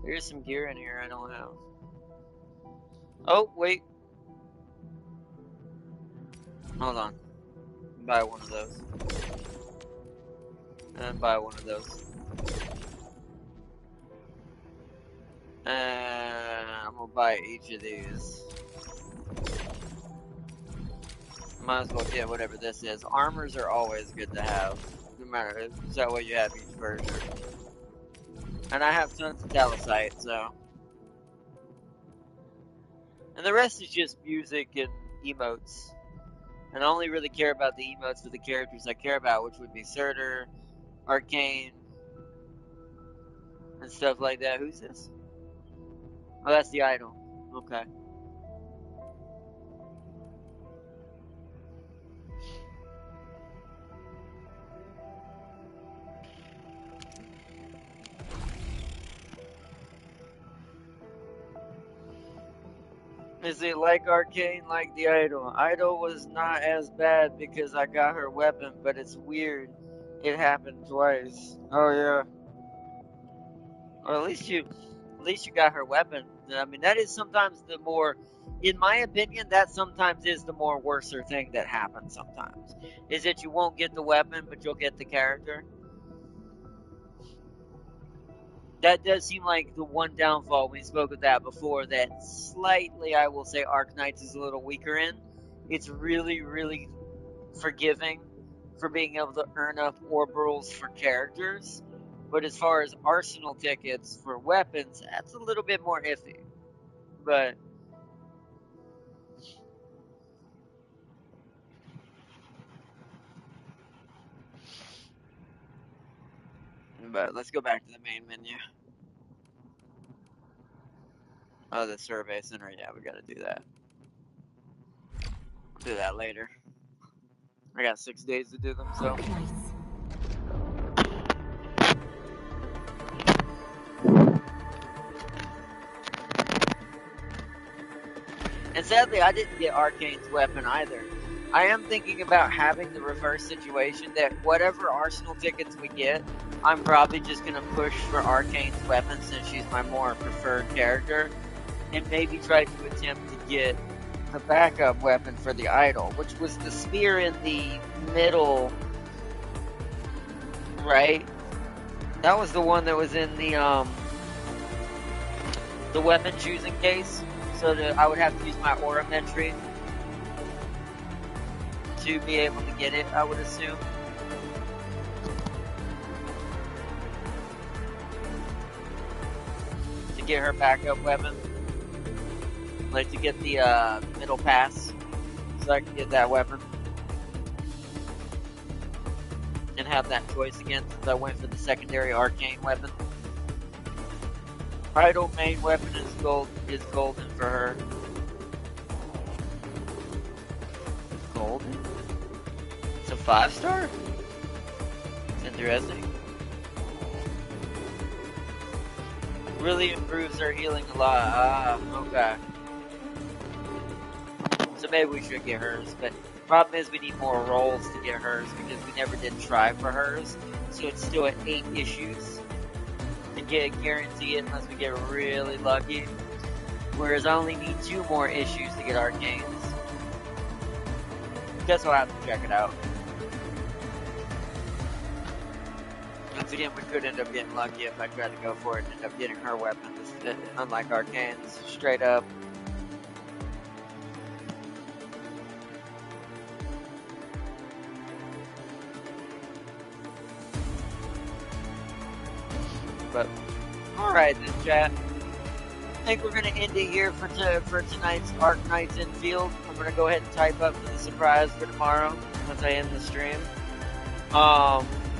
There's some gear in here I don't have. Oh, wait. Hold on. Buy one of those. And buy one of those. I'm gonna buy each of these. Might as well get whatever this is. Armors are always good to have. No matter, is that what you have each version? And I have tons of Talisite, so. And the rest is just music and emotes. And I only really care about the emotes for the characters I care about, which would be Surtur, Arcane, and stuff like that. Who's this? Oh, that's the idol. Okay. Is it like Arcane, like the idol? Idol was not as bad because I got her weapon, but it's weird. It happened twice. Oh yeah. Or at least you got her weapon. I mean, that is sometimes the more, in my opinion, that sometimes is the more worser thing that happens sometimes. Is that you won't get the weapon, but you'll get the character. That does seem like the one downfall. We spoke of that before, that slightly, I will say, Arknights is a little weaker in. It's really, really forgiving for being able to earn up orbitals for characters. But as far as arsenal tickets for weapons, that's a little bit more iffy. But let's go back to the main menu. Oh, the survey center. Yeah, we gotta do that. I'll do that later. I got 6 days to do them, so. Arknights. And sadly, I didn't get Arcane's weapon either. I am thinking about having the reverse situation that whatever Arsenal tickets we get, I'm probably just going to push for Arcane's weapon since she's my more preferred character, and maybe try to attempt to get the backup weapon for the idol, which was the spear in the middle, right? That was the one that was in the weapon choosing case, so that I would have to use my aurametry to be able to get it, I would assume. To get her backup weapon. Like to get the middle pass. So I can get that weapon. And have that choice again since I went for the secondary arcane weapon. Idol main weapon is golden for her. Golden? It's a 5-star? It's interesting. Really improves her healing a lot. Ah, okay. So maybe we should get hers, but the problem is we need more rolls to get hers because we never did try for hers. So it's still at 8 issues to get guarantee it unless we get really lucky. Whereas I only need 2 more issues to get Arcanes. Guess I'll have to check it out. Once again, we could end up getting lucky if I tried to go for it and end up getting her weapon, unlike Arcanes, straight up. But, alright then, chat. I think we're going to end it here for tonight's Arknights Endfield. I'm going to go ahead and type up for the surprise for tomorrow once I end the stream.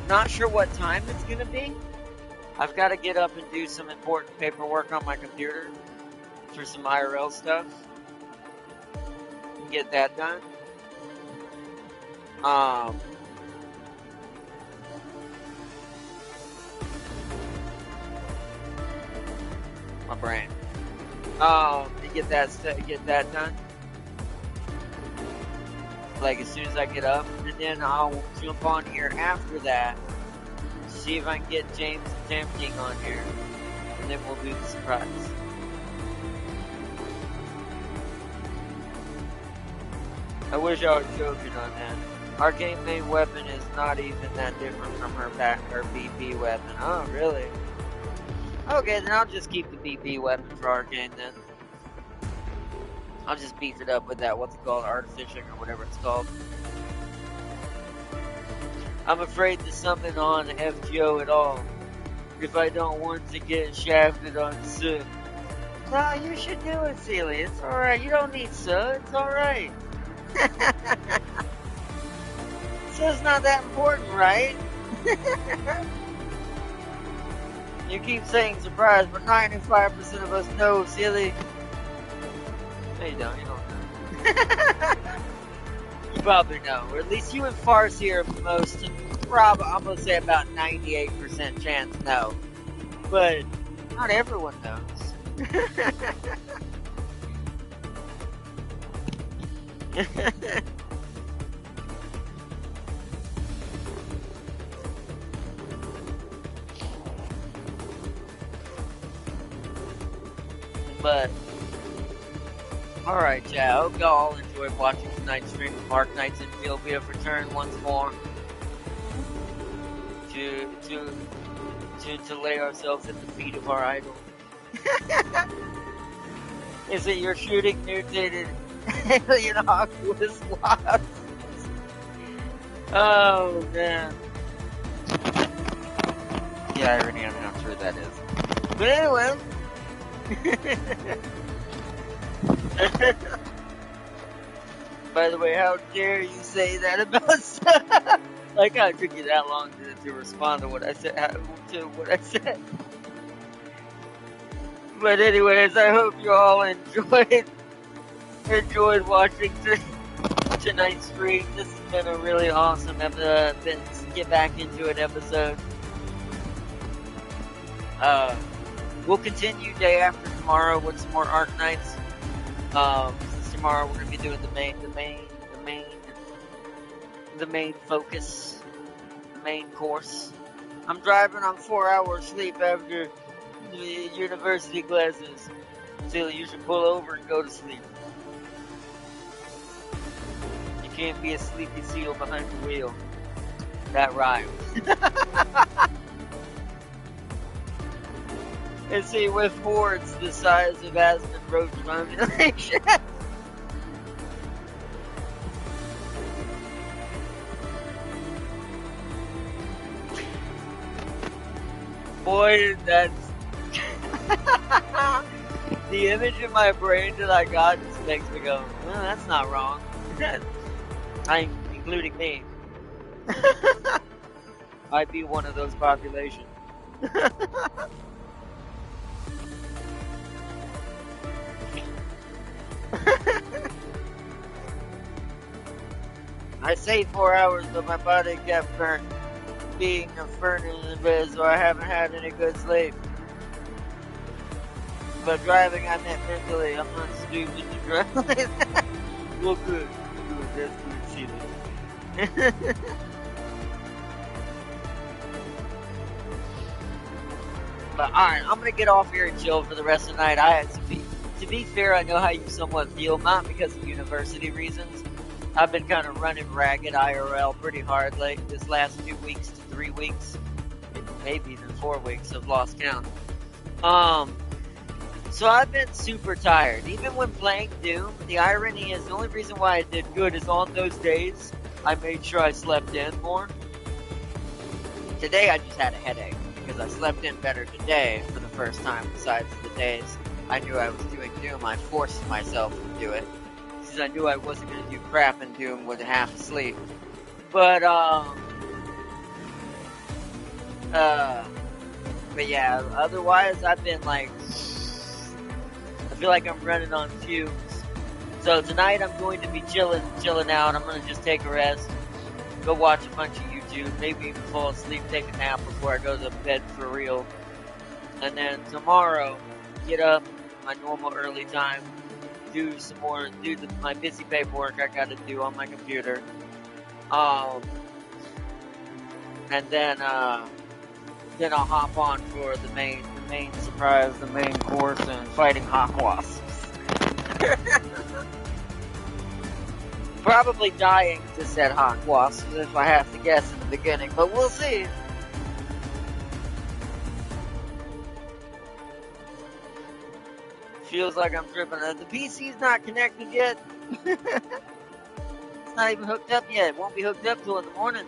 Not sure what time it's going to be. I've got to get up and do some important paperwork on my computer for some IRL stuff. Get that done. My brain. To get that done. Like as soon as I get up, and then I'll jump on here after that. See if I can get James and Tamking on here, and then we'll do the surprise. I wish I was joking on that. Arcane main weapon is not even that different from her BP weapon. Oh, really? Okay, then I'll just keep the BP weapon for Arcane then. I'll just beef it up with that, what's it called, artificial or whatever it's called. I'm afraid to summon on FGO at all, if I don't want to get shafted on Su. No, you should do it, Sealy. It's alright. You don't need Su. It's alright. Su's not that important, right? You keep saying surprise, but 95% of us know, Sealy. No, you don't. You don't know. You probably know. Or at least you and Farsi are most, I'm going to say about 98% chance no. But not everyone knows. But alright, chat. I hope y'all all enjoyed watching tonight's stream of Arknights Endfield. We have returned once more to lay ourselves at the feet of our idol. Is it you're shooting mutated alien Oculus Wasps? Oh man. Yeah, I already know how true that is. But anyway. By the way, how dare you say that about stuff? Like how it took you that long to respond to what I said. But anyways, I hope you all enjoyed watching tonight's stream. This has been a really awesome get back into an episode. We'll continue day after tomorrow with some more Arknights. tomorrow we're gonna be doing the main focus, the main course. I'm driving on 4 hours sleep after the university classes. So you should pull over and go to sleep. You can't be a sleepy seal behind the wheel. That rhymes. And see, with hordes the size of Aspen roach population. Boy, that's the image in my brain that I got just makes me go, well, that's not wrong. Including me. I'd be one of those populations. I say 4 hours, but my body kept being a furnace in the bed, so I haven't had any good sleep. But driving, I meant mentally. I'm not stupid to drive like that. Well, good. Good. That's good, Sheila. But alright, I'm gonna get off here and chill for the rest of the night. To be fair, I know how you somewhat feel, not because of university reasons. I've been kind of running ragged IRL pretty hard like this last 2 weeks to 3 weeks, maybe even 4 weeks. I've lost count. So I've been super tired. Even when playing Doom, the irony is the only reason why I did good is on those days I made sure I slept in more. Today I just had a headache because I slept in better today for the first time besides the days I knew I was doing Doom. I forced myself to do it because I knew I wasn't going to do crap in Doom with half asleep. But yeah, otherwise I've been like, I feel like I'm running on fumes. So tonight I'm going to be chilling out. I'm going to just take a rest, go watch a bunch of YouTube, maybe even fall asleep, take a nap before I go to bed for real. And then tomorrow, get up my normal early time, do my busy paperwork I gotta do on my computer. And then I'll hop on for the main surprise, the main course, and fighting hawk wasps. Probably dying to said hawk wasps if I have to guess in the beginning, but we'll see. Feels like I'm tripping. The PC's not connected yet. It's not even hooked up yet. It won't be hooked up till in the morning.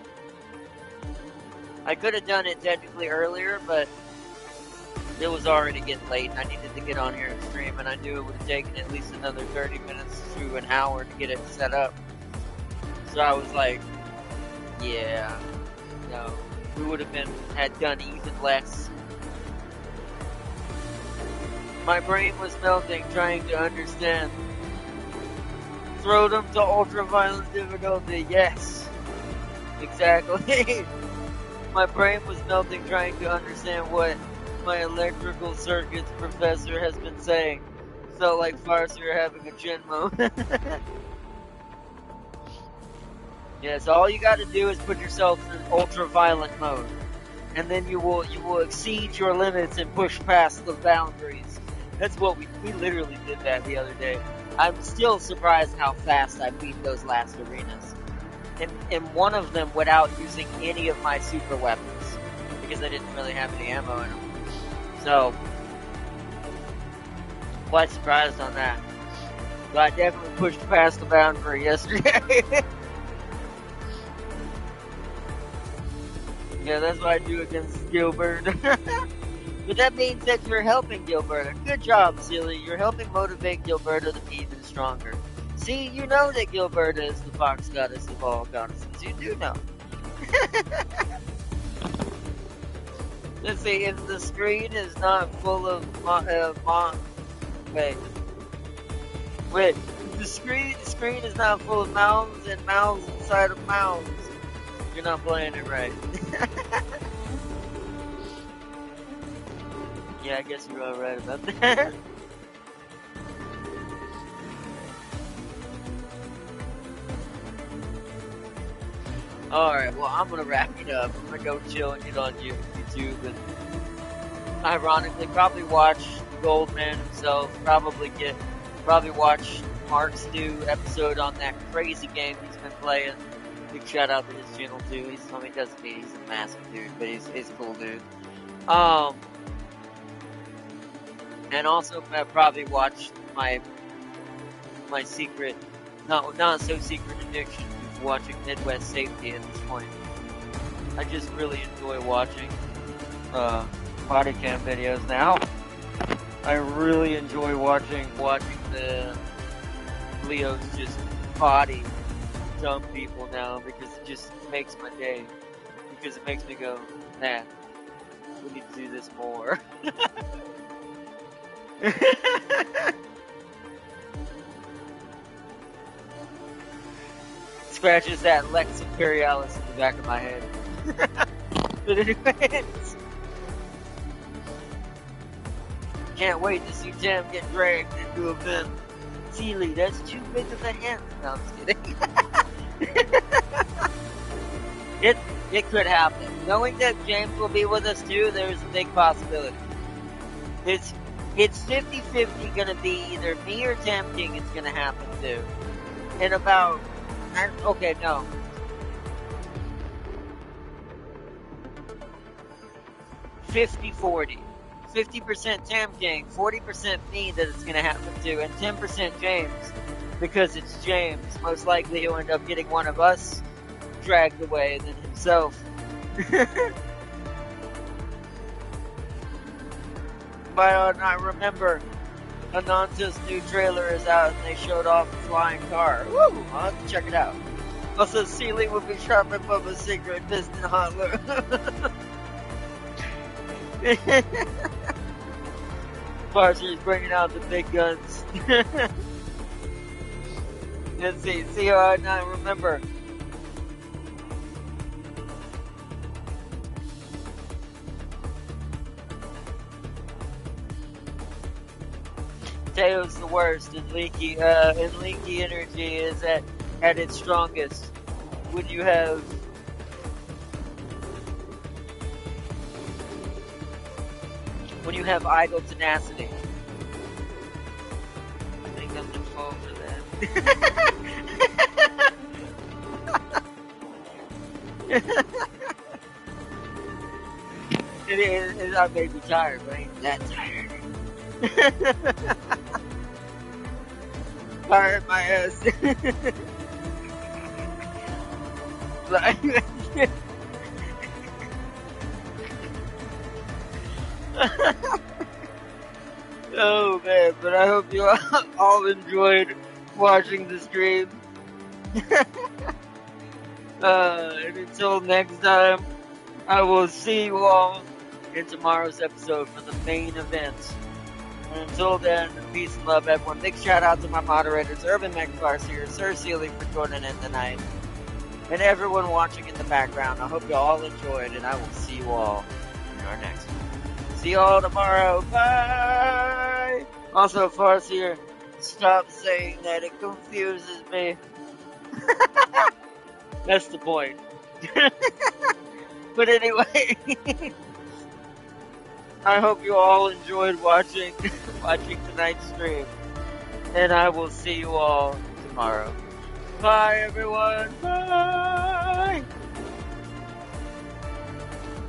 I could have done it technically earlier, but it was already getting late and I needed to get on here and stream, and I knew it would have taken at least another 30 minutes to an hour to get it set up. So I was like, yeah, no, we would have had done even less. My brain was melting trying to understand. Throw them to ultra-violent difficulty, yes. Exactly. My brain was melting trying to understand what my electrical circuits professor has been saying. Felt like Farseer having a chin moment. Yes, all you gotta do is put yourself in ultra-violent mode. And then you will exceed your limits and push past the boundaries. That's what we literally did that the other day. I'm still surprised how fast I beat those last arenas. In one of them without using any of my super weapons. Because I didn't really have any ammo in them. So, quite surprised on that. But I definitely pushed past the boundary yesterday. Yeah, that's what I do against Gilbert. But that means that you're helping Gilberta. Good job, Silly. You're helping motivate Gilberta to be even stronger. See, you know that Gilberta is the fox goddess of all goddesses. You do know. Let's see, if the screen is not full of wait. If the screen is not full of mouths and mouths inside of mouths, you're not playing it right. Yeah, I guess you're all right about that. Alright, well, I'm gonna wrap it up. I'm gonna go chill and get on YouTube and ironically probably watch Goldman himself, probably watch Mark's new episode on that crazy game he's been playing. Big shout out to his channel too. He's told me he's a massive dude, but he's a cool dude. And also probably watch my secret, not so secret addiction of watching Midwest Safety at this point. I just really enjoy watching body cam videos now. I really enjoy watching the Leos just body dumb people now because it just makes my day. Because it makes me go, man, we need to do this more. Scratches that Lex Imperialis in the back of my head. But anyways, can't wait to see Tim get dragged into a bin. Sealy, that's too big of a hint. No, I'm just kidding. It could happen. Knowing that James will be with us too, there's a big possibility. It's 50-50 gonna be either me or Tim King it's gonna happen too. In about, okay, no. 50-40. 50% Tam King, 40% me that it's gonna happen to, and 10% James, because it's James. Most likely he'll end up getting one of us dragged away than himself. But I remember Ananta's new trailer is out and they showed off a flying car. Woo! I'll have to check it out. Also, Sealy will be shopping from a secret distant hotler. Parsley's bringing out the big guns. Let's see how I now remember. Teo's the worst, and leaky energy is at its strongest when you have idle tenacity. I think I'm the fall for that. I may be tired, but I ain't that tired. Tired my ass. Oh man, but I hope you all enjoyed watching the stream. And until next time, I will see you all in tomorrow's episode for the main event. And until then, peace and love, everyone. Big shout out to my moderators, Urban Megafars here, Sir Sealy for joining in tonight, and everyone watching in the background. I hope you all enjoyed, and I will see you all in our next one. See you all tomorrow. Bye! Also, Farseer, stop saying that. It confuses me. That's the point. But anyway, I hope you all enjoyed watching tonight's stream, and I will see you all tomorrow. Bye, everyone. Bye.